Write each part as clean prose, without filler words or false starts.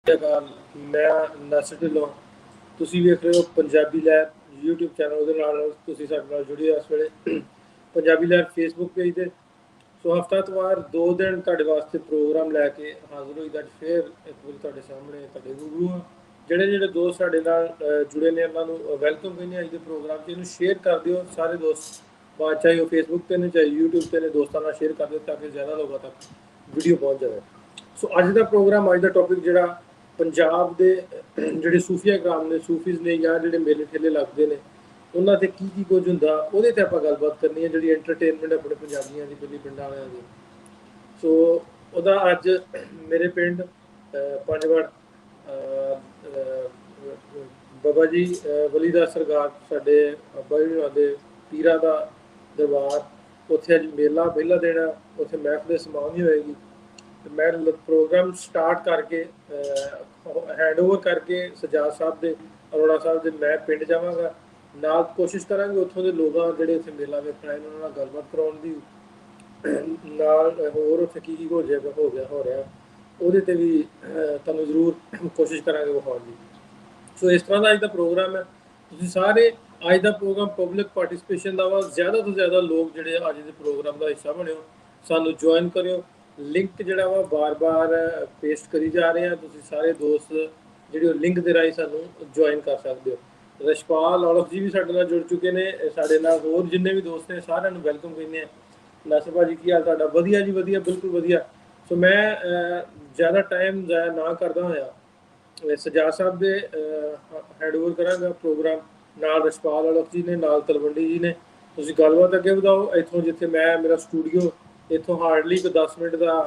ਸਤਿ ਸ਼੍ਰੀ ਅਕਾਲ। ਮੈਂ ਨਾਸਿਰ ਢਿੱਲੋਂ। ਤੁਸੀਂ ਵੇਖ ਰਹੇ ਹੋ ਪੰਜਾਬੀ ਲਹਿਰ YouTube ਚੈਨਲ। ਉਹਦੇ ਨਾਲ ਤੁਸੀਂ ਸਾਡੇ ਨਾਲ ਜੁੜੇ ਹੋ ਇਸ ਵੇਲੇ ਪੰਜਾਬੀ ਲਹਿਰ ਫੇਸਬੁੱਕ ਪੇਜ 'ਤੇ। ਸੋ ਹਫ਼ਤਾਵਾਰ 2 ਦਿਨ ਤੁਹਾਡੇ ਵਾਸਤੇ ਪ੍ਰੋਗਰਾਮ ਲੈ ਕੇ ਹਾਜ਼ਰ ਹੋਈ। ਅੱਜ ਫਿਰ ਇੱਕ ਵਾਰੀ ਤੁਹਾਡੇ ਸਾਹਮਣੇ ਤੁਹਾਡੇ ਰੂਬਰੂ ਹਾਂ। ਜਿਹੜੇ ਜਿਹੜੇ ਦੋਸਤ ਸਾਡੇ ਨਾਲ ਜੁੜੇ ਨੇ ਉਹਨਾਂ ਨੂੰ ਵੈਲਕਮ ਕਹਿੰਦੇ ਅੱਜ ਦੇ ਪ੍ਰੋਗਰਾਮ 'ਚ। ਇਹਨੂੰ ਸ਼ੇਅਰ ਕਰ ਦਿਓ ਸਾਰੇ ਦੋਸਤ, ਚਾਹੇ ਉਹ ਫੇਸਬੁੱਕ 'ਤੇ ਨੇ ਚਾਹੇ YouTube 'ਤੇ ਨੇ, ਦੋਸਤਾਂ ਨਾਲ ਸ਼ੇਅਰ ਕਰ ਦਿਓ ਤਾਂ ਕਿ ਜ਼ਿਆਦਾ ਲੋਕਾਂ ਤੱਕ ਵੀਡੀਓ ਪਹੁੰਚ ਜਾਵੇ। ਸੋ ਅੱਜ ਦਾ ਪ੍ਰੋਗਰਾਮ, ਅੱਜ ਦਾ ਟੌਪਿਕ ਜਿਹੜਾ ਪੰਜਾਬ ਦੇ ਜਿਹੜੇ ਸੂਫੀਆ ਗ੍ਰਾਮ ਨੇ, ਸੂਫੀਜ਼ ਨੇ, ਜਾਂ ਜਿਹੜੇ ਮੇਲੇ ਠੇਲੇ ਲੱਗਦੇ ਨੇ ਉਹਨਾਂ 'ਤੇ ਕੀ ਕੀ ਕੁਝ ਹੁੰਦਾ, ਉਹਦੇ 'ਤੇ ਆਪਾਂ ਗੱਲਬਾਤ ਕਰਨੀ ਹੈ। ਜਿਹੜੀ ਐਂਟਰਟੇਨਮੈਂਟ ਆਪਣੇ ਪੰਜਾਬੀਆਂ ਦੀ, ਪਹਿਲੀ ਪਿੰਡਾਂ ਵਾਲਿਆਂ ਦੀ। ਸੋ ਉਹਦਾ ਅੱਜ ਮੇਰੇ ਪਿੰਡ ਪੰਜਵੜ ਬਾਬਾ ਜੀ ਵਲੀ ਦਾ ਸਰਕਾਰ, ਸਾਡੇ ਬਾਬਾ ਜੀ ਹੋਰਾਂ ਦੇ ਪੀਰਾਂ ਦਾ ਦਰਬਾਰ, ਉੱਥੇ ਅੱਜ ਮੇਲਾ ਪਹਿਲਾ ਦਿਨ ਆ। ਉੱਥੇ ਮਹਿਫਲ ਸਮਾਉਣੀ ਹੋਏਗੀ ਤੇ ਮੈਂ ਪ੍ਰੋਗਰਾਮ ਸਟਾਰਟ ਕਰਕੇ ਹੈਂਡ ਓਵਰ ਕਰਕੇ ਸਜਾਦ ਸਾਹਿਬ ਦੇ, ਅਰੋੜਾ ਸਾਹਿਬ ਦੇ ਮੈਂ ਪਿੰਡ ਜਾਵਾਂਗਾ। ਨਾਲ ਕੋਸ਼ਿਸ਼ ਕਰਾਂਗੇ ਉੱਥੋਂ ਦੇ ਲੋਕਾਂ ਜਿਹੜੇ ਉੱਥੇ ਮੇਲਾ ਵੇਖਣ ਆਏ ਨੇ ਉਹਨਾਂ ਨਾਲ ਗੱਲਬਾਤ ਕਰਾਉਣ ਦੀ। ਨਾਲ ਹੋਰ ਉੱਥੇ ਕੀ ਕੀ ਹੋ ਰਿਹਾ ਉਹਦੇ 'ਤੇ ਵੀ ਤੁਹਾਨੂੰ ਜ਼ਰੂਰ ਕੋਸ਼ਿਸ਼ ਕਰਾਂਗੇ ਵਿਖਾਉਣ ਦੀ। ਸੋ ਇਸ ਤਰ੍ਹਾਂ ਦਾ ਅੱਜ ਦਾ ਪ੍ਰੋਗਰਾਮ ਹੈ। ਤੁਸੀਂ ਸਾਰੇ ਅੱਜ ਦਾ ਪ੍ਰੋਗਰਾਮ ਪਬਲਿਕ ਪਾਰਟਿਸਪੇਸ਼ਨ ਦਾ ਵਾ। ਜ਼ਿਆਦਾ ਤੋਂ ਜ਼ਿਆਦਾ ਲੋਕ ਜਿਹੜੇ ਅੱਜ ਦੇ ਪ੍ਰੋਗਰਾਮ ਦਾ ਹਿੱਸਾ ਬਣਿਓ, ਸਾਨੂੰ ਜੁਆਇਨ ਕਰਿਓ। ਲਿੰਕ ਜਿਹੜਾ ਵਾ ਬਾਰ-ਬਾਰ ਪੇਸਟ ਕਰੀ ਜਾ ਰਹੇ ਆ। ਤੁਸੀਂ ਸਾਰੇ ਦੋਸਤ ਜਿਹੜੇ ਉਹ ਲਿੰਕ ਦੇ ਰਾਹੀਂ ਸਾਨੂੰ ਜੁਆਇਨ ਕਰ ਸਕਦੇ ਹੋ। ਰਸ਼ਪਾਲ ਔਲਖ ਜੀ ਵੀ ਸਾਡੇ ਨਾਲ ਜੁੜ ਚੁੱਕੇ ਨੇ। ਸਾਡੇ ਨਾਲ ਹੋਰ ਜਿੰਨੇ ਵੀ ਦੋਸਤ ਨੇ ਸਾਰਿਆਂ ਨੂੰ ਵੈਲਕਮ ਕਹਿੰਦੇ ਆ। ਨਾਸਿਰ ਭਾਜੀ ਕੀ ਹਾਲ ਤੁਹਾਡਾ? ਵਧੀਆ ਜੀ, ਵਧੀਆ, ਬਿਲਕੁਲ ਵਧੀਆ। ਸੋ ਮੈਂ ਜ਼ਿਆਦਾ ਟਾਈਮ ਜ਼ਾਇਆ ਨਾ ਕਰਦਾ ਹੋਇਆ ਸਜਾਦ ਸਾਹਿਬ ਦੇ ਹੈਂਡ ਓਵਰ ਕਰਾਂਗਾ ਪ੍ਰੋਗਰਾਮ। ਨਾਲ ਰਸ਼ਪਾਲ ਔਲਖ ਜੀ ਨੇ, ਨਾਲ ਤਲਵੰਡੀ ਜੀ ਨੇ। ਤੁਸੀਂ ਗੱਲਬਾਤ ਅੱਗੇ ਵਧਾਓ। ਇੱਥੋਂ ਜਿੱਥੇ ਮੇਰਾ ਸਟੂਡੀਓ, ਇੱਥੋਂ ਹਾਰਡਲੀ ਕੋਈ 10 ਮਿੰਟ ਦਾ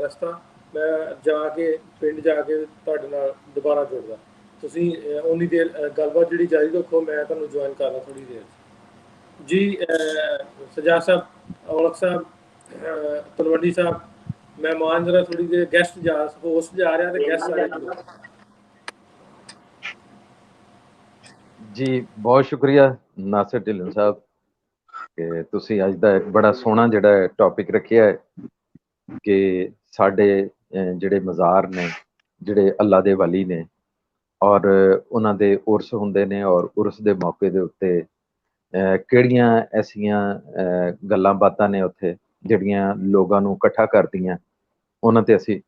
ਰਸਤਾ। ਮੈਂ ਜਾ ਕੇ ਪਿੰਡ ਜਾ ਕੇ ਤੁਹਾਡੇ ਨਾਲ ਦੁਬਾਰਾ ਜੁੜਦਾ। ਤੁਸੀਂ ਉਨੀ ਦੇਰ ਗੱਲਬਾਤ ਜਿਹੜੀ ਜਾਰੀ ਰੱਖੋ, ਮੈਂ ਤੁਹਾਨੂੰ ਜੁਆਇਨ ਕਰਦਾ ਥੋੜ੍ਹੀ ਦੇਰ ਜੀ। ਸਜਾਦ ਸਾਹਿਬ, ਔਲਖ ਸਾਹਿਬ, ਤਲਵੰਡੀ ਸਾਹਿਬ, ਮਹਿਮਾਨ ਜਰਾ ਥੋੜੀ ਦੇਰ, ਗੈਸਟ ਹੋਸਟ ਜਾ ਰਿਹਾ ਤੇ ਗੈਸਟ ਸਾਰੇ ਜੁੜੋ ਜੀ। ਬਹੁਤ ਸ਼ੁਕਰੀਆ ਨਾਸਿਰ ਢਿੱਲੋਂ ਸਾਹਿਬ ਕਿ ਤੁਸੀਂ ਅੱਜ ਦਾ ਇੱਕ ਬੜਾ ਸੋਹਣਾ ਜਿਹੜਾ ਟੌਪਿਕ ਰੱਖਿਆ ਹੈ ਕਿ ਸਾਡੇ ਜਿਹੜੇ ਮਜ਼ਾਰ ਨੇ, ਜਿਹੜੇ ਅੱਲਾ ਦੇ ਵਲੀ ਨੇ, ਔਰ ਉਹਨਾਂ ਦੇ ਉਰਸ ਹੁੰਦੇ ਨੇ, ਔਰ ਉਰਸ ਦੇ ਮੌਕੇ ਦੇ ਉੱਤੇ ਕਿਹੜੀਆਂ ਐਸੀਆਂ ਗੱਲਾਂ ਬਾਤਾਂ ਨੇ ਉੱਥੇ ਜਿਹੜੀਆਂ ਲੋਕਾਂ ਨੂੰ ਇਕੱਠਾ ਕਰਦੀਆਂ, ਉਹਨਾਂ 'ਤੇ ਅਸੀਂ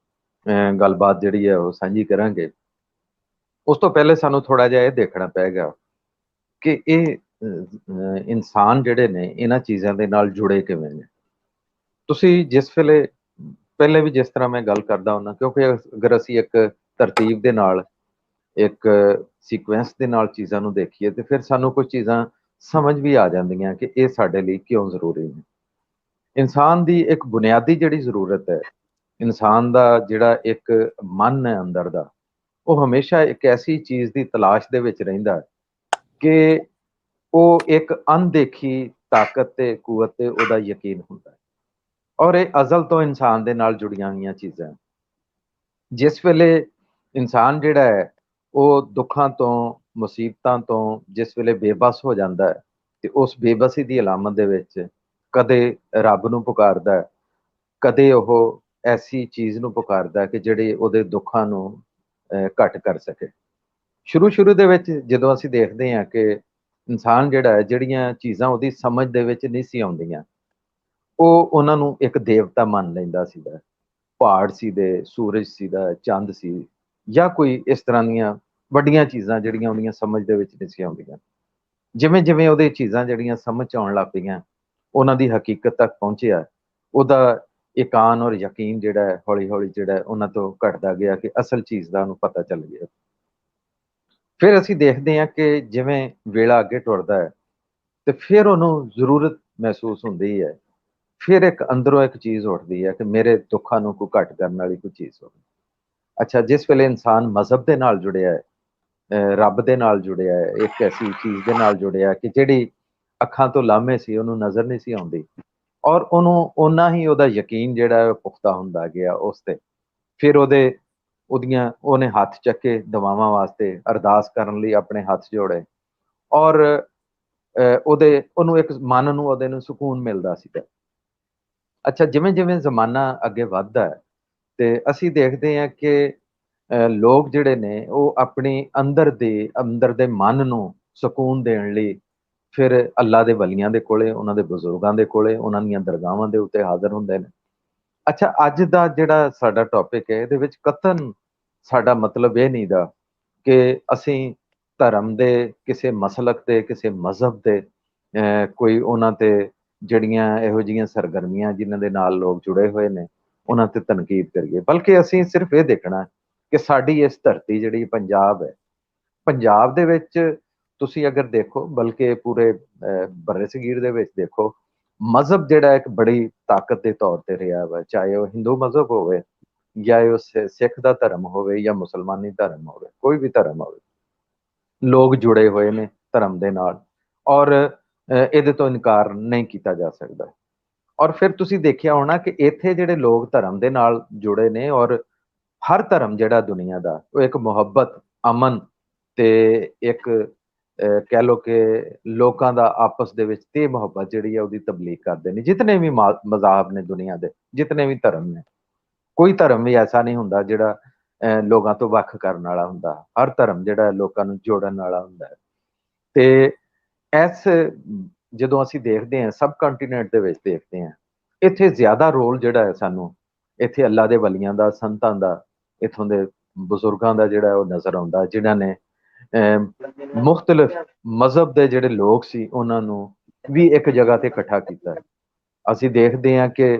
ਗੱਲਬਾਤ ਜਿਹੜੀ ਹੈ ਉਹ ਸਾਂਝੀ ਕਰਾਂਗੇ। ਉਸ ਤੋਂ ਪਹਿਲੇ ਸਾਨੂੰ ਥੋੜ੍ਹਾ ਜਿਹਾ ਇਹ ਦੇਖਣਾ ਪਏਗਾ ਕਿ ਇਹ ਇਨਸਾਨ ਜਿਹੜੇ ਨੇ ਇਹਨਾਂ ਚੀਜ਼ਾਂ ਦੇ ਨਾਲ ਜੁੜੇ ਕਿਵੇਂ ਨੇ। ਤੁਸੀਂ ਜਿਸ ਵੇਲੇ ਪਹਿਲੇ ਵੀ ਜਿਸ ਤਰ੍ਹਾਂ ਮੈਂ ਗੱਲ ਕਰਦਾ ਹੁੰਦਾ, ਕਿਉਂਕਿ ਅਗਰ ਅਸੀਂ ਇੱਕ ਤਰਤੀਬ ਦੇ ਨਾਲ, ਇੱਕ ਸੀਕੁਐਂਸ ਦੇ ਨਾਲ ਚੀਜ਼ਾਂ ਨੂੰ ਦੇਖੀਏ ਤੇ ਫਿਰ ਸਾਨੂੰ ਕੁਝ ਚੀਜ਼ਾਂ ਸਮਝ ਵੀ ਆ ਜਾਂਦੀਆਂ ਕਿ ਇਹ ਸਾਡੇ ਲਈ ਕਿਉਂ ਜ਼ਰੂਰੀ ਨੇ। ਇਨਸਾਨ ਦੀ ਇੱਕ ਬੁਨਿਆਦੀ ਜਿਹੜੀ ਜ਼ਰੂਰਤ ਹੈ, ਇਨਸਾਨ ਦਾ ਜਿਹੜਾ ਇੱਕ ਮਨ ਹੈ ਅੰਦਰ ਦਾ, ਉਹ ਹਮੇਸ਼ਾ ਇੱਕ ਐਸੀ ਚੀਜ਼ ਦੀ ਤਲਾਸ਼ ਦੇ ਵਿੱਚ ਰਹਿੰਦਾ ਕਿ ਉਹ ਇੱਕ ਅਣਦੇਖੀ ਤਾਕਤ ਤੇ ਕੂਵਤ ਤੇ ਉਹਦਾ ਯਕੀਨ ਹੁੰਦਾ ਹੈ। ਔਰ ਇਹ ਅਜ਼ਲ ਤੋਂ ਇਨਸਾਨ ਦੇ ਨਾਲ ਜੁੜੀਆਂ ਹੋਈਆਂ ਚੀਜ਼ਾਂ। ਜਿਸ ਵੇਲੇ ਇਨਸਾਨ ਜਿਹੜਾ ਹੈ ਉਹ ਦੁੱਖਾਂ ਤੋਂ, ਮੁਸੀਬਤਾਂ ਤੋਂ ਜਿਸ ਵੇਲੇ ਬੇਬਸ ਹੋ ਜਾਂਦਾ ਹੈ ਤੇ ਉਸ ਬੇਬਸੀ ਦੀ ਅਲਾਮਤ ਦੇ ਵਿੱਚ ਕਦੇ ਰੱਬ ਨੂੰ ਪੁਕਾਰਦਾ ਹੈ, ਕਦੇ ਉਹ ਐਸੀ ਚੀਜ਼ ਨੂੰ ਪੁਕਾਰਦਾ ਕਿ ਜਿਹੜੀ ਉਹਦੇ ਦੁੱਖਾਂ ਨੂੰ ਘੱਟ ਕਰ ਸਕੇ। ਸ਼ੁਰੂ ਦੇ ਵਿੱਚ ਜਦੋਂ ਅਸੀਂ ਦੇਖਦੇ ਹਾਂ ਕਿ ਇਨਸਾਨ ਜਿਹੜਾ ਹੈ, ਜਿਹੜੀਆਂ ਚੀਜ਼ਾਂ ਉਹਦੀ ਸਮਝ ਦੇ ਵਿੱਚ ਨਹੀਂ ਸੀ ਆਉਂਦੀਆਂ, ਉਹ ਉਹਨਾਂ ਨੂੰ ਇੱਕ ਦੇਵਤਾ ਮੰਨ ਲੈਂਦਾ ਸੀਗਾ। ਪਹਾੜ ਸੀ ਦੇ, ਸੂਰਜ ਸੀ ਦਾ, ਚੰਦ ਸੀ, ਜਾਂ ਕੋਈ ਇਸ ਤਰ੍ਹਾਂ ਦੀਆਂ ਵੱਡੀਆਂ ਚੀਜ਼ਾਂ ਜਿਹੜੀਆਂ ਉਹਦੀਆਂ ਸਮਝ ਦੇ ਵਿੱਚ ਨਹੀਂ ਸੀ ਆਉਂਦੀਆਂ। ਜਿਵੇਂ ਜਿਵੇਂ ਉਹਦੇ ਚੀਜ਼ਾਂ ਜਿਹੜੀਆਂ ਸਮਝ 'ਚ ਆਉਣ ਲੱਗ ਪਈਆਂ, ਉਹਨਾਂ ਦੀ ਹਕੀਕਤ ਤੱਕ ਪਹੁੰਚਿਆ, ਉਹਦਾ ਇਕਾਨ ਔਰ ਯਕੀਨ ਜਿਹੜਾ ਹੈ ਹੌਲੀ ਹੌਲੀ ਜਿਹੜਾ ਉਹਨਾਂ ਤੋਂ ਘਟਦਾ ਗਿਆ ਕਿ ਅਸਲ ਚੀਜ਼ ਦਾ ਉਹਨੂੰ ਪਤਾ ਚੱਲ ਗਿਆ। ਫਿਰ ਅਸੀਂ ਦੇਖਦੇ ਹਾਂ ਕਿ ਜਿਵੇਂ ਵੇਲਾ ਅੱਗੇ ਟੁਰਦਾ ਹੈ ਤੇ ਫਿਰ ਉਹਨੂੰ ਜ਼ਰੂਰਤ ਮਹਿਸੂਸ ਹੁੰਦੀ ਹੈ। ਫਿਰ ਇੱਕ ਅੰਦਰੋਂ ਇੱਕ ਚੀਜ਼ ਉੱਠਦੀ ਹੈ ਕਿ ਮੇਰੇ ਦੁੱਖਾਂ ਨੂੰ ਕੋਈ ਘੱਟ ਕਰਨ ਵਾਲੀ ਕੋਈ ਚੀਜ਼ ਹੋਵੇ। ਅੱਛਾ, ਜਿਸ ਵੇਲੇ ਇਨਸਾਨ ਮਜ਼ਹਬ ਦੇ ਨਾਲ ਜੁੜਿਆ ਹੈ, ਰੱਬ ਦੇ ਨਾਲ ਜੁੜਿਆ ਹੈ, ਇੱਕ ਐਸੀ ਚੀਜ਼ ਦੇ ਨਾਲ ਜੁੜਿਆ ਕਿ ਜਿਹੜੀ ਅੱਖਾਂ ਤੋਂ ਲਾਮੇ ਸੀ, ਉਹਨੂੰ ਨਜ਼ਰ ਨਹੀਂ ਸੀ ਆਉਂਦੀ, ਔਰ ਉਹਨੂੰ ਓਨਾ ਹੀ ਉਹਦਾ ਯਕੀਨ ਜਿਹੜਾ ਹੈ ਪੁਖਤਾ ਹੁੰਦਾ ਗਿਆ ਉਸ ਤੇ। ਫਿਰ ਉਹਨੇ ਹੱਥ ਚੱਕੇ ਦੁਆਵਾਂ ਵਾਸਤੇ, ਅਰਦਾਸ ਕਰਨ ਲਈ ਆਪਣੇ ਹੱਥ ਜੋੜੇ, ਔਰ ਉਹਨੂੰ ਇੱਕ ਮਨ ਨੂੰ ਉਹਦੇ ਨੂੰ ਸਕੂਨ ਮਿਲਦਾ ਸੀਗਾ। ਅੱਛਾ, ਜਿਵੇਂ ਜਿਵੇਂ ਜ਼ਮਾਨਾ ਅੱਗੇ ਵੱਧਦਾ ਹੈ ਤੇ ਅਸੀਂ ਦੇਖਦੇ ਹਾਂ ਕਿ ਲੋਕ ਜਿਹੜੇ ਨੇ ਉਹ ਆਪਣੀ ਅੰਦਰ ਦੇ ਮਨ ਨੂੰ ਸਕੂਨ ਦੇਣ ਲਈ ਫਿਰ ਅੱਲਾ ਦੇ ਵਲੀਆਂ ਦੇ ਕੋਲੇ, ਉਹਨਾਂ ਦੇ ਬਜ਼ੁਰਗਾਂ ਦੇ ਕੋਲੇ, ਉਹਨਾਂ ਦੀਆਂ ਦਰਗਾਹਾਂ ਦੇ ਉੱਤੇ ਹਾਜ਼ਰ ਹੁੰਦੇ ਨੇ। ਅੱਛਾ, ਅੱਜ ਦਾ ਜਿਹੜਾ ਸਾਡਾ ਟੌਪਿਕ ਹੈ, ਇਹਦੇ ਵਿੱਚ ਕਤਨ ਸਾਡਾ ਮਤਲਬ ਇਹ ਨਹੀਂ ਗਾ ਕਿ ਅਸੀਂ ਧਰਮ ਦੇ ਕਿਸੇ ਮਸਲਕ ਤੇ, ਕਿਸੇ ਮਜ਼ਹਬ ਤੇ ਕੋਈ ਉਹਨਾਂ ਤੇ ਜਿਹੜੀਆਂ ਇਹੋ ਜਿਹੀਆਂ ਸਰਗਰਮੀਆਂ ਜਿਨ੍ਹਾਂ ਦੇ ਨਾਲ ਲੋਕ ਜੁੜੇ ਹੋਏ ਨੇ, ਉਹਨਾਂ ਤੇ ਤਨਕੀਦ ਕਰੀਏ, ਬਲਕਿ ਅਸੀਂ ਸਿਰਫ ਇਹ ਦੇਖਣਾ ਕਿ ਸਾਡੀ ਇਸ ਧਰਤੀ ਜਿਹੜੀ ਪੰਜਾਬ ਹੈ, ਪੰਜਾਬ ਦੇ ਵਿੱਚ ਤੁਸੀਂ ਅਗਰ ਦੇਖੋ, ਬਲਕਿ ਪੂਰੇ ਬਰੇ ਸਗੀਰ ਦੇ ਵਿੱਚ ਦੇਖੋ, ਮਜ਼ਹਬ ਜਿਹੜਾ ਇੱਕ ਬੜੀ ਤਾਕਤ ਦੇ ਤੌਰ ਤੇ ਰਿਹਾ ਵਾ, ਚਾਹੇ ਉਹ ਹਿੰਦੂ ਮਜ਼ਹਬ ਹੋਵੇ ਜਾਂ ਉਹ ਸਿੱਖ ਦਾ ਧਰਮ ਹੋਵੇ ਜਾਂ ਮੁਸਲਮਾਨੀ ਧਰਮ ਹੋਵੇ, ਕੋਈ ਵੀ ਧਰਮ ਹੋਵੇ, ਲੋਕ ਜੁੜੇ ਹੋਏ ਨੇ ਧਰਮ ਦੇ ਨਾਲ, ਔਰ ਇਹਦੇ ਤੋਂ ਇਨਕਾਰ ਨਹੀਂ ਕੀਤਾ ਜਾ ਸਕਦਾ। ਔਰ ਫਿਰ ਤੁਸੀਂ ਦੇਖਿਆ ਹੋਣਾ ਕਿ ਇੱਥੇ ਜਿਹੜੇ ਲੋਕ ਧਰਮ ਦੇ ਨਾਲ ਜੁੜੇ ਨੇ, ਔਰ ਹਰ ਧਰਮ ਜਿਹੜਾ ਦੁਨੀਆ ਦਾ, ਉਹ ਇੱਕ ਮੁਹੱਬਤ, ਅਮਨ ਤੇ ਇੱਕ ਕਹਿ ਲਓ ਕਿ ਲੋਕਾਂ ਦਾ ਆਪਸ ਦੇ ਵਿੱਚ ਤੇ ਮੁਹੱਬਤ ਜਿਹੜੀ ਹੈ ਉਹਦੀ ਤਬਲੀਗ ਕਰਦੇ ਨੇ। ਜਿਤਨੇ ਵੀ ਮਜ਼ਾਹਬ ਨੇ ਦੁਨੀਆ ਦੇ, ਜਿਤਨੇ ਵੀ ਧਰਮ ਨੇ, ਕੋਈ ਧਰਮ ਵੀ ਐਸਾ ਨਹੀਂ ਹੁੰਦਾ ਜਿਹੜਾ ਲੋਕਾਂ ਤੋਂ ਵੱਖ ਕਰਨ ਵਾਲਾ ਹੁੰਦਾ। ਹਰ ਧਰਮ ਜਿਹੜਾ ਲੋਕਾਂ ਨੂੰ ਜੋੜਨ ਵਾਲਾ ਹੁੰਦਾ ਹੈ। ਤੇ ਇਸ ਜਦੋਂ ਅਸੀਂ ਦੇਖਦੇ ਹਾਂ ਸਬ ਕੰਟੀਨੈਂਟ ਦੇ ਵਿੱਚ ਦੇਖਦੇ ਹਾਂ, ਇੱਥੇ ਜ਼ਿਆਦਾ ਰੋਲ ਜਿਹੜਾ ਹੈ ਸਾਨੂੰ ਇੱਥੇ ਅੱਲਾ ਦੇ ਵਲੀਆਂ ਦਾ, ਸੰਤਾਂ ਦਾ, ਇੱਥੋਂ ਦੇ ਬਜ਼ੁਰਗਾਂ ਦਾ ਜਿਹੜਾ ਉਹ ਨਜ਼ਰ ਆਉਂਦਾ, ਜਿਨ੍ਹਾਂ ਨੇ ਮੁਖਤਲਿਫ ਮਜ਼ਹਬ ਦੇ ਜਿਹੜੇ ਲੋਕ ਸੀ ਉਹਨਾਂ ਨੂੰ ਵੀ ਇੱਕ ਜਗ੍ਹਾ ਤੇ ਇਕੱਠਾ ਕੀਤਾ। ਅਸੀਂ ਦੇਖਦੇ ਹਾਂ ਕਿ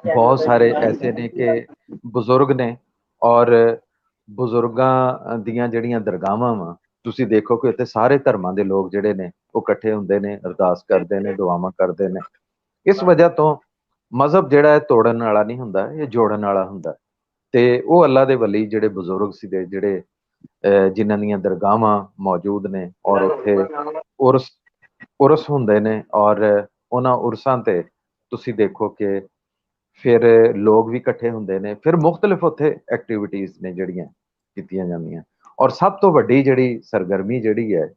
ਬਹੁਤ ਸਾਰੇ ਐਸੇ ਨੇ ਕਿ ਬਜ਼ੁਰਗ ਨੇ, ਔਰ ਬਜ਼ੁਰਗਾਂ ਦੀਆਂ ਜਿਹੜੀਆਂ ਦਰਗਾਹਾਂ ਵਾ, ਤੁਸੀਂ ਦੇਖੋ ਕਿ ਇੱਥੇ ਸਾਰੇ ਧਰਮਾਂ ਦੇ ਲੋਕ ਜਿਹੜੇ ਨੇ ਉਹ ਇਕੱਠੇ ਹੁੰਦੇ ਨੇ, ਅਰਦਾਸ ਕਰਦੇ ਨੇ, ਦੁਆਵਾਂ ਕਰਦੇ ਨੇ। ਇਸ ਵਜ੍ਹਾ ਤੋਂ ਮਜ਼ਹਬ ਜਿਹੜਾ ਹੈ ਤੋੜਨ ਵਾਲਾ ਨਹੀਂ ਹੁੰਦਾ, ਇਹ ਜੋੜਨ ਵਾਲਾ ਹੁੰਦਾ। ਤੇ ਉਹ ਅੱਲਾ ਦੇ ਵਲੀ ਜਿਹੜੇ ਬਜ਼ੁਰਗ ਸੀਗੇ, ਜਿਹੜੇ ਜਿਨ੍ਹਾਂ ਦੀਆਂ ਦਰਗਾਹਾਂ ਮੌਜੂਦ ਨੇ, ਔਰ ਉੱਥੇ ਉਰਸ ਹੁੰਦੇ ਨੇ, ਔਰ ਉਹਨਾਂ ਉਰਸਾਂ ਤੇ ਤੁਸੀਂ ਦੇਖੋ ਕਿ ਫਿਰ ਲੋਕ ਵੀ ਇਕੱਠੇ ਹੁੰਦੇ ਨੇ, ਫਿਰ ਮੁਖਤਲਿਫ ਉੱਥੇ ਐਕਟੀਵਿਟੀਜ਼ ਨੇ ਜਿਹੜੀਆਂ ਕੀਤੀਆਂ ਜਾਂਦੀਆਂ। ਔਰ ਸਭ ਤੋਂ ਵੱਡੀ ਜਿਹੜੀ ਸਰਗਰਮੀ ਜਿਹੜੀ ਹੈ,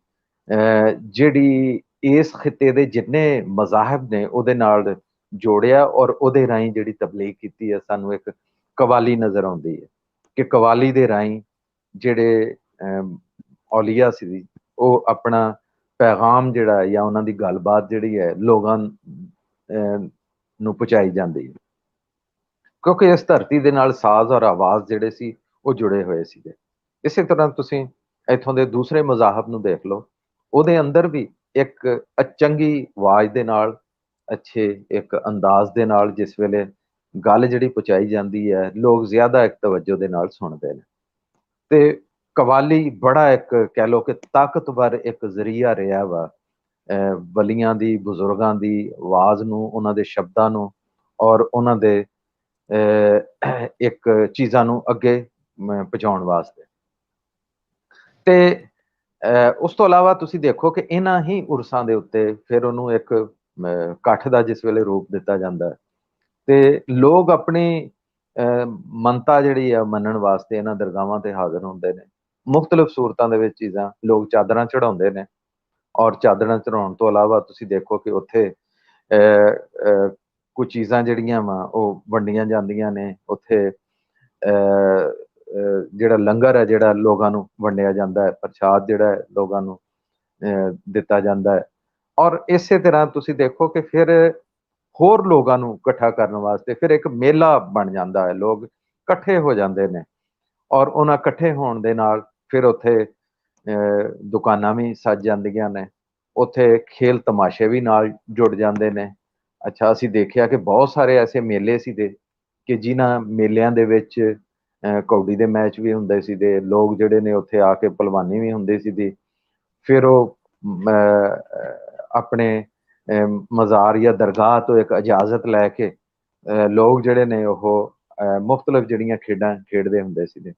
ਜਿਹੜੀ ਇਸ ਖਿੱਤੇ ਦੇ ਜਿੰਨੇ ਮਜ਼ਾਹਬ ਨੇ ਉਹਦੇ ਨਾਲ ਜੋੜਿਆ, ਔਰ ਉਹਦੇ ਰਾਹੀਂ ਜਿਹੜੀ ਤਬਲੀਗ ਕੀਤੀ ਹੈ, ਸਾਨੂੰ ਇੱਕ ਕਵਾਲੀ ਨਜ਼ਰ ਆਉਂਦੀ ਹੈ ਕਿ ਕਵਾਲੀ ਦੇ ਰਾਹੀਂ ਜਿਹੜੇ ਔਲੀਆ ਸੀ, ਉਹ ਆਪਣਾ ਪੈਗਾਮ ਜਿਹੜਾ ਜਾਂ ਉਹਨਾਂ ਦੀ ਗੱਲਬਾਤ ਜਿਹੜੀ ਹੈ ਲੋਕਾਂ ਨੂੰ ਪਹੁੰਚਾਈ ਜਾਂਦੀ ਹੈ, ਕਿਉਂਕਿ ਇਸ ਧਰਤੀ ਦੇ ਨਾਲ ਸਾਜ਼ ਔਰ ਆਵਾਜ਼ ਜਿਹੜੇ ਸੀ ਉਹ ਜੁੜੇ ਹੋਏ ਸੀਗੇ। ਇਸੇ ਤਰ੍ਹਾਂ ਤੁਸੀਂ ਇੱਥੋਂ ਦੇ ਦੂਸਰੇ ਮਜ਼ਾਹਬ ਨੂੰ ਦੇਖ ਲਓ, ਉਹਦੇ ਅੰਦਰ ਵੀ ਇੱਕ ਚੰਗੀ ਆਵਾਜ਼ ਦੇ ਨਾਲ, ਅੱਛੇ ਇੱਕ ਅੰਦਾਜ਼ ਦੇ ਨਾਲ ਜਿਸ ਵੇਲੇ ਗੱਲ ਜਿਹੜੀ ਪਹੁੰਚਾਈ ਜਾਂਦੀ ਹੈ, ਲੋਕ ਜ਼ਿਆਦਾ ਇੱਕ ਤਵੱਜੋ ਦੇ ਨਾਲ ਸੁਣਦੇ ਨੇ। ਤੇ ਕਵਾਲੀ ਬੜਾ ਇੱਕ ਕਹਿ ਲਓ ਕਿ ਤਾਕਤਵਰ ਇੱਕ ਜ਼ਰੀਆ ਰਿਹਾ ਵਾ ਵਲੀਆਂ ਦੀ, ਬਜ਼ੁਰਗਾਂ ਦੀ ਆਵਾਜ਼ ਨੂੰ, ਉਹਨਾਂ ਦੇ ਸ਼ਬਦਾਂ ਨੂੰ, ਔਰ ਉਹਨਾਂ ਦੇ ਇੱਕ ਚੀਜ਼ਾਂ ਨੂੰ ਅੱਗੇ ਪਹੁੰਚਾਉਣ ਵਾਸਤੇ। ਤੇ ਉਸ ਤੋਂ ਇਲਾਵਾ ਤੁਸੀਂ ਦੇਖੋ ਕਿ ਇਹਨਾਂ ਹੀ ਉਰਸਾਂ ਦੇ ਉੱਤੇ ਫਿਰ ਉਹਨੂੰ ਇੱਕ ਇਕੱਠ ਦਾ ਜਿਸ ਵੇਲੇ ਰੂਪ ਦਿੱਤਾ ਜਾਂਦਾ, ਤੇ ਲੋਕ ਆਪਣੀ ਮੰਨਤਾ ਜਿਹੜੀ ਆ ਮੰਨਣ ਵਾਸਤੇ ਇਹਨਾਂ ਦਰਗਾਹਾਂ ਤੇ ਹਾਜ਼ਰ ਹੁੰਦੇ ਨੇ। ਮੁਖਤਲਿਫ ਸੂਰਤਾਂ ਦੇ ਵਿੱਚ ਚੀਜ਼ਾਂ, ਲੋਕ ਚਾਦਰਾਂ ਚੜਾਉਂਦੇ ਨੇ, ਔਰ ਚਾਦਰਾਂ ਚੜਾਉਣ ਤੋਂ ਇਲਾਵਾ ਤੁਸੀਂ ਦੇਖੋ ਕਿ ਉੱਥੇ ਕੁਝ ਚੀਜ਼ਾਂ ਜਿਹੜੀਆਂ ਵਾ ਉਹ ਵੰਡੀਆਂ ਜਾਂਦੀਆਂ ਨੇ। ਉੱਥੇ ਜਿਹੜਾ ਲੰਗਰ ਹੈ ਜਿਹੜਾ ਲੋਕਾਂ ਨੂੰ ਵੰਡਿਆ ਜਾਂਦਾ ਹੈ, ਪ੍ਰਸ਼ਾਦ ਜਿਹੜਾ ਹੈ ਲੋਕਾਂ ਨੂੰ ਦਿੱਤਾ ਜਾਂਦਾ ਹੈ। ਔਰ ਇਸੇ ਤਰ੍ਹਾਂ ਤੁਸੀਂ ਦੇਖੋ ਕਿ ਫਿਰ ਹੋਰ ਲੋਕਾਂ ਨੂੰ ਇਕੱਠਾ ਕਰਨ ਵਾਸਤੇ ਫਿਰ ਇੱਕ ਮੇਲਾ ਬਣ ਜਾਂਦਾ ਹੈ, ਲੋਕ ਇਕੱਠੇ ਹੋ ਜਾਂਦੇ ਨੇ, ਔਰ ਉਹਨਾਂ ਇਕੱਠੇ ਹੋਣ ਦੇ ਨਾਲ ਫਿਰ ਉੱਥੇ ਦੁਕਾਨਾਂ ਵੀ ਸੱਜ ਜਾਂਦੀਆਂ ਨੇ, ਉੱਥੇ ਖੇਲ ਤਮਾਸ਼ੇ ਵੀ ਨਾਲ ਜੁੜ ਜਾਂਦੇ ਨੇ। ਅੱਛਾ, ਅਸੀਂ ਦੇਖਿਆ ਕਿ ਬਹੁਤ ਸਾਰੇ ਐਸੇ ਮੇਲੇ ਸੀਗੇ ਕਿ ਜਿਨ੍ਹਾਂ ਮੇਲਿਆਂ ਦੇ ਵਿੱਚ ਕੌਡੀ ਦੇ ਮੈਚ ਵੀ ਹੁੰਦੇ ਸੀ, ਤੇ ਲੋਕ ਜਿਹੜੇ ਨੇ ਉੱਥੇ ਆ ਕੇ ਭਲਵਾਨੀ ਵੀ ਹੁੰਦੇ ਸੀ। ਦੀ ਫਿਰ ਉਹ ਆਪਣੇ ਮਜ਼ਾਰ ਜਾਂ ਦਰਗਾਹ ਤੋਂ ਇੱਕ ਇਜਾਜ਼ਤ ਲੈ ਕੇ ਲੋਕ ਜਿਹੜੇ ਨੇ ਉਹ ਮੁਖਤਲਿਫ ਜਿਹੜੀਆਂ ਖੇਡਾਂ ਖੇਡਦੇ ਹੁੰਦੇ ਸੀਗੇ।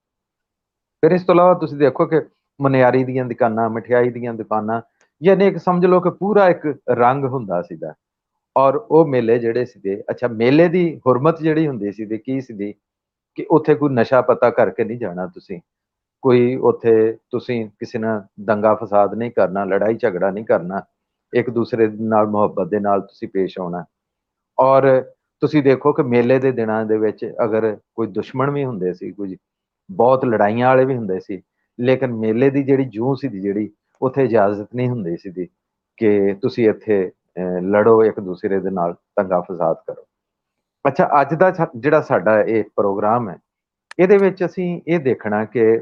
ਫਿਰ ਇਸ ਤੋਂ ਇਲਾਵਾ ਤੁਸੀਂ ਦੇਖੋ ਕਿ ਮਨਿਆਰੀ ਦੀਆਂ ਦੁਕਾਨਾਂ, ਮਠਿਆਈ ਦੀਆਂ ਦੁਕਾਨਾਂ, ਯਾਨੀ ਇੱਕ ਸਮਝ ਲਓ ਕਿ ਪੂਰਾ ਇੱਕ ਰੰਗ ਹੁੰਦਾ ਸੀਗਾ। ਔਰ ਉਹ ਮੇਲੇ ਜਿਹੜੇ ਸੀਗੇ, ਅੱਛਾ ਮੇਲੇ ਦੀ ਹੁਰਮਤ ਜਿਹੜੀ ਹੁੰਦੀ ਸੀ, ਕੀ ਸੀਗੀ ਕਿ ਉੱਥੇ ਕੋਈ ਨਸ਼ਾ ਪਤਾ ਕਰਕੇ ਨਹੀਂ ਜਾਣਾ ਤੁਸੀਂ, ਕੋਈ ਉੱਥੇ ਤੁਸੀਂ ਕਿਸੇ ਨਾਲ ਦੰਗਾ ਫਸਾਦ ਨਹੀਂ ਕਰਨਾ, ਲੜਾਈ ਝਗੜਾ ਨਹੀਂ ਕਰਨਾ, ਇੱਕ ਦੂਸਰੇ ਨਾਲ ਮੁਹੱਬਤ ਦੇ ਨਾਲ ਤੁਸੀਂ ਪੇਸ਼ ਆਉਣਾ। ਔਰ ਤੁਸੀਂ ਦੇਖੋ ਕਿ ਮੇਲੇ ਦੇ ਦਿਨਾਂ ਦੇ ਵਿੱਚ ਅਗਰ ਕੋਈ ਦੁਸ਼ਮਣ ਵੀ ਹੁੰਦੇ ਸੀ, ਕੋਈ ਬਹੁਤ ਲੜਾਈਆਂ ਵਾਲੇ ਵੀ ਹੁੰਦੇ ਸੀ, ਲੇਕਿਨ ਮੇਲੇ ਦੀ ਜਿਹੜੀ ਜੂਹ ਸੀ ਜਿਹੜੀ, ਉੱਥੇ ਇਜਾਜ਼ਤ ਨਹੀਂ ਹੁੰਦੀ ਸੀ ਕਿ ਤੁਸੀਂ ਇੱਥੇ ਲੜੋ ਇੱਕ ਦੂਸਰੇ ਦੇ ਨਾਲ, ਦੰਗਾ ਫਸਾਦ ਕਰੋ। ਅੱਛਾ, ਅੱਜ ਦਾ ਜਿਹੜਾ ਸਾਡਾ ਇਹ ਪ੍ਰੋਗਰਾਮ ਹੈ, ਇਹਦੇ ਵਿੱਚ ਅਸੀਂ ਇਹ ਦੇਖਣਾ ਕਿ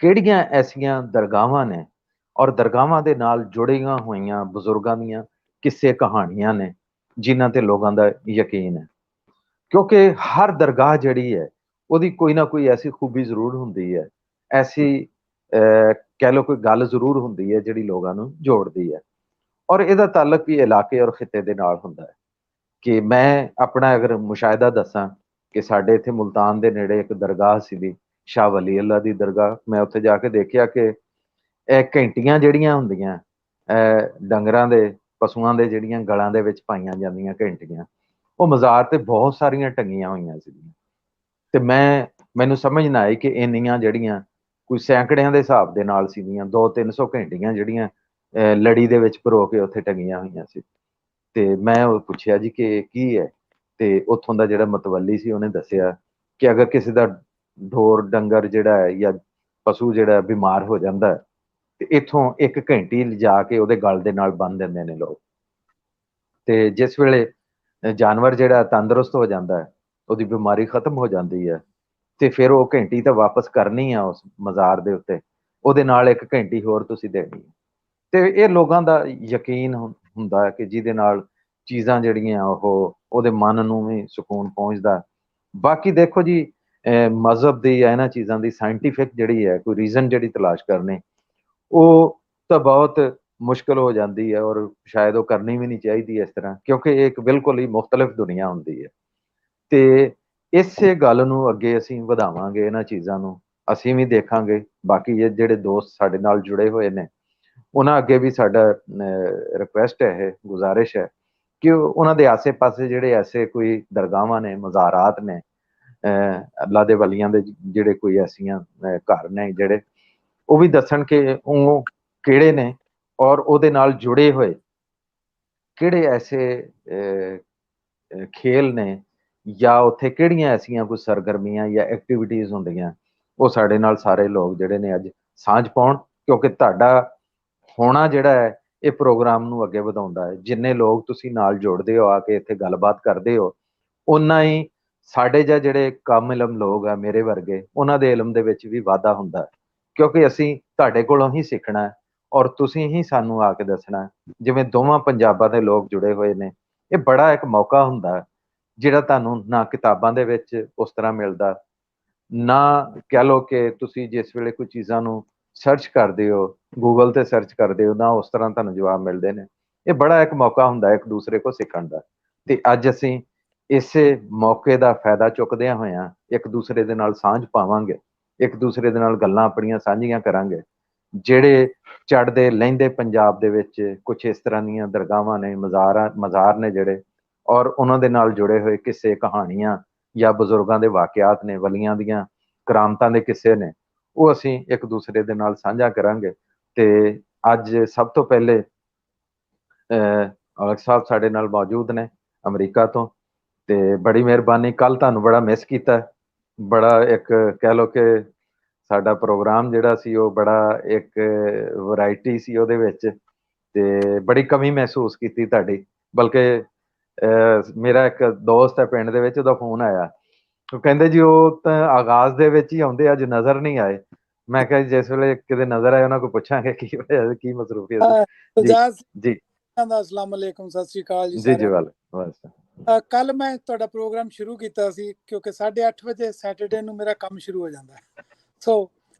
ਕਿਹੜੀਆਂ ਐਸੀਆਂ ਦਰਗਾਹਾਂ ਨੇ ਔਰ ਦਰਗਾਹਾਂ ਦੇ ਨਾਲ ਜੁੜੀਆਂ ਹੋਈਆਂ ਬਜ਼ੁਰਗਾਂ ਦੀਆਂ ਕਿੱਸੇ ਕਹਾਣੀਆਂ ਨੇ ਜਿਨ੍ਹਾਂ ਤੇ ਲੋਕਾਂ ਦਾ ਯਕੀਨ ਹੈ। ਕਿਉਂਕਿ ਹਰ ਦਰਗਾਹ ਜਿਹੜੀ ਹੈ ਉਹਦੀ ਕੋਈ ਨਾ ਕੋਈ ਐਸੀ ਖੂਬੀ ਜ਼ਰੂਰ ਹੁੰਦੀ ਹੈ, ਐਸੀ ਕਹਿ ਲਓ ਕੋਈ ਗੱਲ ਜ਼ਰੂਰ ਹੁੰਦੀ ਹੈ ਜਿਹੜੀ ਲੋਕਾਂ ਨੂੰ ਜੋੜਦੀ ਹੈ। ਔਰ ਇਹਦਾ ਤਾਲੁਕ ਵੀ ਇਲਾਕੇ ਔਰ ਖਿੱਤੇ ਦੇ ਨਾਲ ਹੁੰਦਾ ਹੈ। ਕਿ ਮੈਂ ਆਪਣਾ ਅਗਰ ਮੁਸ਼ਾਹਿਦਾ ਦੱਸਾਂ ਕਿ ਸਾਡੇ ਇੱਥੇ ਮੁਲਤਾਨ ਦੇ ਨੇੜੇ ਇੱਕ ਦਰਗਾਹ ਸੀਗੀ, ਸ਼ਾਹ ਵਲੀ ਅੱਲਾ ਦੀ ਦਰਗਾਹ। ਮੈਂ ਉੱਥੇ ਜਾ ਕੇ ਦੇਖਿਆ ਕਿ ਇਹ ਘੰਟੀਆਂ ਜਿਹੜੀਆਂ ਹੁੰਦੀਆਂ ਡੰਗਰਾਂ ਦੇ, ਪਸ਼ੂਆਂ ਦੇ ਜਿਹੜੀਆਂ ਗਲਾਂ ਦੇ ਵਿੱਚ ਪਾਈਆਂ ਜਾਂਦੀਆਂ ਘੰਟੀਆਂ, ਉਹ ਮਜ਼ਾਰ ਤੇ ਬਹੁਤ ਸਾਰੀਆਂ ਟੰਗੀਆਂ ਹੋਈਆਂ ਸੀਗੀਆਂ। ਤੇ ਮੈਨੂੰ ਸਮਝ ਨਾ ਆਈ ਕਿ ਇੰਨੀਆਂ ਜਿਹੜੀਆਂ ਕੋਈ ਸੈਂਕੜਿਆਂ ਦੇ ਹਿਸਾਬ ਦੇ ਨਾਲ ਸੀਗੀਆਂ, 200-300 ਘੰਟੀਆਂ ਜਿਹੜੀਆਂ ਲੜੀ ਦੇ ਵਿੱਚ ਪਰੋ ਕੇ ਉੱਥੇ ਟੰਗੀਆਂ ਹੋਈਆਂ ਸੀ। ਤੇ ਮੈਂ ਉਹ ਪੁੱਛਿਆ ਜੀ ਕਿ ਕੀ ਹੈ, ਤੇ ਉੱਥੋਂ ਦਾ ਜਿਹੜਾ ਮਤਵਲੀ ਸੀ ਉਹਨੇ ਦੱਸਿਆ ਕਿ ਅਗਰ ਕਿਸੇ ਦਾ ਢੋਰ ਡੰਗਰ ਜਿਹੜਾ ਹੈ ਜਾਂ ਪਸ਼ੂ ਜਿਹੜਾ ਬਿਮਾਰ ਹੋ ਜਾਂਦਾ ਤੇ ਇੱਥੋਂ ਇੱਕ ਘੰਟੀ ਲਿਜਾ ਕੇ ਉਹਦੇ ਗਲ ਦੇ ਨਾਲ ਬੰਨ ਦਿੰਦੇ ਨੇ ਲੋਕ। ਤੇ ਜਿਸ ਵੇਲੇ ਜਾਨਵਰ ਜਿਹੜਾ ਤੰਦਰੁਸਤ ਹੋ ਜਾਂਦਾ ਹੈ, ਉਹਦੀ ਬਿਮਾਰੀ ਖਤਮ ਹੋ ਜਾਂਦੀ ਹੈ, ਤੇ ਫਿਰ ਉਹ ਘੰਟੀ ਤਾਂ ਵਾਪਸ ਕਰਨੀ ਆ ਉਸ ਮਜ਼ਾਰ ਦੇ ਉੱਤੇ, ਉਹਦੇ ਨਾਲ ਇੱਕ ਘੰਟੀ ਹੋਰ ਤੁਸੀਂ ਦੇਣੀ ਹੈ। ਤੇ ਇਹ ਲੋਕਾਂ ਦਾ ਯਕੀਨ ਹੁੰਦਾ ਹੈ ਕਿ ਜਿਹਦੇ ਨਾਲ ਚੀਜ਼ਾਂ ਜਿਹੜੀਆਂ ਉਹਦੇ ਮਨ ਨੂੰ ਵੀ ਸਕੂਨ ਪਹੁੰਚਦਾ। ਬਾਕੀ ਦੇਖੋ ਜੀ, ਮਜ਼ਹਬ ਦੀ ਜਾਂ ਇਹਨਾਂ ਚੀਜ਼ਾਂ ਦੀ ਸਾਇੰਟੀਫਿਕ ਜਿਹੜੀ ਹੈ ਕੋਈ ਰੀਜ਼ਨ ਜਿਹੜੀ ਤਲਾਸ਼ ਕਰਨੀ, ਉਹ ਤਾਂ ਬਹੁਤ ਮੁਸ਼ਕਿਲ ਹੋ ਜਾਂਦੀ ਹੈ ਔਰ ਸ਼ਾਇਦ ਉਹ ਕਰਨੀ ਵੀ ਨਹੀਂ ਚਾਹੀਦੀ ਇਸ ਤਰ੍ਹਾਂ, ਕਿਉਂਕਿ ਇਹ ਇੱਕ ਬਿਲਕੁਲ ਹੀ ਮੁਖਤਲਿਫ ਦੁਨੀਆ ਹੁੰਦੀ ਹੈ। ਤੇ ਇਸੇ ਗੱਲ ਨੂੰ ਅੱਗੇ ਅਸੀਂ ਵਧਾਵਾਂਗੇ, ਇਹਨਾਂ ਚੀਜ਼ਾਂ ਨੂੰ ਅਸੀਂ ਵੀ ਦੇਖਾਂਗੇ। ਬਾਕੀ ਜਿਹੜੇ ਦੋਸਤ ਸਾਡੇ ਨਾਲ ਜੁੜੇ ਹੋਏ ਨੇ ਉਹਨਾਂ ਅੱਗੇ ਵੀ ਸਾਡਾ ਰਿਕੁਐਸਟ ਹੈ, ਇਹ ਗੁਜ਼ਾਰਿਸ਼ ਹੈ ਕਿ ਉਹਨਾਂ ਦੇ ਆਸੇ-ਪਾਸੇ ਜਿਹੜੇ ਐਸੇ ਕੋਈ ਦਰਗਾਹਾਂ ਨੇ, ਮਜ਼ਾਰਾਤ ਨੇ, ਅੱਲਾ ਦੇ ਵਲੀਆਂ ਦੇ ਜਿਹੜੇ ਕੋਈ ਐਸੀਆਂ ਘਰ ਨੇ ਜਿਹੜੇ, ਉਹ ਵੀ ਦੱਸਣ ਕਿ ਉਹ ਕਿਹੜੇ ਨੇ ਔਰ ਉਹਦੇ ਨਾਲ ਜੁੜੇ ਹੋਏ ਕਿਹੜੇ ਐਸੇ ਖੇਲ ਨੇ ਜਾਂ ਉੱਥੇ ਕਿਹੜੀਆਂ ਐਸੀਆਂ ਕੋਈ ਸਰਗਰਮੀਆਂ ਜਾਂ ਐਕਟੀਵਿਟੀਜ਼ ਹੁੰਦੀਆਂ, ਉਹ ਸਾਡੇ ਨਾਲ ਸਾਰੇ ਲੋਕ ਜਿਹੜੇ ਨੇ ਅੱਜ ਸਾਂਝ ਪਾਉਣ। ਕਿਉਂਕਿ ਤੁਹਾਡਾ ਹੋਣਾ ਜਿਹੜਾ ਹੈ ਇਹ ਪ੍ਰੋਗਰਾਮ ਨੂੰ ਅੱਗੇ ਵਧਾਉਂਦਾ ਹੈ। ਜਿੰਨੇ ਲੋਕ ਤੁਸੀਂ ਨਾਲ ਜੋੜਦੇ ਹੋ, ਆ ਕੇ ਇੱਥੇ ਗੱਲਬਾਤ ਕਰਦੇ ਹੋ, ਓਨਾ ਹੀ ਸਾਡੇ ਜਿਹੜੇ ਕਮ ਇਲਮ ਲੋਕ ਆ ਮੇਰੇ ਵਰਗੇ, ਉਹਨਾਂ ਦੇ ਇਲਮ ਦੇ ਵਿੱਚ ਵੀ ਵਾਧਾ ਹੁੰਦਾ ਹੈ। ਕਿਉਂਕਿ ਅਸੀਂ ਤੁਹਾਡੇ ਕੋਲੋਂ ਹੀ ਸਿੱਖਣਾ ਹੈ ਔਰ ਤੁਸੀਂ ਹੀ ਸਾਨੂੰ ਆ ਕੇ ਦੱਸਣਾ। ਜਿਵੇਂ ਦੋਵਾਂ ਪੰਜਾਬਾਂ ਦੇ ਲੋਕ ਜੁੜੇ ਹੋਏ ਨੇ, ਇਹ ਬੜਾ ਇੱਕ ਮੌਕਾ ਹੁੰਦਾ ਜਿਹੜਾ ਤੁਹਾਨੂੰ ਨਾ ਕਿਤਾਬਾਂ ਦੇ ਵਿੱਚ ਉਸ ਤਰ੍ਹਾਂ ਮਿਲਦਾ, ਨਾ ਕਹਿ ਲਓ ਕਿ ਤੁਸੀਂ ਜਿਸ ਵੇਲੇ ਕੋਈ ਚੀਜ਼ਾਂ ਨੂੰ ਸਰਚ ਕਰਦੇ ਹੋ, ਗੂਗਲ ਤੇ ਸਰਚ ਕਰਦੇ ਹੋ, ਨਾ ਉਸ ਤਰ੍ਹਾਂ ਤੁਹਾਨੂੰ ਜਵਾਬ ਮਿਲਦੇ ਨੇ। ਇਹ ਬੜਾ ਇੱਕ ਮੌਕਾ ਹੁੰਦਾ ਇੱਕ ਦੂਸਰੇ ਕੋਲ ਸਿੱਖਣ ਦਾ। ਤੇ ਅੱਜ ਅਸੀਂ ਇਸੇ ਮੌਕੇ ਦਾ ਫਾਇਦਾ ਚੁੱਕਦਿਆਂ ਹੋਇਆਂ ਇੱਕ ਦੂਸਰੇ ਦੇ ਨਾਲ ਸਾਂਝ ਪਾਵਾਂਗੇ, ਇੱਕ ਦੂਸਰੇ ਦੇ ਨਾਲ ਗੱਲਾਂ ਆਪਣੀਆਂ ਸਾਂਝੀਆਂ ਕਰਾਂਗੇ। ਜਿਹੜੇ ਚੜ੍ਹਦੇ ਲਹਿੰਦੇ ਪੰਜਾਬ ਦੇ ਵਿੱਚ ਕੁਝ ਇਸ ਤਰ੍ਹਾਂ ਦੀਆਂ ਦਰਗਾਹਾਂ ਨੇ, ਮਜ਼ਾਰ ਨੇ ਜਿਹੜੇ, ਔਰ ਉਹਨਾਂ ਦੇ ਨਾਲ ਜੁੜੇ ਹੋਏ ਕਿਸੇ ਕਹਾਣੀਆਂ ਜਾਂ ਬਜ਼ੁਰਗਾਂ ਦੇ ਵਾਕਿਆਤ ਨੇ, ਵਲੀਆਂ ਦੀਆਂ ਕਰਾਮਤਾਂ ਦੇ ਕਿੱਸੇ ਨੇ, ਉਹ ਅਸੀਂ ਇੱਕ ਦੂਸਰੇ ਦੇ ਨਾਲ ਸਾਂਝਾ ਕਰਾਂਗੇ। ਤੇ ਅੱਜ ਸਭ ਤੋਂ ਪਹਿਲੇ ਔਲਖ ਸਾਹਿਬ ਸਾਡੇ ਨਾਲ ਮੌਜੂਦ ਨੇ ਅਮਰੀਕਾ ਤੋਂ, ਤੇ ਬੜੀ ਮਿਹਰਬਾਨੀ। ਕੱਲ ਤੁਹਾਨੂੰ ਬੜਾ ਮਿਸ ਕੀਤਾ, ਬੜਾ ਇੱਕ ਕਹਿ ਲਓ ਕਿ ਸਾਡਾ ਪ੍ਰੋਗਰਾਮ ਜਿਹੜਾ ਸੀ ਉਹ ਬੜਾ ਇੱਕ ਵੈਰਾਈਟੀ ਸੀ ਉਹਦੇ ਵਿੱਚ, ਤੇ ਬੜੀ ਕਮੀ ਮਹਿਸੂਸ ਕੀਤੀ ਤੁਹਾਡੀ। ਬਲਕਿ ਮੇਰਾ ਇੱਕ ਦੋਸਤ ਹੈ ਪਿੰਡ ਦੇ ਵਿੱਚ, ਉਹਦਾ ਫੋਨ ਆਇਆ, ਉਹ ਕਹਿੰਦੇ ਜੀ ਉਹ ਤਾਂ ਆਗਾਜ਼ ਦੇ ਵਿੱਚ ਹੀ ਆਉਂਦੇ, ਅੱਜ ਨਜ਼ਰ ਨਹੀਂ ਆਏ। ਮੈਂ ਕਿਹਾ ਜਿਸ ਵੇਲੇ ਕਿਤੇ ਨਜ਼ਰ ਆਏ ਉਹਨਾਂ ਕੋਲ ਪੁੱਛਾਂਗੇ ਕੀ ਹੋਇਆ, ਕੀ ਮਸਰੂਫੀਅਤ ਜੀ। ਜੀ ਅਸਲਾਮ ਅਲੈਕੁਮ, ਸਤਿ ਸ਼੍ਰੀ ਅਕਾਲ ਜੀ ਜੀ। ਸਾਰਿਆਂ ਨੂੰ। ਕੱਲ ਮੈਂ ਤੁਹਾਡਾ ਪ੍ਰੋਗਰਾਮ ਸ਼ੁਰੂ ਕੀਤਾ ਸੀ ਕਿਉਂਕਿ 8:30 ਵਜੇ ਸੈਟਰਡੇ ਨੂੰ ਮੇਰਾ ਕੰਮ ਸ਼ੁਰੂ ਹੋ ਜਾਂਦਾ ਹੈ। ਸੋ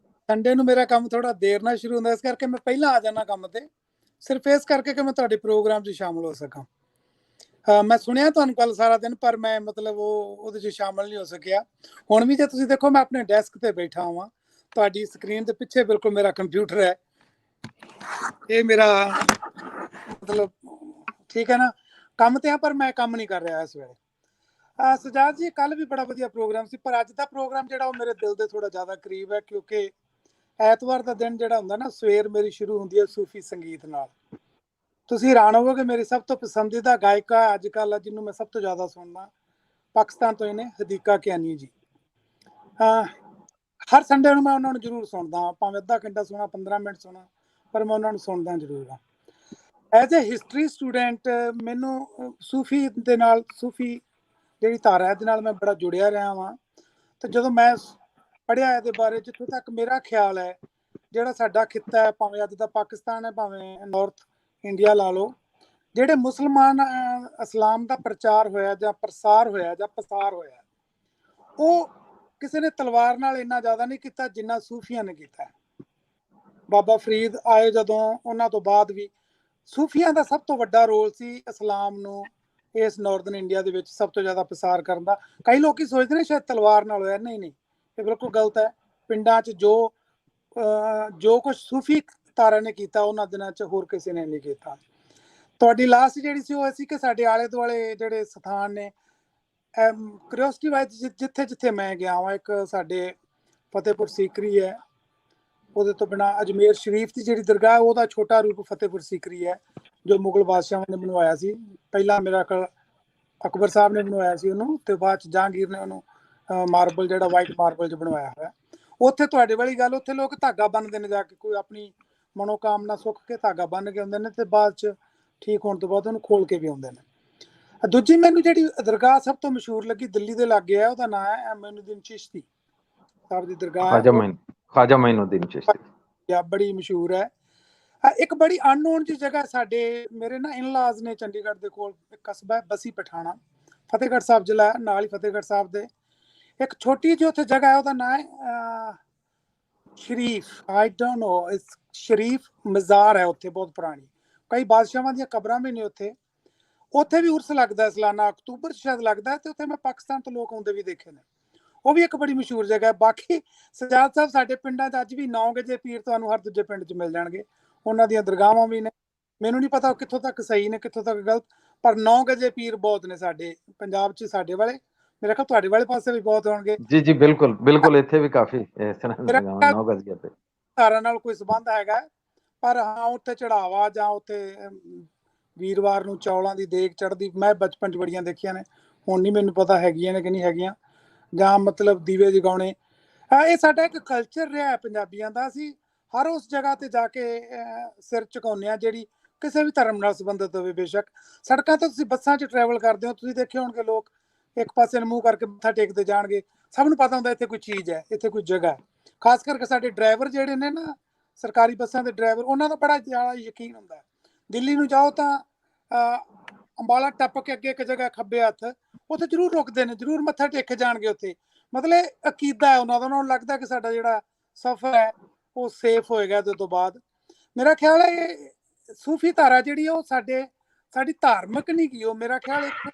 ਸੰਡੇ ਨੂੰ ਮੇਰਾ ਕੰਮ ਥੋੜਾ ਦੇਰ ਨਾਲ ਸ਼ੁਰੂ ਹੁੰਦਾ, ਇਸ ਕਰਕੇ ਮੈਂ ਪਹਿਲਾਂ ਆ ਜਾਣਾ ਕੰਮ ਤੇ, ਸਿਰਫ ਇਸ ਕਰਕੇ ਕਿ ਮੈਂ ਤੁਹਾਡੇ ਪ੍ਰੋਗਰਾਮ 'ਚ ਸ਼ਾਮਲ ਹੋ ਸਕਾਂ। ਮੈਂ ਸੁਣਿਆ ਤੁਹਾਨੂੰ ਕੱਲ ਸਾਰਾ ਦਿਨ, ਪਰ ਮੈਂ ਮਤਲਬ ਉਹਦੇ 'ਚ ਸ਼ਾਮਲ ਨਹੀਂ ਹੋ ਸਕਿਆ। ਹੁਣ ਵੀ ਜੇ ਤੁਸੀਂ ਦੇਖੋ ਮੈਂ ਆਪਣੇ ਡੈਸਕ ਤੇ ਬੈਠਾ ਹਾਂ, ਤੁਹਾਡੀ ਸਕਰੀਨ ਦੇ ਪਿੱਛੇ ਬਿਲਕੁਲ ਮੇਰਾ ਕੰਪਿਊਟਰ ਹੈ। ਇਹ ਮੇਰਾ ਮਤਲਬ ਠੀਕ ਹੈ ਨਾ, ਕੰਮ ਤੇ ਆ ਪਰ ਮੈਂ ਕੰਮ ਨਹੀਂ ਕਰ ਰਿਹਾ ਇਸ ਵੇਲੇ। ਸਜਾਦ ਜੀ, ਕੱਲ ਵੀ ਬੜਾ ਵਧੀਆ ਪ੍ਰੋਗਰਾਮ ਸੀ, ਪਰ ਅੱਜ ਦਾ ਪ੍ਰੋਗਰਾਮ ਜਿਹੜਾ ਉਹ ਮੇਰੇ ਦਿਲ ਦੇ ਥੋੜਾ ਜ਼ਿਆਦਾ ਕਰੀਬ ਹੈ, ਕਿਉਂਕਿ ਐਤਵਾਰ ਦਾ ਦਿਨ ਜਿਹੜਾ ਹੁੰਦਾ ਨਾ, ਸਵੇਰ ਮੇਰੀ ਸ਼ੁਰੂ ਹੁੰਦੀ ਹੈ ਸੂਫੀ ਸੰਗੀਤ ਨਾਲ। ਤੁਸੀਂ ਹੈਰਾਨ ਹੋਵੋਗੇ, ਮੇਰੀ ਸਭ ਤੋਂ ਪਸੰਦੀਦਾ ਗਾਇਕਾ ਅੱਜ ਕੱਲ੍ਹ ਜਿਹਨੂੰ ਮੈਂ ਸਭ ਤੋਂ ਜ਼ਿਆਦਾ ਸੁਣਦਾ, ਪਾਕਿਸਤਾਨ ਤੋਂ ਇਹਨੇ ਹਦੀਕਾ ਕਿਆਨੀ ਜੀ। ਹਰ ਸੰਡੇ ਨੂੰ ਮੈਂ ਉਹਨਾਂ ਨੂੰ ਜ਼ਰੂਰ ਸੁਣਦਾ ਹਾਂ, ਭਾਵੇਂ ਅੱਧਾ ਘੰਟਾ ਸੁਣਾ, 15 ਮਿੰਟ ਸੁਣਾ, ਪਰ ਮੈਂ ਉਹਨਾਂ ਨੂੰ ਸੁਣਦਾ ਜ਼ਰੂਰ ਹਾਂ। ਐਜ਼ ਏ ਹਿਸਟਰੀ ਸਟੂਡੈਂਟ ਮੈਨੂੰ ਸੂਫੀ ਦੇ ਨਾਲ, ਸੂਫੀ ਜਿਹੜੀ ਧਾਰਾ ਇਹਦੇ ਨਾਲ ਮੈਂ ਬੜਾ ਜੁੜਿਆ ਰਿਹਾ ਵਾਂ। ਤੇ ਜਦੋਂ ਮੈਂ ਪੜ੍ਹਿਆ ਇਹਦੇ ਬਾਰੇ, ਜਿੱਥੋਂ ਤੱਕ ਮੇਰਾ ਖਿਆਲ ਹੈ, ਜਿਹੜਾ ਸਾਡਾ ਖਿੱਤਾ ਹੈ, ਭਾਵੇਂ ਅੱਜ ਦਾ ਪਾਕਿਸਤਾਨ ਹੈ, ਭਾਵੇਂ ਨਾਰਥ ਇੰਡੀਆ ਲਾ ਲਓ, ਜਿਹੜੇ ਮੁਸਲਮਾਨ ਇਸਲਾਮ ਦਾ ਪ੍ਰਚਾਰ ਹੋਇਆ ਜਾਂ ਪ੍ਰਸਾਰ ਹੋਇਆ ਜਾਂ ਪਸਾਰ ਹੋਇਆ, ਉਹ ਕਿਸੇ ਨੇ ਤਲਵਾਰ ਨਾਲ ਇੰਨਾ ਜ਼ਿਆਦਾ ਨਹੀਂ ਕੀਤਾ ਜਿੰਨਾ ਸੂਫੀਆਂ ਨੇ ਕੀਤਾ। ਬਾਬਾ ਫਰੀਦ ਆਏ ਜਦੋਂ, ਉਹਨਾਂ ਤੋਂ ਬਾਅਦ ਵੀ ਸੂਫੀਆਂ ਦਾ ਸਭ ਤੋਂ ਵੱਡਾ ਰੋਲ ਸੀ ਇਸਲਾਮ ਨੂੰ ਇਸ ਨਾਰਥਰਨ ਇੰਡੀਆ ਦੇ ਵਿੱਚ ਸਭ ਤੋਂ ਜ਼ਿਆਦਾ ਪ੍ਰਸਾਰ ਕਰਨ ਦਾ। ਕਈ ਲੋਕੀ ਸੋਚਦੇ ਨੇ ਸ਼ਾਇਦ ਤਲਵਾਰ ਨਾਲ ਹੋਇਆ, ਨਹੀਂ, ਇਹ ਬਿਲਕੁਲ ਗਲਤ ਹੈ। ਪਿੰਡਾਂ 'ਚ ਜੋ ਕੁਝ ਸੂਫੀ ਤਾਰਾ ਨੇ ਕੀਤਾ, ਉਹਨਾਂ ਦਿਨਾਂ 'ਚ ਹੋਰ ਕਿਸੇ ਨੇ ਨਹੀਂ ਕੀਤਾ। ਤੁਹਾਡੀ ਲਾਸਟ ਜਿਹੜੀ ਸੀ ਉਹ ਸੀ ਕਿ ਸਾਡੇ ਆਲੇ ਦੁਆਲੇ ਜਿਹੜੇ ਸਥਾਨ ਨੇ, ਕਿਉਰਿਓਸਿਟੀ ਵਾਈਜ਼ ਜਿੱਥੇ ਜਿੱਥੇ ਮੈਂ ਗਿਆ ਵਾਂ, ਇੱਕ ਸਾਡੇ ਫਤਿਹਪੁਰ ਸੀਕਰੀ ਹੈ, ਉਹਦੇ ਤੋਂ ਬਿਨਾਂ ਅਜਮੇਰ ਸ਼ਰੀਫ ਦੀ ਜਿਹੜੀ ਦਰਗਾਹ, ਉਹਦਾ ਛੋਟਾ ਰੂਪ ਫਤਿਹਪੁਰ ਸੀਕਰੀ ਹੈ, ਜੋ ਮੁਗਲ ਬਾਦਸ਼ਾਹਾਂ ਨੇ ਬਣਵਾਇਆ ਸੀ। ਪਹਿਲਾਂ ਮੇਰਾ ਖਿਆਲ ਅਕਬਰ ਸਾਹਿਬ ਨੇ ਬਣਵਾਇਆ ਸੀ ਉਹਨੂੰ, ਤੇ ਬਾਅਦ 'ਚ ਜਹਾਂਗੀਰ ਨੇ ਉਹਨੂੰ ਮਾਰਬਲ, ਜਿਹੜਾ ਵਾਈਟ ਮਾਰਬਲ 'ਚ ਬਣਵਾਇਆ ਹੋਇਆ। ਉੱਥੇ ਤੁਹਾਡੇ ਵਾਲੀ ਗੱਲ, ਉੱਥੇ ਲੋਕ ਧਾਗਾ ਬੰਨ੍ਹਦੇ ਨੇ ਜਾ ਕੇ, ਕੋਈ ਆਪਣੀ ਮਨੋਕਾਮਨਾ ਸੁੱਖ ਕੇ ਧਾਗਾ ਬੰਨ੍ਹ ਕੇ ਆਉਂਦੇ ਨੇ, ਤੇ ਬਾਅਦ 'ਚ ਠੀਕ ਹੋਣ ਤੋਂ ਬਾਅਦ ਉਹਨੂੰ ਖੋਲ ਕੇ ਵੀ ਆਉਂਦੇ ਨੇ। ਦੂਜੀ ਮੈਨੂੰ ਜਿਹੜੀ ਦਰਗਾਹ ਸਭ ਤੋਂ ਮਸ਼ਹੂਰ ਲੱਗੀ, ਦਿੱਲੀ ਦੇ ਲਾਗੇ ਹੈ, ਉਹਦਾ ਨਾਂ ਹੈ ਮੋਇਨੂਦੀਨ ਚਿਸ਼ਤੀ ਸਾਹਿਬ ਦੀ ਦਰਗਾਹ। ਖਾਜਾ ਮੋਇਨੂਦੀਨ ਚਿਸ਼ਤੀ ਬੜੀ ਮਸ਼ਹੂਰ ਹੈ। ਇੱਕ ਬੜੀ ਅਨਨੋਨ ਜਿਹੀ ਜਗ੍ਹਾ ਸਾਡੇ, ਮੇਰੇ ਨਾ ਇਨਲਾਜ਼ ਨੇ ਚੰਡੀਗੜ੍ਹ ਦੇ ਕੋਲ ਇੱਕ ਕਸਬਾ ਹੈ ਬਸੀ ਪਠਾਣਾ, ਫਤਿਹਗੜ੍ਹ ਸਾਹਿਬ ਜ਼ਿਲ੍ਹਾ ਹੈ, ਨਾਲ ਹੀ ਫਤਿਹਗੜ੍ਹ ਸਾਹਿਬ ਦੇ ਇੱਕ ਛੋਟੀ ਜਿਹੀ ਉੱਥੇ ਜਗ੍ਹਾ ਹੈ, ਉਹਦਾ ਨਾਂ ਹੈ ਸ਼ਰੀਫ, ਆਈ ਡੋਂਟ ਨੋ, ਸ਼ਰੀਫ ਮਜ਼ਾਰ ਹੈ ਉੱਥੇ, ਬਹੁਤ ਪੁਰਾਣੀ, ਕਈ ਬਾਦਸ਼ਾਹਾਂ ਦੀਆਂ ਕਬਰਾਂ ਵੀ ਨੇ ਉੱਥੇ। ਉੱਥੇ ਵੀ ਉਰਸ ਲੱਗਦਾ ਸਾਲਾਨਾ, ਅਕਤੂਬਰ 'ਚ ਸ਼ਾਇਦ ਲੱਗਦਾ, ਤੇ ਉੱਥੇ ਮੈਂ ਪਾਕਿਸਤਾਨ ਤੋਂ ਲੋਕ ਆਉਂਦੇ ਵੀ ਦੇਖੇ ਨੇ। ਉਹ ਵੀ ਇੱਕ ਬੜੀ ਮਸ਼ਹੂਰ ਜਗ੍ਹਾ ਹੈ। ਬਾਕੀ ਸਜਾਦ ਸਾਹਿਬ, ਸਾਡੇ ਪਿੰਡਾਂ 'ਚ ਅੱਜ ਵੀ 9 ਗਜੇ ਪੀਰ ਤੁਹਾਨੂੰ ਹਰ ਦੂਜੇ ਪਿੰਡ 'ਚ ਮਿਲ ਜਾਣਗੇ, ਉਹਨਾਂ ਦੀਆਂ ਦਰਗਾਹਾਂ ਵੀ ਨੇ। ਮੈਨੂੰ ਨਹੀਂ ਪਤਾ ਕਿੱਥੋਂ ਤੱਕ ਸਹੀ ਨੇ, ਕਿੱਥੋਂ ਤੱਕ ਗਲਤ, ਪਰ 9 ਗਜੇ ਪੀਰ ਬਹੁਤ ਨੇ ਸਾਡੇ ਪੰਜਾਬ 'ਚ, ਸਾਡੇ ਵਾਲੇ, ਮੇਰੇ ਖਿਆਲ ਤੁਹਾਡੇ ਵਾਲੇ ਪਾਸੇ ਵੀ ਬਹੁਤ ਹੋਣਗੇ। ਜੀ ਬਿਲਕੁਲ ਬਿਲਕੁਲ, ਇੱਥੇ ਵੀ ਕਾਫੀ ਇਸ ਤਰ੍ਹਾਂ 9 ਗਜੇ ਤੇ ਧਾਰਾ ਨਾਲ ਕੋਈ ਸੰਬੰਧ ਹੈਗਾ, ਪਰ ਹਾਂ ਉੱਥੇ ਚੜਾਵਾ ਜਾਂ ਉੱਥੇ ਵੀਰਵਾਰ ਨੂੰ ਚੌਲਾਂ ਦੀ ਦੇਗ ਚੜ੍ਹਦੀ, ਮੈਂ ਬਚਪਨ 'ਚ ਬੜੀਆਂ ਦੇਖੀਆਂ ਨੇ, ਹੁਣ ਨਹੀਂ ਮੈਨੂੰ ਪਤਾ ਹੈਗੀਆਂ ਨੇ ਕਿ ਨਹੀਂ ਹੈਗੀਆਂ, ਜਾਂ ਮਤਲਬ ਦੀਵੇ ਜਗਾਉਣੇ। ਇਹ ਸਾਡਾ ਇੱਕ ਕਲਚਰ ਰਿਹਾ ਹੈ ਪੰਜਾਬੀਆਂ ਦਾ। ਅਸੀਂ ਹਰ ਉਸ ਜਗ੍ਹਾ ਤੇ ਜਾ ਕੇ ਸਿਰ ਝੁਕਾਉਂਦੇ ਹਾਂ ਜਿਹੜੀ ਕਿਸੇ ਵੀ ਧਰਮ ਨਾਲ ਸੰਬੰਧਿਤ ਹੋਵੇ। ਬੇਸ਼ੱਕ ਸੜਕਾਂ ਤੇ ਤੁਸੀਂ ਬੱਸਾਂ 'ਚ ਟਰੈਵਲ ਕਰਦੇ ਹੋ, ਤੁਸੀਂ ਦੇਖੇ ਹੋਣਗੇ ਲੋਕ ਇੱਕ ਪਾਸੇ ਨੂੰ ਮੂੰਹ ਕਰਕੇ ਮੱਥਾ ਟੇਕਦੇ ਜਾਣਗੇ, ਸਭ ਨੂੰ ਪਤਾ ਹੁੰਦਾ ਇੱਥੇ ਕੋਈ ਚੀਜ਼ ਹੈ, ਇੱਥੇ ਕੋਈ ਜਗ੍ਹਾ ਹੈ। ਖਾਸ ਕਰਕੇ ਸਾਡੇ ਡਰਾਈਵਰ ਜਿਹੜੇ ਨੇ ਨਾ, ਸਰਕਾਰੀ ਬੱਸਾਂ ਦੇ ਡਰਾਈਵਰ, ਉਹਨਾਂ ਦਾ ਬੜਾ ਜ਼ਿਆਦਾ ਯਕੀਨ ਹੁੰਦਾ ਹੈ। ਦਿੱਲੀ ਨੂੰ ਜਾਓ ਤਾਂ ਅੰਬਾਲਾ ਟੱਪ ਕੇ ਅੱਗੇ ਇੱਕ ਜਗ੍ਹਾ ਖੱਬੇ ਹੱਥ, ਉੱਥੇ ਜ਼ਰੂਰ ਰੁਕਦੇ ਨੇ, ਜ਼ਰੂਰ ਮੱਥਾ ਟੇਕ ਜਾਣਗੇ ਉੱਥੇ। ਮਤਲਬ ਅਕੀਦਾ ਹੈ ਉਹਨਾਂ ਦਾ, ਉਹਨਾਂ ਨੂੰ ਲੱਗਦਾ ਕਿ ਸਾਡਾ ਜਿਹੜਾ ਸਫ਼ਰ ਹੈ ਉਹ ਸੇਫ ਹੋਏਗਾ। ਇਹਦੇ ਤੋਂ ਬਾਅਦ ਮੇਰਾ ਖਿਆਲ ਹੈ ਇਹ ਸੂਫੀ ਧਾਰਾ ਜਿਹੜੀ ਉਹ ਸਾਡੀ ਧਾਰਮਿਕ ਨਹੀਂ ਗਈ, ਉਹ ਮੇਰਾ ਖਿਆਲ ਇੱਕ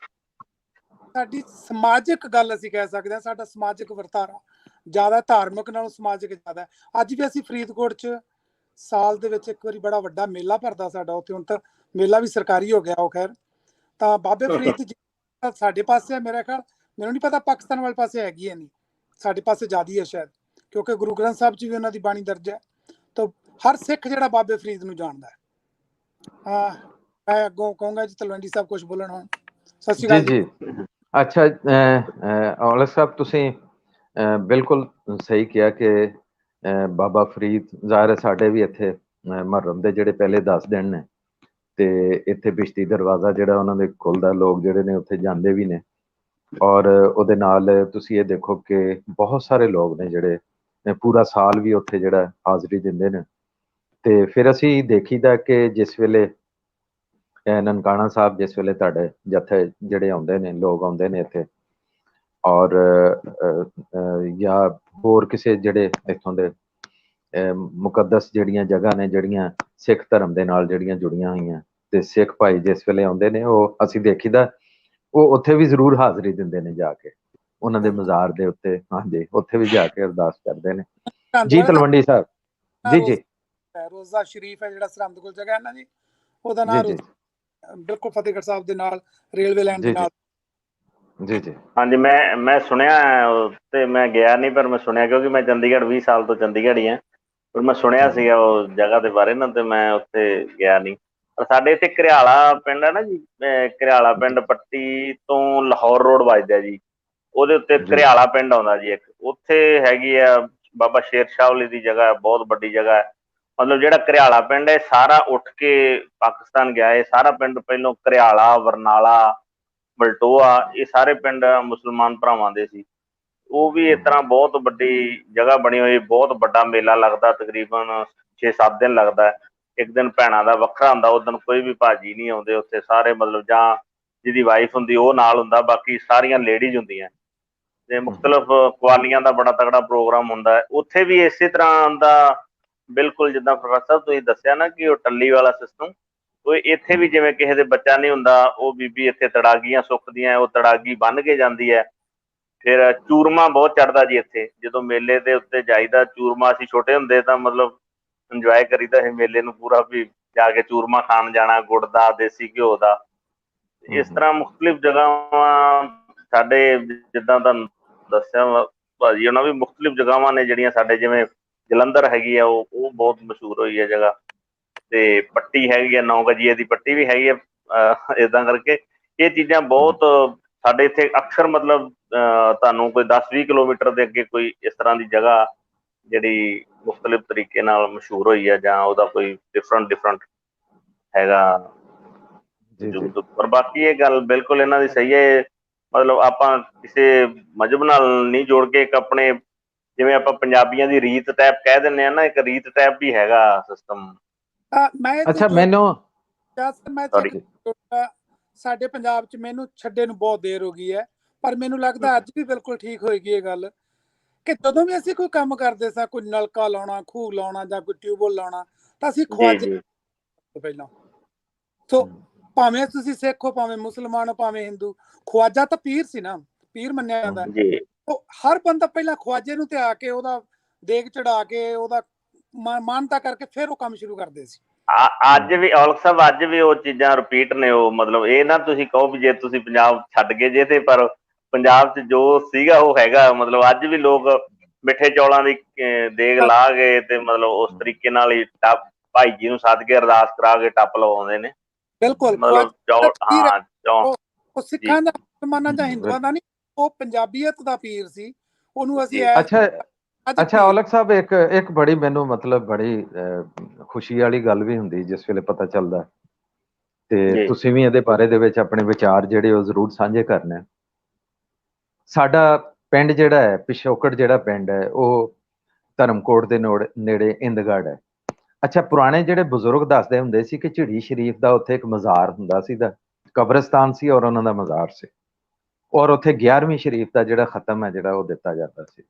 ਸਾਡੀ ਸਮਾਜਿਕ ਗੱਲ ਅਸੀਂ ਕਹਿ ਸਕਦੇ ਹਾਂ। ਸਾਡਾ ਸਮਾਜਿਕ ਵਰਤਾਰਾ ਜ਼ਿਆਦਾ ਧਾਰਮਿਕ ਨਾਲੋਂ ਸਮਾਜਿਕ ਜ਼ਿਆਦਾ ਹੈ। ਅੱਜ ਵੀ ਅਸੀਂ ਫਰੀਦਕੋਟ 'ਚ ਸਾਲ ਦੇ ਵਿੱਚ ਇੱਕ ਵਾਰੀ ਬੜਾ ਵੱਡਾ ਮੇਲਾ ਭਰਦਾ ਸਾਡਾ ਉੱਥੇ, ਹੁਣ ਤਾਂ ਮੇਲਾ ਵੀ ਸਰਕਾਰੀ ਹੋ ਗਿਆ ਉਹ, ਖੈਰ। ਤਾਂ ਬਾਬੇ ਫਰੀਦ ਸਾਡੇ ਪਾਸੇ ਹੈ, ਮੇਰਾ ਖਿਆਲ, ਮੈਨੂੰ ਨਹੀਂ ਪਤਾ ਪਾਕਿਸਤਾਨ ਵਾਲੇ ਪਾਸੇ ਹੈਗੀ ਹੈ ਨਹੀਂ, ਸਾਡੇ ਪਾਸੇ ਜ਼ਿਆਦਾ ਹੈ ਸ਼ਾਇਦ, ਕਿਉਂਕਿ ਗੁਰੂ ਗ੍ਰੰਥ ਸਾਹਿਬ 'ਚ ਵੀ ਉਹਨਾਂ ਦੀ ਬਾਣੀ ਦਰਜ ਹੈ। ਤਾਂ ਹਰ ਸਿੱਖ ਜਿਹੜਾ ਬਾਬੇ ਫਰੀਦ ਨੂੰ ਜਾਣਦਾ ਹੈ। ਮੈਂ ਅੱਗੋਂ ਕਹੂੰਗਾ ਜੀ ਤਲਵੰਡੀ ਸਾਹਿਬ ਕੁਝ ਬੋਲਣ ਹੁਣ। ਸਤਿ ਸ਼੍ਰੀ ਅਕਾਲ ਜੀ। ਅੱਛਾ, ਔਲਖ ਸਾਹਿਬ, ਤੁਸੀਂ ਬਿਲਕੁਲ ਸਹੀ ਕਿਹਾ ਕਿ ਬਾਬਾ ਫਰੀਦ, ਜ਼ਾਹਿਰ ਹੈ ਸਾਡੇ ਵੀ ਇੱਥੇ ਮੁਹੱਰਮ ਦੇ ਜਿਹੜੇ ਪਹਿਲੇ 10 ਦਿਨ ਨੇ, ਤੇ ਇੱਥੇ ਬਿਸ਼ਤੀ ਦਰਵਾਜ਼ਾ ਜਿਹੜਾ ਉਹਨਾਂ ਦੇ ਖੁੱਲ੍ਹਦਾ, ਲੋਕ ਜਿਹੜੇ ਨੇ ਉੱਥੇ ਜਾਂਦੇ ਵੀ ਨੇ। ਔਰ ਉਹਦੇ ਨਾਲ ਤੁਸੀਂ ਇਹ ਦੇਖੋ ਕਿ ਬਹੁਤ ਸਾਰੇ ਲੋਕ ਨੇ ਜਿਹੜੇ ਪੂਰਾ ਸਾਲ ਵੀ ਉੱਥੇ ਜਿਹੜਾ ਹਾਜ਼ਰੀ ਦਿੰਦੇ ਨੇ। ਤੇ ਫਿਰ ਅਸੀਂ ਦੇਖੀਦਾ ਕਿ ਜਿਸ ਵੇਲੇ ਨਨਕਾਣਾ ਸਾਹਿਬ, ਜਿਸ ਵੇਲੇ ਤੁਹਾਡੇ ਜਥੇ ਜਿਹੜੇ ਆਉਂਦੇ ਨੇ, ਲੋਕ ਆਉਂਦੇ ਨੇ ਇੱਥੇ, ਔਰ ਜਾਂ ਹੋਰ ਕਿਸੇ ਜਿਹੜੇ ਇੱਥੋਂ ਦੇ ਮੁਕੱਦਸ ਜਿਹੜੀਆਂ ਜਗ੍ਹਾ ਨੇ, ਜਿਹੜੀਆਂ ਸਿੱਖ ਧਰਮ ਦੇ ਨਾਲ ਜਿਹੜੀਆਂ ਜੁੜੀਆਂ ਹੋਈਆਂ, ਤੇ ਸਿੱਖ ਭਾਈ ਜਿਸ ਵੇਲੇ ਆਉਂਦੇ ਨੇ, ਉਹ ਅਸੀਂ ਦੇਖੀਦਾ ਉਹ ਉੱਥੇ ਵੀ ਜ਼ਰੂਰ ਹਾਜ਼ਰੀ ਦਿੰਦੇ ਨੇ ਜਾ ਕੇ, ਉਹਨਾਂ ਦੇ ਮਜ਼ਾਰ ਦੇ ਉੱਤੇ। ਹਾਂਜੀ, ਉੱਥੇ ਵੀ ਜਾ ਕੇ ਅਰਦਾਸ ਕਰਦੇ ਨੇ। ਜੀ ਤਲਵੰਡੀ ਸਾਹਿਬ, ਜੀ ਰੋਜ਼ਾ ਸ਼ਰੀਫ ਹੈ ਜਿਹੜਾ ਸਰਹੰਦ ਕੋਲ ਜਗ੍ਹਾ ਹੈ ਨਾ ਜੀ, ਉਹਦਾ ਨਾਮ ਬਿਲਕੁਲ ਫਤਿਹਗੜ੍ਹ ਸਾਹਿਬ ਦੇ ਨਾਲ, ਰੇਲਵੇ ਲਾਈਨ ਦੇ ਨਾਲ। ਜੀ ਹਾਂਜੀ, ਮੈਂ ਸੁਣਿਆ ਤੇ ਮੈਂ ਗਿਆ ਨਹੀਂ, ਪਰ ਮੈਂ ਸੁਣਿਆ, ਕਿਉਂਕਿ ਮੈਂ ਚੰਡੀਗੜ੍ਹ 20 ਸਾਲ ਤੋਂ ਚੰਡੀਗੜ੍ਹ ਹੀ ਹਾਂ, ਪਰ ਮੈਂ ਸੁਣਿਆ ਸੀਗਾ ਉਹ ਜਗ੍ਹਾ ਦੇ ਬਾਰੇ ਨਾ, ਤੇ ਮੈਂ ਉੱਥੇ ਗਿਆ ਨਹੀਂ। ਪਰ ਸਾਡੇ ਇੱਥੇ ਘਰਿਆਲਾ ਪਿੰਡ ਹੈ ਨਾ ਜੀ, ਘਰਿਆਲਾ ਪਿੰਡ ਪੱਟੀ ਤੋਂ ਲਾਹੌਰ ਰੋਡ ਵੱਜਦਾ ਜੀ, ਉਹਦੇ ਉੱਤੇ ਘਰਿਆਲਾ ਪਿੰਡ ਆਉਂਦਾ ਜੀ ਇੱਕ, ਉੱਥੇ ਹੈਗੀ ਆ ਬਾਬਾ ਸ਼ੇਰ ਸ਼ਾਹ ਵਾਲੀ ਦੀ ਜਗ੍ਹਾ ਹੈ, ਬਹੁਤ ਵੱਡੀ ਜਗ੍ਹਾ ਹੈ। ਮਤਲਬ ਜਿਹੜਾ ਘਰਿਆਲਾ ਪਿੰਡ ਹੈ ਸਾਰਾ ਉੱਠ ਕੇ ਪਾਕਿਸਤਾਨ ਗਿਆ ਹੈ। ਸਾਰਾ ਪਿੰਡ ਪਹਿਲੋਂ ਘਰਿਆਲਾ, ਬਰਨਾਲਾ, ਬਲਟੋਆ, ਇਹ ਸਾਰੇ ਪਿੰਡ ਮੁਸਲਮਾਨ ਭਰਾਵਾਂ ਦੇ ਸੀ। ਉਹ ਵੀ ਇਸ ਤਰ੍ਹਾਂ ਬਹੁਤ ਵੱਡੀ ਜਗ੍ਹਾ ਬਣੀ ਹੋਈ, ਬਹੁਤ ਵੱਡਾ ਮੇਲਾ ਲੱਗਦਾ, ਤਕਰੀਬਨ 6-7 ਦਿਨ ਲੱਗਦਾ। ਇੱਕ ਦਿਨ ਭੈਣਾਂ ਦਾ ਵੱਖਰਾ ਹੁੰਦਾ, ਉਸ ਦਿਨ ਕੋਈ ਵੀ ਭਾਜੀ ਨਹੀਂ ਆਉਂਦੇ ਉੱਥੇ, ਸਾਰੇ ਮਤਲਬ ਜਾਂ ਜਿਹਦੀ ਵਾਈਫ ਹੁੰਦੀ ਉਹ ਨਾਲ ਹੁੰਦਾ, ਬਾਕੀ ਸਾਰੀਆਂ ਲੇਡੀਜ਼ ਹੁੰਦੀਆਂ। ਤੇ ਮੁਖਤਲਿਫ ਕਵਾਲੀਆਂ ਦਾ ਬੜਾ ਤਗੜਾ ਪ੍ਰੋਗਰਾਮ ਹੁੰਦਾ ਹੈ ਉੱਥੇ ਵੀ। ਇਸੇ ਤਰ੍ਹਾਂ ਦਾ ਬਿਲਕੁਲ ਜਿੱਦਾਂ ਪ੍ਰੋਫੈਸਰ ਸਾਹਿਬ ਤੁਸੀਂ ਦੱਸਿਆ ਨਾ ਕਿ ਉਹ ਟੱਲੀ ਵਾਲਾ ਸਿਸਟਮ, ਉਹ ਇੱਥੇ ਵੀ ਜਿਵੇਂ ਕਿਸੇ ਦੇ ਬੱਚਾ ਨਹੀਂ ਹੁੰਦਾ, ਉਹ ਬੀਬੀ ਇੱਥੇ ਤੜਾਗੀਆਂ ਸੁੱਕਦੀਆਂ, ਉਹ ਤੜਾਗੀ ਬੰਨ੍ਹ ਕੇ ਜਾਂਦੀ ਹੈ। ਫਿਰ ਚੂਰਮਾ ਬਹੁਤ ਚੜ੍ਹਦਾ ਜੀ ਇੱਥੇ, ਜਦੋਂ ਮੇਲੇ ਦੇ ਉੱਤੇ ਜਾਈਦਾ ਚੂਰਮਾ, ਅਸੀਂ ਛੋਟੇ ਹੁੰਦੇ ਤਾਂ ਮਤਲਬ ਇੰਜੋਏ ਕਰੀਦਾ ਇਹ ਮੇਲੇ ਨੂੰ ਪੂਰਾ, ਵੀ ਜਾ ਕੇ ਚੂਰਮਾ ਖਾਣ ਜਾਣਾ, ਗੁੜ ਦਾ, ਦੇਸੀ ਘਿਓ ਦਾ। ਇਸ ਤਰ੍ਹਾਂ ਮੁਖਤਲਿਫ ਜਗ੍ਹਾਵਾਂ ਸਾਡੇ, ਜਿੱਦਾਂ ਤੁਹਾਨੂੰ ਦੱਸਿਆ ਭਾਜੀ ਉਹਨਾਂ ਵੀ ਮੁਖਤਲਿਫ ਜਗ੍ਹਾਵਾਂ ਨੇ ਜਿਹੜੀਆਂ ਸਾਡੇ, ਜਿਵੇਂ ਜਲੰਧਰ ਹੈਗੀ ਆ, ਉਹ ਬਹੁਤ ਮਸ਼ਹੂਰ ਹੋਈ ਹੈ ਜਗ੍ਹਾ। ਤੇ ਪੱਟੀ ਹੈਗੀ ਆ, 9 ਗਜੀਏ ਦੀ ਪੱਟੀ ਵੀ ਹੈਗੀ ਆ। ਇੱਦਾਂ ਕਰਕੇ ਇਹ ਚੀਜ਼ਾਂ ਬਹੁਤ ਸਾਡੇ ਇੱਥੇ ਅਕਸਰ, ਮਤਲਬ ਤੁਹਾਨੂੰ ਕੋਈ 10-20 ਕਿਲੋਮੀਟਰ ਦੇ ਅੱਗੇ ਕੋਈ ਇਸ ਤਰ੍ਹਾਂ ਦੀ ਜਗ੍ਹਾ ਜਿਹੜੀ ਮੁਖਤਲਿਫ ਤਰੀਕੇ ਨਾਲ ਮਸ਼ਹੂਰ ਹੋਈ ਹੈ, ਜਾਂ ਉਹਦਾ ਕੋਈ ਡਿਫਰੈਂਟ ਹੈਗਾ। ਪਰ ਬਾਕੀ ਇਹ ਗੱਲ ਬਿਲਕੁਲ ਇਹਨਾਂ ਦੀ ਸਹੀ ਹੈ। ਮਤਲਬ ਆਪਾਂ ਕਿਸੇ ਮਜ਼ਹਬ ਨਾਲ ਨਹੀਂ ਜੋੜ ਕੇ, ਇੱਕ ਆਪਣੇ ਜਿਵੇਂ ਆਪਾਂ ਪੰਜਾਬੀਆਂ ਦੀ ਰੀਤ ਟੈਪ ਕਹਿ ਦਿੰਦੇ ਆ ਨਾ, ਇੱਕ ਰੀਤ ਟੈਪ ਵੀ ਹੈਗਾ ਸਿਸਟਮ। ਅੱਛਾ, ਮੈਨੂੰ ਸਾਡੇ ਪੰਜਾਬ 'ਚ ਮੈਨੂੰ ਛੱਡੇ ਨੂੰ ਬਹੁਤ ਦੇਰ ਹੋ ਗਈ ਹੈ, ਪਰ ਮੈਨੂੰ ਲੱਗਦਾ ਅੱਜ ਵੀ ਬਿਲਕੁਲ ਠੀਕ ਹੋਏਗੀ ਇਹ ਗੱਲ ਕਿ ਜਦੋਂ ਵੀ ਅਸੀਂ ਕੋਈ ਕੰਮ ਕਰਦੇ ਸਾਂ, ਕੋਈ ਨਲਕਾ ਲਾਉਣਾ, ਖੂਹ ਲਾਉਣਾ ਜਾਂ ਕੋਈ ਟਿਊਬਵੈੱਲ ਲਾਉਣਾ, ਤਾਂ ਅਸੀਂ ਖਵਾਜੇ ਪਹਿਲਾਂ। ਸੋ ਭਾਵੇਂ ਤੁਸੀਂ ਸਿੱਖ ਹੋ, ਭਾਵੇਂ ਮੁਸਲਮਾਨ ਹੋ, ਭਾਵੇਂ ਹਿੰਦੂ, ਖਵਾਜਾ ਤਾਂ ਪੀਰ ਸੀ ਨਾ, ਪੀਰ ਮੰਨਿਆ ਜਾਂਦਾ। ਹਰ ਬੰਦਾ ਪਹਿਲਾਂ ਖਵਾਜੇ ਨੂੰ ਤੇ ਆ ਕੇ ਉਹਦਾ ਦੇਗ ਚੜਾ ਕੇ ਉਹਦਾ ਮਾਨਤਾ ਕਰਕੇ ਫਿਰ ਉਹ ਕੰਮ ਸ਼ੁਰੂ ਕਰਦੇ ਸੀ। ਅੱਜ ਵੀ ਔਲਖ ਸਾਹਿਬ, ਅੱਜ ਵੀ ਉਹ ਚੀਜ਼ਾਂ ਰਿਪੀਟ ਨੇ। ਉਹ ਮਤਲਬ ਇਹ ਨਾ ਤੁਸੀਂ ਕਹੋ ਵੀ ਜੇ ਤੁਸੀਂ ਪੰਜਾਬ ਛੱਡ ਗਏ ਜੇ, ਤੇ ਪਰ ਪੰਜਾਬ 'ਚ ਜੋ ਸੀਗਾ ਉਹ ਹੈਗਾ। ਮਤਲਬ ਅੱਜ ਵੀ ਲੋਕ ਮਿੱਠੇ ਚੌਲਾਂ ਦੀ ਦੇਗ ਲਾ ਕੇ ਤੇ ਮਤਲਬ ਉਸ ਤਰੀਕੇ ਨਾਲ ਹੀ ਭਾਈ ਜੀ ਨੂੰ ਸੱਦ ਕੇ ਅਰਦਾਸ ਕਰਾ ਕੇ ਟੱਪ ਲਵਾਉਂਦੇ ਨੇ। ਬਿਲਕੁਲ, ਮਤਲਬ ਉਹ ਸਿੱਖਾਂ ਦਾ, ਮੁਸਲਮਾਨਾਂ ਜਾਂ ਹਿੰਦੂਆਂ ਦਾ ਨਹੀਂ, ਉਹ ਪੰਜਾਬੀਅਤ ਦਾ ਪੀਰ ਸੀ। ਉਹਨੂੰ ਅਸੀਂ ਅੱਛਾ ਔਲਖ ਸਾਹਿਬ, ਇੱਕ ਬੜੀ ਮੈਨੂੰ ਮਤਲਬ ਬੜੀ ਖੁਸ਼ੀ ਵਾਲੀ ਗੱਲ ਵੀ ਹੁੰਦੀ ਜਿਸ ਵੇਲੇ ਪਤਾ ਚੱਲਦਾ, ਤੇ ਤੁਸੀਂ ਵੀ ਇਹਦੇ ਬਾਰੇ ਦੇ ਵਿੱਚ ਆਪਣੇ ਵਿਚਾਰ ਜਿਹੜੇ ਉਹ ਜ਼ਰੂਰ ਸਾਂਝੇ ਕਰਨੇ। ਸਾਡਾ ਪਿੰਡ ਜਿਹੜਾ ਹੈ, ਪਿਛੋਕੜ ਜਿਹੜਾ ਪਿੰਡ ਹੈ, ਉਹ ਧਰਮਕੋਟ ਦੇ ਨੇੜੇ ਇੰਦਗੜ੍ਹ ਹੈ। ਅੱਛਾ, ਪੁਰਾਣੇ ਜਿਹੜੇ ਬਜ਼ੁਰਗ ਦੱਸਦੇ ਹੁੰਦੇ ਸੀ ਕਿ ਝਿੜੀ ਸ਼ਰੀਫ ਦਾ ਉੱਥੇ ਇੱਕ ਮਜ਼ਾਰ ਹੁੰਦਾ ਸੀ, ਦਾ ਕਬਰਸਤਾਨ ਸੀ ਔਰ ਉਹਨਾਂ ਦਾ ਮਜ਼ਾਰ ਸੀ, ਔਰ ਉੱਥੇ 11ਵੀਂ ਸ਼ਰੀਫ ਦਾ ਜਿਹੜਾ ਖਤਮ ਹੈ ਜਿਹੜਾ ਉਹ ਦਿੱਤਾ ਜਾਂਦਾ ਸੀ।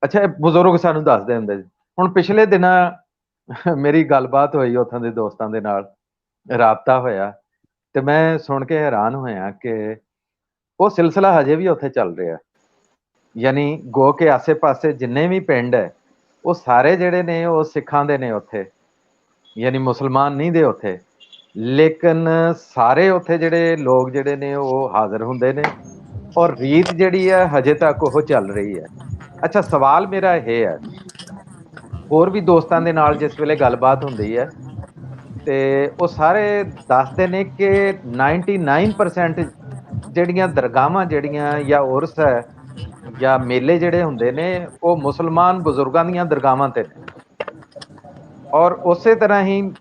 ਅੱਛਾ, ਇਹ ਬਜ਼ੁਰਗ ਸਾਨੂੰ ਦੱਸਦੇ ਹੁੰਦੇ ਸੀ। ਹੁਣ ਪਿਛਲੇ ਦਿਨਾਂ ਮੇਰੀ ਗੱਲਬਾਤ ਹੋਈ ਉੱਥੋਂ ਦੇ ਦੋਸਤਾਂ ਦੇ ਨਾਲ, ਰਾਬਤਾ ਹੋਇਆ, ਤੇ ਮੈਂ ਸੁਣ ਕੇ ਹੈਰਾਨ ਹੋਇਆ ਕਿ ਉਹ ਸਿਲਸਿਲਾ ਹਜੇ ਵੀ ਉੱਥੇ ਚੱਲ ਰਿਹਾ। ਯਾਨੀ ਗੋ ਕੇ ਆਸੇ ਪਾਸੇ ਜਿੰਨੇ ਵੀ ਪਿੰਡ ਹੈ ਉਹ ਸਾਰੇ ਜਿਹੜੇ ਨੇ ਉਹ ਸਿੱਖਾਂ ਦੇ ਨੇ ਉੱਥੇ, ਯਾਨੀ ਮੁਸਲਮਾਨ ਨਹੀਂ ਦੇ ਉੱਥੇ, ਲੇਕਿਨ ਸਾਰੇ ਉੱਥੇ ਜਿਹੜੇ ਲੋਕ ਜਿਹੜੇ ਨੇ ਉਹ ਹਾਜ਼ਰ ਹੁੰਦੇ ਨੇ, ਔਰ ਰੀਤ ਜਿਹੜੀ ਹੈ ਹਜੇ ਤੱਕ ਉਹ ਚੱਲ ਰਹੀ ਹੈ। ਅੱਛਾ, ਸਵਾਲ ਮੇਰਾ ਇਹ ਹੈ, ਹੋਰ ਵੀ ਦੋਸਤਾਂ ਦੇ ਨਾਲ ਜਿਸ ਵੇਲੇ ਗੱਲਬਾਤ ਹੁੰਦੀ ਹੈ ਤੇ ਉਹ ਸਾਰੇ ਦੱਸਦੇ ਨੇ ਕਿ 99% ਜਿਹੜੀਆਂ ਦਰਗਾਹਾਂ ਜਿਹੜੀਆਂ ਜਾਂ ਉਰਸ ਹੈ ਜਾਂ ਮੇਲੇ ਜਿਹੜੇ ਹੁੰਦੇ ਨੇ ਉਹ ਮੁਸਲਮਾਨ ਬਜ਼ੁਰਗਾਂ ਦੀਆਂ ਦਰਗਾਹਾਂ ਤੇ ਨੇ, ਔਰ ਉਸੇ ਤਰ੍ਹਾਂ ਹੀ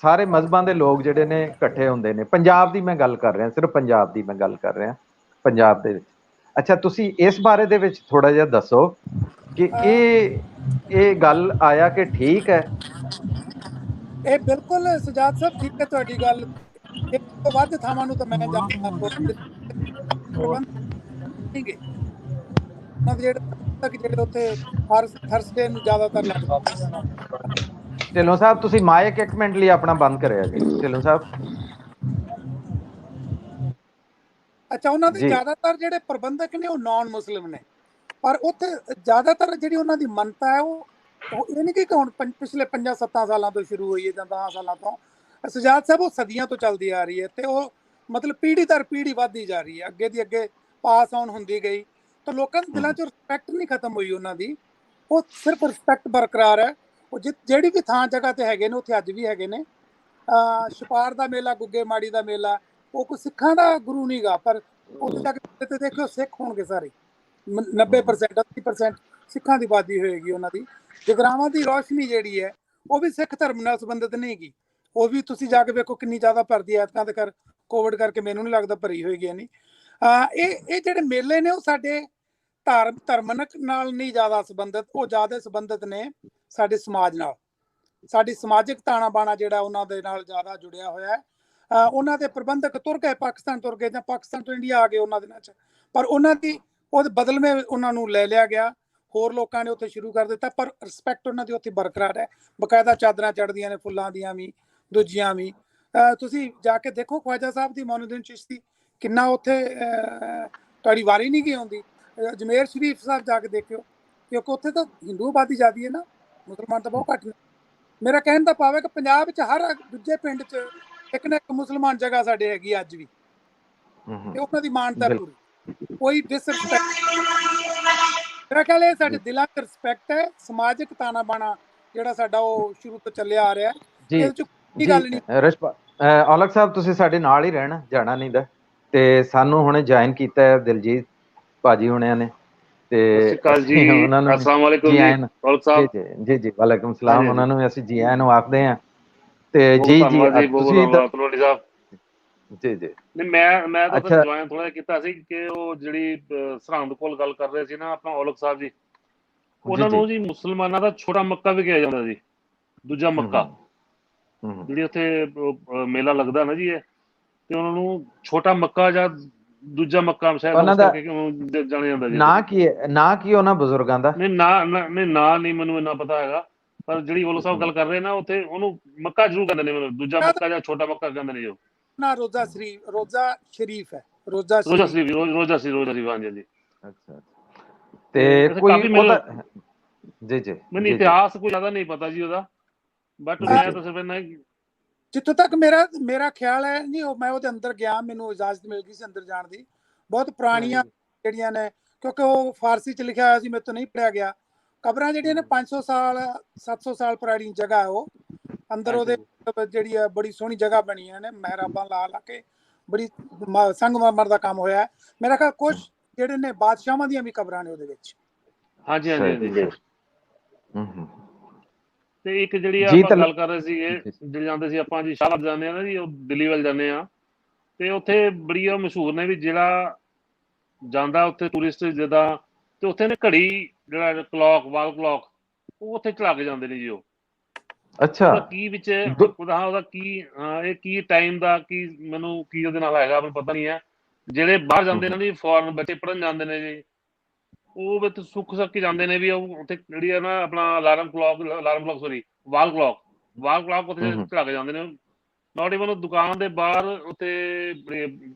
ਸਾਰੇ ਮਜ਼ਹਬਾਂ ਦੇ ਲੋਕ ਜਿਹੜੇ ਨੇ ਇਕੱਠੇ ਹੁੰਦੇ ਨੇ। ਪੰਜਾਬ ਦੀ ਮੈਂ ਗੱਲ ਕਰ ਰਿਹਾ, ਸਿਰਫ ਪੰਜਾਬ ਦੀ ਮੈਂ ਗੱਲ ਕਰ ਰਿਹਾ, ਪੰਜਾਬ ਦੇ ਵਿੱਚ। ਅੱਛਾ, ਤੁਸੀਂ ਇਸ ਬਾਰੇ ਦੇ ਵਿੱਚ ਥੋੜਾ ਜਿਹਾ ਦੱਸੋ ਕਿ ਇਹ ਗੱਲ ਆਇਆ ਕਿ ਠੀਕ ਹੈ? ਇਹ ਬਿਲਕੁਲ ਸਜਾਦ ਸਾਹਿਬ ਠੀਕ ਹੈ ਤੁਹਾਡੀ ਗੱਲ। ਇੱਕ ਤੋਂ ਵੱਧ ਥਾਵਾਂ ਨੂੰ ਤਾਂ ਮੈਂ ਜਾਣਦਾ ਜਿਹੜੇ ਉੱਥੇ ਹਰ ਥਰਸਡੇ ਨੂੰ ਜ਼ਿਆਦਾਤਰ ਲੱਗਦਾ। ਢਿੱਲੋਂ ਸਾਹਿਬ, ਤੁਸੀਂ ਮਾਈਕ ਇੱਕ ਮਿੰਟ ਲਈ ਆਪਣਾ ਬੰਦ ਕਰਿਆ ਜੀ, ਢਿੱਲੋਂ ਸਾਹਿਬ। ਅੱਛਾ, ਉਹਨਾਂ ਦੇ ਜ਼ਿਆਦਾਤਰ ਜਿਹੜੇ ਪ੍ਰਬੰਧਕ ਨੇ ਉਹ ਨਾਨ ਮੁਸਲਿਮ ਨੇ, ਪਰ ਉੱਥੇ ਜ਼ਿਆਦਾਤਰ ਜਿਹੜੀ ਉਹਨਾਂ ਦੀ ਮੰਨਤਾ ਹੈ ਉਹ ਇਹ ਨਹੀਂ ਕਿ ਹੁਣ ਪਿਛਲੇ 5-7 ਸਾਲਾਂ ਤੋਂ ਸ਼ੁਰੂ ਹੋਈ ਹੈ ਜਾਂ 10 ਸਾਲਾਂ ਤੋਂ। ਸਜਾਦ ਸਾਹਿਬ, ਉਹ ਸਦੀਆਂ ਤੋਂ ਚੱਲਦੀ ਆ ਰਹੀ ਹੈ ਤੇ ਉਹ ਮਤਲਬ ਪੀੜ੍ਹੀ ਦਰ ਪੀੜ੍ਹੀ ਵੱਧਦੀ ਜਾ ਰਹੀ ਹੈ, ਅੱਗੇ ਦੀ ਅੱਗੇ ਪਾਸ ਆਨ ਹੁੰਦੀ ਗਈ। ਤਾਂ ਲੋਕਾਂ ਦੇ ਦਿਲਾਂ 'ਚ ਰਿਸਪੈਕਟ ਨਹੀਂ ਖਤਮ ਹੋਈ ਉਹਨਾਂ ਦੀ, ਉਹ ਸਿਰਫ ਰਿਸਪੈਕਟ ਬਰਕਰਾਰ ਹੈ। ਉਹ ਜਿਹੜੀ ਵੀ ਥਾਂ ਜਗ੍ਹਾ ਤੇ ਹੈਗੇ ਨੇ ਉੱਥੇ ਅੱਜ ਵੀ ਹੈਗੇ ਨੇ। ਛਪਾਰ ਦਾ ਮੇਲਾ, ਗੁੱਗੇ ਮਾੜੀ ਦਾ ਮੇਲਾ, ਉਹ ਕੋਈ ਸਿੱਖਾਂ ਦਾ ਗੁਰੂ ਨਹੀਂ ਗਾ, ਪਰ ਉੱਥੇ ਜਾ ਕੇ ਦੇਖਿਓ ਸਿੱਖ ਹੋਣਗੇ ਸਾਰੇ 90%, 80%। ਸਿੱਖਾਂ ਦੀ ਆਬਾਦੀ ਹੋਏਗੀ ਉਹਨਾਂ ਦੀ। ਜਗਰਾਵਾਂ ਦੀ ਰੌਸ਼ਨੀ ਜਿਹੜੀ ਹੈ ਉਹ ਵੀ ਸਿੱਖ ਧਰਮ ਨਾਲ ਸੰਬੰਧਿਤ ਨਹੀਂ ਹੈਗੀ, ਉਹ ਵੀ ਤੁਸੀਂ ਜਾ ਕੇ ਵੇਖੋ ਕਿੰਨੀ ਜ਼ਿਆਦਾ ਭਰਦੀ ਹੈ। ਐਤਕਾਂ ਦੇ ਕੋਵਿਡ ਕਰਕੇ ਮੈਨੂੰ ਨਹੀਂ ਲੱਗਦਾ ਭਰੀ ਹੋਏਗੀ ਨਹੀਂ। ਇਹ ਜਿਹੜੇ ਮੇਲੇ ਨੇ ਉਹ ਸਾਡੇ ਧਰਮਨਕ ਨਾਲ ਨਹੀਂ ਜ਼ਿਆਦਾ ਸੰਬੰਧਿਤ, ਉਹ ਜ਼ਿਆਦਾ ਸੰਬੰਧਿਤ ਨੇ ਸਾਡੇ ਸਮਾਜ ਨਾਲ। ਸਾਡੀ ਸਮਾਜਿਕ ਤਾਣਾ ਬਾਣਾ ਜਿਹੜਾ ਉਹਨਾਂ ਦੇ ਨਾਲ ਜ਼ਿਆਦਾ ਜੁੜਿਆ ਹੋਇਆ ਹੈ। ਉਹਨਾਂ ਦੇ ਪ੍ਰਬੰਧਕ ਤੁਰ ਗਏ, ਪਾਕਿਸਤਾਨ ਤੁਰ ਗਏ ਜਾਂ ਪਾਕਿਸਤਾਨ ਤੋਂ ਇੰਡੀਆ ਆ ਗਏ ਉਹਨਾਂ ਦਿਨਾਂ 'ਚ, ਪਰ ਉਹਨਾਂ ਦੀ ਉਹਦੇ ਬਦਲਵੇਂ ਉਹਨਾਂ ਨੂੰ ਲੈ ਲਿਆ ਗਿਆ, ਹੋਰ ਲੋਕਾਂ ਨੇ ਉੱਥੇ ਸ਼ੁਰੂ ਕਰ ਦਿੱਤਾ, ਪਰ ਰਿਸਪੈਕਟ ਉਹਨਾਂ ਦੀ ਉੱਥੇ ਬਰਕਰਾਰ ਹੈ। ਬਕਾਇਦਾ ਚਾਦਰਾਂ ਚੜ੍ਹਦੀਆਂ ਨੇ ਫੁੱਲਾਂ ਦੀਆਂ ਵੀ, ਦੂਜੀਆਂ ਵੀ। ਤੁਸੀਂ ਜਾ ਕੇ ਦੇਖੋ ਖਵਾਜਾ ਸਾਹਿਬ ਦੀ, ਮੌਨੂਦੀਨ ਚਿਸ਼ਤੀ, ਕਿੰਨਾ ਉੱਥੇ ਤੁਹਾਡੀ ਵਾਰੀ ਨਹੀਂ ਗਈ ਆਉਂਦੀ। ਅਜਮੇਰ ਸ਼ਰੀਫ ਸਾਹਿਬ ਜਾ ਕੇ ਦੇਖਿਓ, ਕਿਉਂਕਿ ਉੱਥੇ ਤਾਂ ਹਿੰਦੂ ਆਬਾਦੀ ਜ਼ਿਆਦੀ ਹੈ ਨਾ, ਮੁਸਲਮਾਨ ਤਾਂ ਬਹੁਤ ਘੱਟ ਨੇ। ਮੇਰਾ ਕਹਿਣ ਦਾ ਭਾਵ ਹੈ ਕਿ ਪੰਜਾਬ 'ਚ ਹਰ ਦੂਜੇ ਪਿੰਡ 'ਚ ਇੱਕ ਨਾ ਇੱਕ ਮੁਸਲਮਾਨ ਜਗ੍ਹਾ ਸਾਡੇ ਹੈਗੀ ਅੱਜ ਵੀ, ਤੇ ਉਹਨਾਂ ਦੀ ਮਾਨਤਾ ਪੂਰੀ, ਕੋਈ ਡਿਸਰਿਸਪੈਕਟ। ਮੇਰਾ ਖਿਆਲ ਇਹ ਸਾਡੇ ਦਿਲਾਂ 'ਚ ਰਿਸਪੈਕਟ ਹੈ। ਸਮਾਜਿਕ ਤਾਣਾ ਬਾਣਾ ਜਿਹੜਾ ਸਾਡਾ ਉਹ ਸ਼ੁਰੂ ਤੋਂ ਚੱਲਿਆ ਆ ਰਿਹਾ, ਇਹਦੇ 'ਚ ਕੋਈ ਗੱਲ ਨਹੀਂ। ਔਲਖ ਸਾਹਿਬ ਤੁਸੀਂ ਸਾਡੇ ਨਾਲ ਹੀ ਰਹਿਣਾ, ਜਾਣਾ ਨਹੀਂ ਦਾ। ਤੇ ਸਾਨੂੰ ਹੁਣੇ ਜੁਆਇਨ ਕੀਤਾ ਹੈ ਦਿਲਜੀਤ ਭਾਜੀ ਹੁਣਿਆਂ ਨੇ, ਤੇ ਅਸੀਂ ਉਹਨਾਂ ਨੂੰ ਜੀ ਆਇਆਂ ਨੂੰ, ਜੀ ਜੀ ਵਾਲੇਕੁਮ ਸਲਾਮ, ਉਹਨਾਂ ਨੂੰ ਅਸੀਂ ਜੀ ਆਇਆਂ ਨੂੰ ਆਖਦੇ ਹਾਂ। ਤੇ ਜੀ ਜੀ ਤੁਸੀਂ ਜੀ ਜੀ ਨਹੀਂ, ਮੈਂ ਤਾਂ ਜੁਆਇਨ ਥੋੜਾ ਜਿਹਾ ਕੀਤਾ ਸੀ ਕਿ ਉਹ ਜਿਹੜੀ ਸਰਹੰਦ ਕੋਲ ਗੱਲ ਕਰ ਰਹੇ ਸੀ ਨਾ ਆਪਣਾ ਔਲਖ ਸਾਹਿਬ ਜੀ, ਉਹਨਾਂ ਨੂੰ ਜੀ ਮੁਸਲਮਾਨਾਂ ਦਾ ਛੋਟਾ ਮੱਕਾ ਵੀ ਕਿਹਾ ਜਾਂਦਾ ਜੀ, ਦੂਜਾ ਮੱਕਾ। ਜਿਹੜੀ ਉੱਥੇ ਮੇਲਾ ਲੱਗਦਾ ਨਾ ਜੀ, ਇਹ ਤੇ ਉਹਨਾਂ ਨੂੰ ਛੋਟਾ ਮੱਕਾ ਜਾਂ ਦੂਜਾ ਮੱਕਾ ਸ਼ਾਇਦ ਜਾਣਿਆ ਜਾਂਦਾ ਜੀ। ਨਾ ਕੀ ਉਹਨਾਂ ਬਜ਼ੁਰਗਾਂ ਦਾ ਨਹੀਂ, ਨਾ ਨਹੀਂ ਮੈਨੂੰ ਇੰਨਾ ਪਤਾ ਹੈਗਾ, ਪਰ ਜਿਹੜੀ ਔਲਖ ਸਾਹਿਬ ਗੱਲ ਕਰ ਰਹੇ ਨਾ ਉੱਥੇ ਉਹਨੂੰ ਮੱਕਾ ਜ਼ਰੂਰ ਕਹਿੰਦੇ ਨੇ, ਮੈਨੂੰ ਦੂਜਾ ਮੱਕਾ ਜਾਂ ਛੋਟਾ ਮੱਕਾ ਕਹਿੰਦੇ ਨੇ ਜੋ ਨਾ। ਰੋਜ਼ਾ ਸ਼ਰੀਫ ਹੈ, ਰੋਜ਼ਾ ਸ਼ਰੀਫ ਹਾਂਜੀ ਜੀ। ਅੱਛਾ, ਤੇ ਕੋਈ ਉਹਦਾ ਜੀ ਜੀ ਮੈਨੂੰ ਇਤਿਹਾਸ ਕੋਈ ਜ਼ਿਆਦਾ ਨਹੀਂ ਪਤਾ ਜੀ ਉਹਦਾ, ਬਟ ਮੈਂ ਤਾਂ ਸਿਰਫ ਜਿੱਥੋਂ ਤੱਕ ਮੇਰਾ ਖਿਆਲ ਹੈ ਨਹੀਂ, ਮੈਂ ਉਹਦੇ ਅੰਦਰ ਗਿਆ, ਮੈਨੂੰ ਇਜਾਜ਼ਤ ਮਿਲ ਗਈ ਸੀ ਅੰਦਰ ਜਾਣ ਦੀ। ਬਹੁਤ ਪੁਰਾਣੀਆਂ ਜਿਹੜੀਆਂ ਨੇ, ਕਿਉਂਕਿ ਉਹ ਫਾਰਸੀ 'ਚ ਲਿਖਿਆ ਹੋਇਆ ਸੀ, ਮੇਰੇ ਤੋਂ ਨਹੀਂ ਪੜਿਆ ਗਿਆ। ਕਬਰਾਂ ਜਿਹੜੀਆਂ ਨੇ 500 ਸਾਲ 700 ਸਾਲ ਪੁਰਾਣੀ ਜਗ੍ਹਾ ਹੈ ਉਹ। ਅੰਦਰ ਉਹਦੇ ਜਿਹੜੀ ਹੈ ਬੜੀ ਸੋਹਣੀ ਜਗ੍ਹਾ ਬਣੀਆਂ ਨੇ, ਮਹਿਰਾਬਾਂ ਲਾ ਕੇ, ਬੜੀ ਸੰਗਮਰਮਰ ਦਾ ਕੰਮ ਹੋਇਆ। ਮੇਰਾ ਖਿਆਲ ਕੁਝ ਜਿਹੜੇ ਨੇ ਬਾਦਸ਼ਾਹਾਂ ਦੀਆਂ ਵੀ ਕਬਰਾਂ ਨੇ ਉਹਦੇ ਵਿੱਚ। ਹਾਂਜੀ ਹਾਂਜੀ। ਤੇ ਇੱਕ ਜਿਹੜੀ ਆਪਾਂ ਗੱਲ ਕਰ ਰਹੇ ਸੀਗੇ, ਜਿਹੜੇ ਜਾਂਦੇ ਸੀ ਆਪਾਂ ਜੀ ਸ਼ਾਹਬਾਦ ਜਾਂਦੇ ਆ ਨਾ ਜੀ, ਉਹ ਦਿੱਲੀ ਵੱਲ ਜਾਂਦੇ ਆ, ਤੇ ਉੱਥੇ ਬੜੀ ਉਹ ਮਸ਼ਹੂਰ ਨੇ ਵੀ ਜਿਹੜਾ ਜਾਂਦਾ ਉੱਥੇ ਟੂਰਿਸਟ ਜਿੱਦਾਂ, ਤੇ ਉੱਥੇ ਨੇ ਘੜੀ ਜਿਹੜਾ ਕਲੌਕ, ਵਾਲ ਕਲੌਕ, ਉਹ ਉੱਥੇ ਚਲਾ ਕੇ ਜਾਂਦੇ ਨੇ ਜੀ ਉਹ। ਅੱਛਾ, ਕੀ ਵਿੱਚ ਉਹਦਾ ਕੀ ਇਹ ਕੀ ਟਾਈਮ ਦਾ ਕੀ ਮੈਨੂੰ ਕੀ ਉਹਦੇ ਨਾਲ ਹੈਗਾ ਮੈਨੂੰ ਪਤਾ ਨਹੀਂ ਹੈ। ਜਿਹੜੇ ਬਾਹਰ ਜਾਂਦੇ ਨੇ ਜੀ, ਫੋਰਨ ਬੱਚੇ ਪੜ੍ਹਨ ਜਾਂਦੇ ਨੇ ਜੀ, ਉਹ ਵਿੱਚ ਸੁੱਖ ਕੇ ਜਾਂਦੇ ਨੇ ਵੀ ਉਹ ਉੱਥੇ ਜਿਹੜੀ ਹੈ ਨਾ ਆਪਣਾ ਅਲਾਰਮ ਕਲੌਕ ਸੋਰੀ ਵਾਲ ਕਲੌਕ ਉੱਥੇ ਚਲਾ ਕੇ ਜਾਂਦੇ ਨੇ। ਨਾਟ ਈਵਨ ਦੁਕਾਨ ਦੇ ਬਾਹਰ ਉੱਥੇ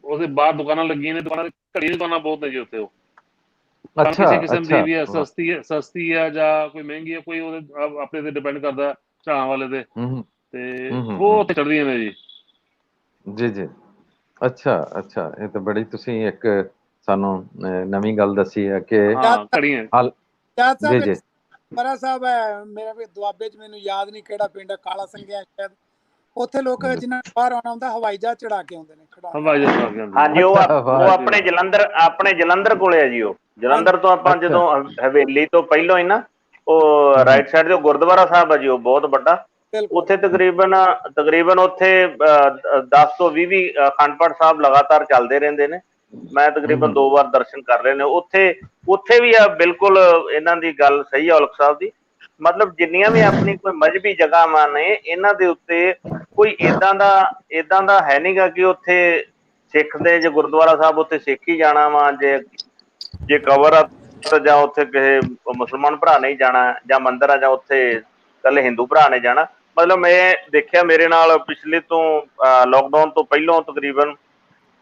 ਉਹਦੇ ਬਾਹਰ ਦੁਕਾਨਾਂ ਲੱਗੀਆਂ ਨੇ, ਦੁਕਾਨਾਂ ਘੜੀ ਦੀ ਦੁਕਾਨਾਂ ਬਹੁਤ ਨੇ ਜੀ ਉੱਥੇ। ਉਹ ਕਿਸੇ ਕਿਸਮ ਦੀ ਵੀ ਹੈ, ਸਸਤੀ ਹੈ ਜਾਂ ਕੋਈ ਮਹਿੰਗੀ ਹੈ, ਕੋਈ ਉਹਦੇ ਆਪਣੇ ਤੇ ਡਿਪੈਂਡ ਕਰਦਾ ਚੜਾਉਣ ਵਾਲੇ ਤੇ, ਤੇ ਉਹ ਉੱਥੇ ਚੜ੍ਹਦੀਆਂ ਨੇ ਜੀ। ਜੀ ਜੀ, ਅੱਛਾ, ਇਹ ਤਾਂ ਬੜੀ ਤੁਸੀਂ ਇੱਕ ਸਾਨੂੰ ਨਵੀਂ ਗੱਲ ਦੱਸੀ ਹੈ ਕਿ ਘੜੀਆਂ ਬਰਾ ਸਾਹਿਬ ਹੈ ਮੇਰਾ ਵੀ ਦੁਆਬੇ 'ਚ, ਮੈਨੂੰ ਯਾਦ ਨਹੀਂ ਕਿਹੜਾ ਪਿੰਡ, ਕਾਲਾ ਸੰਘਿਆ ਸ਼ਾਇਦ, ਉੱਥੇ ਲੋਕ ਜਿਨ੍ਹਾਂ ਨੂੰ ਬਾਹਰ ਆਉਣਾ ਹੁੰਦਾ ਹਵਾਈ ਜਹਾਜ਼ ਚੜਾ ਕੇ ਆਉਂਦੇ ਨੇ। ਹਾਂਜੀ, ਉਹ ਆਪਣੇ ਜਲੰਧਰ ਕੋਲੇ ਹੈ ਜੀ। ਉਹ ਜਲੰਧਰ ਤੋਂ ਆਪਾਂ ਜਦੋਂ ਹਵੇਲੀ ਤੋਂ ਪਹਿਲੋਂ ਹੀ ਨਾ, ਉਹ ਰਾਈਟ ਸਾਈਡ ਤੇ ਗੁਰਦੁਆਰਾ ਸਾਹਿਬ ਹੈ ਜੀ, ਉਹ ਬਹੁਤ ਵੱਡਾ। ਉੱਥੇ ਤਕਰੀਬਨ ਉੱਥੇ 10 ਤੋਂ 20 ਅਖੰਡ ਪਾਠ ਸਾਹਿਬ ਲਗਾਤਾਰ ਚੱਲਦੇ ਰਹਿੰਦੇ ਨੇ। ਮੈਂ ਤਕਰੀਬਨ 2 ਵਾਰ ਦਰਸ਼ਨ ਕਰ ਰਹੇ ਨੇ ਉੱਥੇ ਵੀ ਆ। ਬਿਲਕੁਲ ਇਹਨਾਂ ਦੀ ਗੱਲ ਸਹੀ ਹੈ ਔਲਖ ਸਾਹਿਬ ਦੀ, ਮਤਲਬ ਜਿੰਨੀਆਂ ਵੀ ਆਪਣੀ ਕੋਈ ਮਜ਼ਹਬੀ ਜਗ੍ਹਾਵਾਂ ਨੇ, ਇਹਨਾਂ ਦੇ ਉੱਤੇ ਕੋਈ ਏਦਾਂ ਦਾ ਹੈ ਨੀ ਗਾ ਕਿ ਉੱਥੇ ਸਿੱਖ ਦੇ ਜੇ ਗੁਰਦੁਆਰਾ ਸਾਹਿਬ ਉੱਥੇ ਸਿੱਖ ਹੀ ਜਾਣਾ ਵਾ, ਜੇ ਕਬਰ ਆ ਜਾਂ ਉੱਥੇ ਕਿਸੇ ਮੁਸਲਮਾਨ ਭਰਾ ਨੇ ਜਾਣਾ, ਜਾਂ ਮੰਦਿਰ ਆ ਜਾਂ ਉੱਥੇ ਇਕੱਲੇ ਹਿੰਦੂ ਭਰਾ ਨੇ ਜਾਣਾ। ਮਤਲਬ ਮੈਂ ਦੇਖਿਆ ਮੇਰੇ ਨਾਲ ਪਿਛਲੇ ਤੋਂ ਲੋਕਡਾਊਨ ਤੋਂ ਪਹਿਲੋਂ ਤਕਰੀਬਨ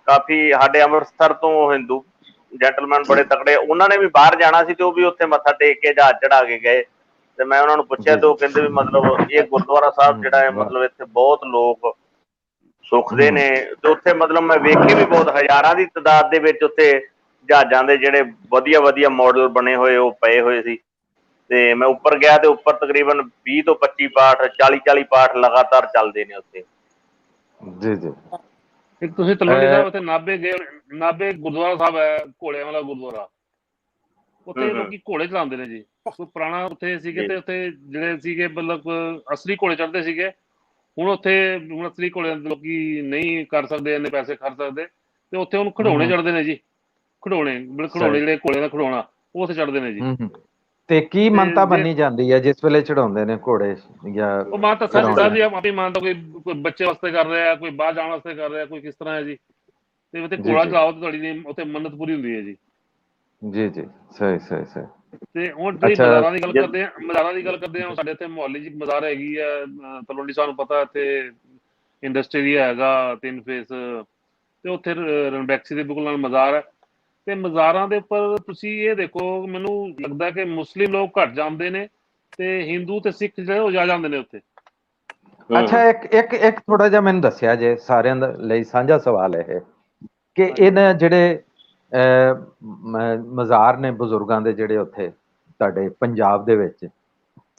ਕਾਫੀ ਸਾਡੇ ਅੰਮ੍ਰਿਤਸਰ ਤੋਂ ਹਿੰਦੂ ਜੈਂਟਲਮੈਨ ਬੜੇ ਤਕੜੇ, ਉਹਨਾਂ ਨੇ ਵੀ ਬਾਹਰ ਜਾਣਾ ਸੀ ਤੇ ਉਹ ਵੀ ਉੱਥੇ ਮੱਥਾ ਟੇਕ ਕੇ ਜਹਾਜ਼ ਚੜਾ ਕੇ ਗਏ। ਤੇ ਮੈਂ ਉਹਨਾਂ ਨੂੰ ਪੁੱਛਿਆ ਤੇ ਉਹ ਕਹਿੰਦੇ ਵੀ ਮਤਲਬ ਇਹ ਗੁਰਦੁਆਰਾ ਸਾਹਿਬ ਜਿਹੜਾ ਹੈ, ਮਤਲਬ ਇੱਥੇ ਬਹੁਤ ਲੋਕ ਸੁੱਖਦੇ ਨੇ। ਤੇ ਉੱਥੇ ਮਤਲਬ ਮੈਂ ਵੇਖੇ ਵੀ ਬਹੁਤ ਹਜ਼ਾਰਾਂ ਦੀ ਤਾਦਾਦ ਦੇ ਵਿੱਚ ਉੱਥੇ ਜਹਾਜ਼ਾਂ ਦੇ ਜਿਹੜੇ ਵਧੀਆ ਮਾਡਲ ਬਣੇ ਹੋਏ ਉਹ ਪਏ ਹੋਏ ਸੀ। ਤੇ ਮੈਂ ਉੱਪਰ ਗਿਆ ਤੇ ਉੱਪਰ ਤਕਰੀਬਨ 20 ਤੋਂ 25 ਪਾਠ 40 ਪਾਠ ਲਗਾਤਾਰ ਚੱਲਦੇ ਨੇ ਉੱਥੇ। ਜੀ ਜੀ, ਇੱਕ ਤੁਸੀਂ ਤਲਵੰਡੀ ਸਾਹਿਬ ਉੱਥੇ ਨਾਭੇ ਗਏ, ਨਾਭੇ ਗੁਰਦੁਆਰਾ ਸਾਹਿਬ ਹੈ, ਘੋੜਿਆਂ ਵਾਲਾ ਗੁਰਦੁਆਰਾ, ਉੱਥੇ ਲੋਕੀ ਘੋੜੇ ਚਲਾਉਂਦੇ ਨੇ ਜੀ। ਕੋਈ ਪੁਰਾਣਾ ਉੱਥੇ ਸੀਗੇ ਤੇ ਉੱਥੇ ਜਿਹੜੇ ਸੀਗੇ ਮਤਲਬ ਅਸਲੀ ਘੋੜੇ ਚੜ੍ਹਦੇ ਸੀਗੇ। ਹੁਣ ਅਸਲੀ ਘੋੜੇ ਲੋਕੀ ਨਹੀਂ ਕਰ ਸਕਦੇ, ਇੰਨੇ ਪੈਸੇ ਖਰਚ ਸਕਦੇ, ਤੇ ਉੱਥੇ ਉਹਨੂੰ ਖਿਡੌਣੇ ਚੜ੍ਹਦੇ ਨੇ ਜੀ। ਖਿਡੌਣੇ ਜਿਹੜੇ ਘੋੜੇ ਦਾ ਖਿਡੌਣਾ ਉਹ ਉੱਥੇ ਚੜ੍ਹਦੇ ਨੇ ਜੀ। ਤੇ ਕੀ ਮਾਨਤਾ ਮੰਨੀ ਜਾਂਦੀ ਹੈ ਜਿਸ ਵੇਲੇ ਚੜਾਉਂਦੇ ਨੇ ਘੋੜੇ? ਜਾਂ ਉਹ ਮਾਨਤਾ ਸਾਡੀ ਆਪਣੀ ਮਾਨਤਾ, ਕੋਈ ਬੱਚੇ ਵਾਸਤੇ ਕਰ ਰਿਹਾ, ਕੋਈ ਬਾਹਰ ਜਾਣ ਵਾਸਤੇ ਕਰ ਰਿਹਾ, ਕੋਈ ਕਿਸ ਤਰ੍ਹਾਂ ਹੈ ਜੀ। ਤੇ ਉੱਥੇ ਘੋੜਾ ਚਲਾਓ ਤੇ ਤੁਹਾਡੀ ਉੱਥੇ ਮੰਨਤ ਪੂਰੀ ਹੁੰਦੀ ਹੈ ਜੀ। ਜੀ ਜੀ, ਸਹੀ ਸਹੀ ਸਹੀ। ਤੇ ਹੁਣ ਜਿਹੜੀ ਮਜ਼ਾਰਾਂ ਦੀ ਗੱਲ ਕਰਦੇ ਹਾਂ, ਸਾਡੇ ਇੱਥੇ ਮੁਹੱਲੇ 'ਚ ਮਜ਼ਾਰ ਹੈਗੀ ਹੈ ਤਲਵੰਡੀ, ਸਾਨੂੰ ਪਤਾ ਇੱਥੇ ਇੰਡਸਟਰੀ ਹੈਗਾ 3 ਫੇਸ, ਤੇ ਉੱਥੇ ਰਣਬੈਕਸੀ ਦੇ ਬਿਲਕੁਲ ਨਾਲ ਮਜ਼ਾਰ ਹੈ। ਤੇ ਮਜ਼ਾਰਾਂ ਦੇ ਉੱਪਰ ਤੁਸੀਂ ਇਹ ਦੇਖੋ, ਮੈਨੂੰ ਲੱਗਦਾ ਕਿ ਮੁਸਲਿਮ ਲੋਕ ਘੱਟ ਜਾਂਦੇ ਨੇ ਤੇ ਹਿੰਦੂ ਤੇ ਸਿੱਖ ਜਿਹੜੇ ਉਹ ਜਾ ਜਾਂਦੇ ਨੇ ਉੱਥੇ। ਅੱਛਾ, ਇੱਕ ਥੋੜਾ ਜਿਹਾ ਮੈਨੂੰ ਦੱਸਿਆ ਜੇ, ਸਾਰਿਆਂ ਦੇ ਲਈ ਸਾਂਝਾ ਸਵਾਲ ਇਹ ਕਿ ਇਹਨਾਂ ਜਿਹੜੇ ਮਜ਼ਾਰ ਨੇ ਬਜ਼ੁਰਗਾਂ ਦੇ ਜਿਹੜੇ ਉੱਥੇ ਤੁਹਾਡੇ ਪੰਜਾਬ ਦੇ ਵਿੱਚ,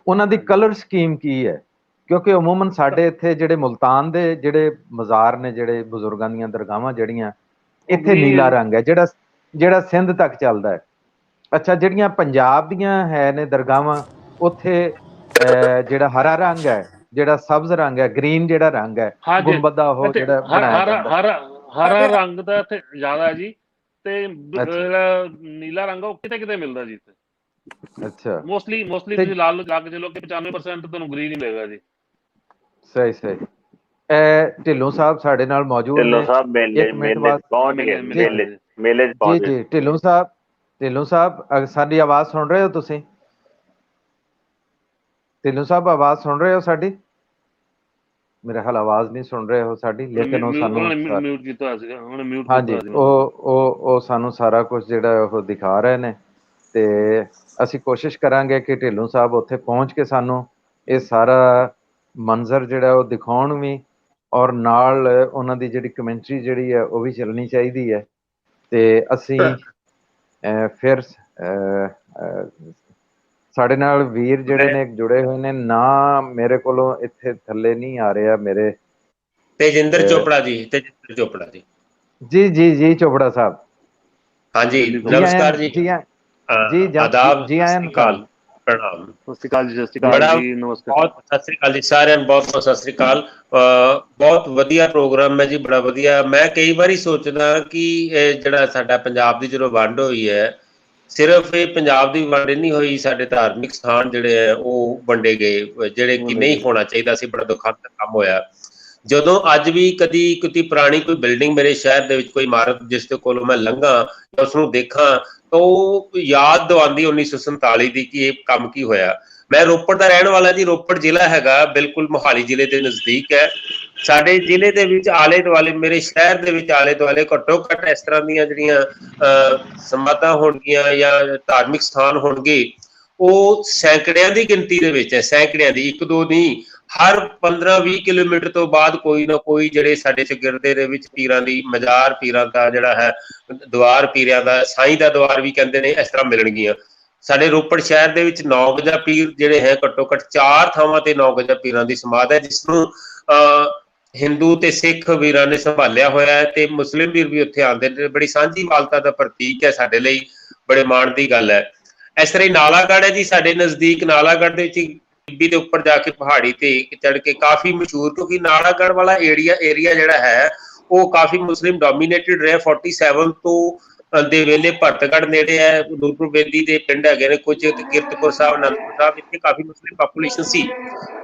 ਉਹਨਾਂ ਦੀ ਕਲਰ ਸਕੀਮ ਕੀ ਹੈ? ਕਿਉਂਕਿ ਅਮੂਮਨ ਸਾਡੇ ਇੱਥੇ ਜਿਹੜੇ ਮੁਲਤਾਨ ਦੇ ਜਿਹੜੇ ਮਜ਼ਾਰ ਨੇ, ਜਿਹੜੇ ਬਜ਼ੁਰਗਾਂ ਦੀਆਂ ਦਰਗਾਹਾਂ ਜਿਹੜੀਆਂ, ਇੱਥੇ ਨੀਲਾ ਰੰਗ ਹੈ ਜਿਹੜਾ ਸਿੰਧ ਤੱਕ ਚੱਲਦਾ ਹੈ। ਅੱਛਾ, ਜਿਹੜੀਆਂ ਪੰਜਾਬ ਦੀਆਂ ਹੈ ਨੇ ਦਰਗਾਹਾਂ, ਉੱਥੇ ਜਿਹੜਾ ਹਰਾ ਰੰਗ ਹੈ, ਜਿਹੜਾ ਸਬਜ਼ ਰੰਗ ਹੈ, ਗ੍ਰੀਨ ਜਿਹੜਾ ਰੰਗ ਹੈ, ਗੁੰਬਦ ਉਹ ਜਿਹੜਾ ਬਣਾਇਆ ਜਾਂਦਾ, ਹਰਾ ਰੰਗ ਦਾ ਇੱਥੇ ਜ਼ਿਆਦਾ ਹੈ ਜੀ। ਤੇ ਨੀਲਾ ਰੰਗ ਉਹ ਕਿਤੇ ਕਿਤੇ ਮਿਲਦਾ ਜੀ ਇੱਥੇ। ਅੱਛਾ, ਮੋਸਟਲੀ ਤੁਸੀਂ ਲਾਲ ਲਾ ਕੇ ਚਲੋ ਕਿ 95% ਤੁਹਾਨੂੰ ਗ੍ਰੀਨ ਹੀ ਮਿਲੇਗਾ ਜੀ। ਸਹੀ ਸਹੀ। ਢਿੱਲੋਂ ਸਾਹਿਬ ਸਾਡੇ ਨਾਲ ਮੌਜੂਦ ਨੇ। ਢਿੱਲੋਂ ਸਾਹਿਬ ਮੇਲੇ ਪਹੁੰਚ ਗਏ, ਮੇਲੇ 'ਚ ਪਹੁੰਚ ਗਏ। ਜੀ, ਢਿੱਲੋਂ ਸਾਹਿਬ ਸਾਡੀ ਆਵਾਜ਼ ਸੁਣ ਰਹੇ ਹੋ ਤੁਸੀਂ? ਢਿੱਲੋਂ ਸਾਹਿਬ ਆਵਾਜ਼ ਸੁਣ ਰਹੇ ਹੋ ਸਾਡੀ? ਮੇਰੇ ਖਿਆਲ ਆਵਾਜ਼ ਨਹੀਂ ਸੁਣ ਰਹੇ ਹੋ ਸਾਡੀ, ਲੇਕਿਨ ਉਹ ਸਾਨੂੰ ਮਿਊਟ ਕੀਤਾ ਸੀਗਾ ਉਹਨੇ, ਮਿਊਟ ਹਾਂਜੀ, ਉਹ ਸਾਨੂੰ ਸਾਰਾ ਕੁਝ ਜਿਹੜਾ ਉਹ ਦਿਖਾ ਰਹੇ ਨੇ। ਤੇ ਅਸੀਂ ਕੋਸ਼ਿਸ਼ ਕਰਾਂਗੇ ਕਿ ਢਿੱਲੋਂ ਸਾਹਿਬ ਉੱਥੇ ਪਹੁੰਚ ਕੇ ਸਾਨੂੰ ਇਹ ਸਾਰਾ ਮੰਜ਼ਰ ਜਿਹੜਾ ਉਹ ਦਿਖਾਉਣ ਵੀ, ਔਰ ਨਾਲ ਉਹਨਾਂ ਦੀ ਜਿਹੜੀ ਕਮੈਂਟਰੀ ਜਿਹੜੀ ਹੈ ਉਹ ਵੀ ਚੱਲਣੀ ਚਾਹੀਦੀ ਹੈ। ਤੇ ਅਸੀਂ ਫਿਰ ਸਾਡੇ ਨਾਲ ਵੀਰ ਜਿਹੜੇ ਨੇ ਜੁੜੇ ਹੋਏ ਨੇ, ਨਾ ਮੇਰੇ ਕੋਲੋਂ ਇੱਥੇ ਥੱਲੇ ਨਹੀਂ ਆ ਰਿਹਾ ਮੇਰੇ। ਤੇਜਿੰਦਰ ਚੋਪੜਾ ਜੀ, ਤੇਜਿੰਦਰ ਚੋਪੜਾ ਜੀ। ਜੀ ਜੀ ਜੀ, ਚੋਪੜਾ ਸਾਹਿਬ। ਹਾਂਜੀ, ਨਮਸਕਾਰ ਜੀ। ਜੀ ਆਦਾਬ, ਜੀ ਆਇਆਂ, ਪ੍ਰਣਾਮ। ਸਤਿ ਸ਼੍ਰੀ ਅਕਾਲ ਜੀ। ਸਤਿ ਸ਼੍ਰੀ ਅਕਾਲ ਜੀ, ਨਮਸਕਾਰ। ਬਹੁਤ ਸਤਿ ਸ਼੍ਰੀ ਅਕਾਲ ਜੀ ਸਾਰਿਆਂ ਨੂੰ, ਬਹੁਤ ਬਹੁਤ ਸਤਿ ਸ਼੍ਰੀ ਅਕਾਲ। ਬਹੁਤ ਵਧੀਆ ਪ੍ਰੋਗਰਾਮ ਹੈ ਜੀ, ਬੜਾ ਵਧੀਆ। ਮੈਂ ਕਈ ਵਾਰੀ ਸੋਚਦਾ ਕਿ ਇਹ ਜਿਹੜਾ ਸਾਡਾ ਪੰਜਾਬ ਦੀ ਜਦੋਂ ਵੰਡ ਹੋਈ ਹੈ, ਸਿਰਫ ਇਹ ਪੰਜਾਬ ਦੀ ਵੰਡ ਨਹੀਂ ਹੋਈ, ਸਾਡੇ ਧਾਰਮਿਕ ਸਥਾਨ ਜਿਹੜੇ ਹੈ ਉਹ ਵੰਡੇ ਗਏ, ਜਿਹੜੇ ਕਿ ਨਹੀਂ ਹੋਣਾ ਚਾਹੀਦਾ ਸੀ। ਬੜਾ ਦੁਖਾਂਤ ਕੰਮ ਹੋਇਆ। ਜਦੋਂ ਅੱਜ ਵੀ ਕਦੀ ਪੁਰਾਣੀ ਕੋਈ ਬਿਲਡਿੰਗ ਮੇਰੇ ਸ਼ਹਿਰ ਦੇ ਵਿੱਚ, ਕੋਈ ਇਮਾਰਤ ਜਿਸ ਦੇ ਕੋਲੋਂ ਮੈਂ ਲੰਘਾਂ ਜਾਂ ਉਸਨੂੰ ਦੇਖਾਂ, ਤਾਂ ਉਹ ਯਾਦ ਦਿਵਾਉਂਦੀ 1947 ਦੀ ਕਿ ਇਹ ਕੰਮ ਕੀ ਹੋਇਆ। ਮੈਂ ਰੋਪੜ ਦਾ ਰਹਿਣ ਵਾਲਾ ਜੀ। ਰੋਪੜ ਜ਼ਿਲ੍ਹਾ ਹੈਗਾ ਬਿਲਕੁਲ ਮੋਹਾਲੀ ਜ਼ਿਲ੍ਹੇ ਦੇ ਨਜ਼ਦੀਕ ਹੈ। ਸਾਡੇ ਜ਼ਿਲ੍ਹੇ ਦੇ ਵਿੱਚ ਆਲੇ ਦੁਆਲੇ, ਮੇਰੇ ਸ਼ਹਿਰ ਦੇ ਵਿੱਚ ਆਲੇ ਦੁਆਲੇ ਘੱਟੋ ਘੱਟ ਇਸ ਤਰ੍ਹਾਂ ਦੀਆਂ ਜਿਹੜੀਆਂ ਸਮਾਧਾਂ ਹੋਣਗੀਆਂ ਜਾਂ ਧਾਰਮਿਕ ਸਥਾਨ ਹੋਣਗੇ, ਉਹ ਸੈਂਕੜਿਆਂ ਦੀ ਗਿਣਤੀ ਦੇ ਵਿੱਚ ਹੈ। ਸੈਂਕੜਿਆਂ ਦੀ, ਇੱਕ ਦੋ ਨਹੀਂ। ਹਰ 15-20 ਕਿਲੋਮੀਟਰ ਤੋਂ ਬਾਅਦ ਕੋਈ ਨਾ ਕੋਈ ਜਿਹੜੇ ਸਾਡੇ ਚਗਿਰਦੇ ਦੇ ਵਿੱਚ ਪੀਰਾਂ ਦੀ ਮਜ਼ਾਰ, ਪੀਰਾਂ ਦਾ ਜਿਹੜਾ ਹੈ ਦੁਆਰ, ਪੀਰਾਂ ਦਾ, ਸਾਈਂ ਦਾ ਦੁਆਰ ਵੀ ਕਹਿੰਦੇ ਨੇ, ਇਸ ਤਰ੍ਹਾਂ ਮਿਲਣਗੀਆਂ। ਸਾਡੇ ਰੋਪੜ ਸ਼ਹਿਰ ਦੇ ਵਿੱਚ 9 ਗਜਾ ਪੀਰ ਜਿਹੜੇ ਹੈ, ਘੱਟੋ ਘੱਟ 4 ਥਾਵਾਂ ਤੇ 9 ਗਜਾ ਪੀਰਾਂ ਦੀ ਸਮਾਧ ਹੈ, ਜਿਸਨੂੰ ਹਿੰਦੂ ਤੇ ਸਿੱਖ ਵੀਰਾਂ ਨੇ ਸੰਭਾਲਿਆ ਹੋਇਆ ਹੈ, ਤੇ ਮੁਸਲਿਮ ਵੀਰ ਵੀ ਉੱਥੇ ਆਉਂਦੇ ਨੇ। ਬੜੀ ਸਾਂਝੀ ਵਾਲਤਾ ਦਾ ਪ੍ਰਤੀਕ ਹੈ ਸਾਡੇ ਲਈ, ਬੜੇ ਮਾਣ ਦੀ ਗੱਲ ਹੈ। ਇਸ ਤਰ੍ਹਾਂ ਹੀ ਨਾਲਾਗੜ੍ਹ ਹੈ ਜੀ ਸਾਡੇ ਨਜ਼ਦੀਕ। ਨਾਲਾਗੜ੍ਹ ਦੇ ਵਿੱਚ ਟਿੱਬੀ ਦੇ ਉੱਪਰ ਜਾ ਕੇ ਪਹਾੜੀ ਤੇ ਚੜ ਕੇ ਕਾਫੀ ਮਸ਼ਹੂਰ, ਕਿਉਂਕਿ ਨਾਲਾਗੜ੍ਹ ਵਾਲਾ ਏਰੀਆ ਜਿਹੜਾ ਹੈ ਉਹ ਕਾਫੀ ਮੁਸਲਿਮ ਡੋਮੀਨੇਟਡ ਰਿਹਾ। 47 ਤੋਂ ਦੇ ਵੇਲੇ ਭਰਤਗੜ੍ਹ ਨੇੜੇ ਹੈ, ਨੂਰਪੁਰ ਬੇਦੀ ਦੇ ਪਿੰਡ ਹੈਗੇ ਨੇ ਕੁਝ, ਕੀਰਤਪੁਰ ਸਾਹਿਬ, ਅਨੰਦਪੁਰ ਸਾਹਿਬ, ਇੱਥੇ ਕਾਫੀ ਮੁਸਲਿਮ ਪਾਪੂਲੇਸ਼ਨ ਸੀ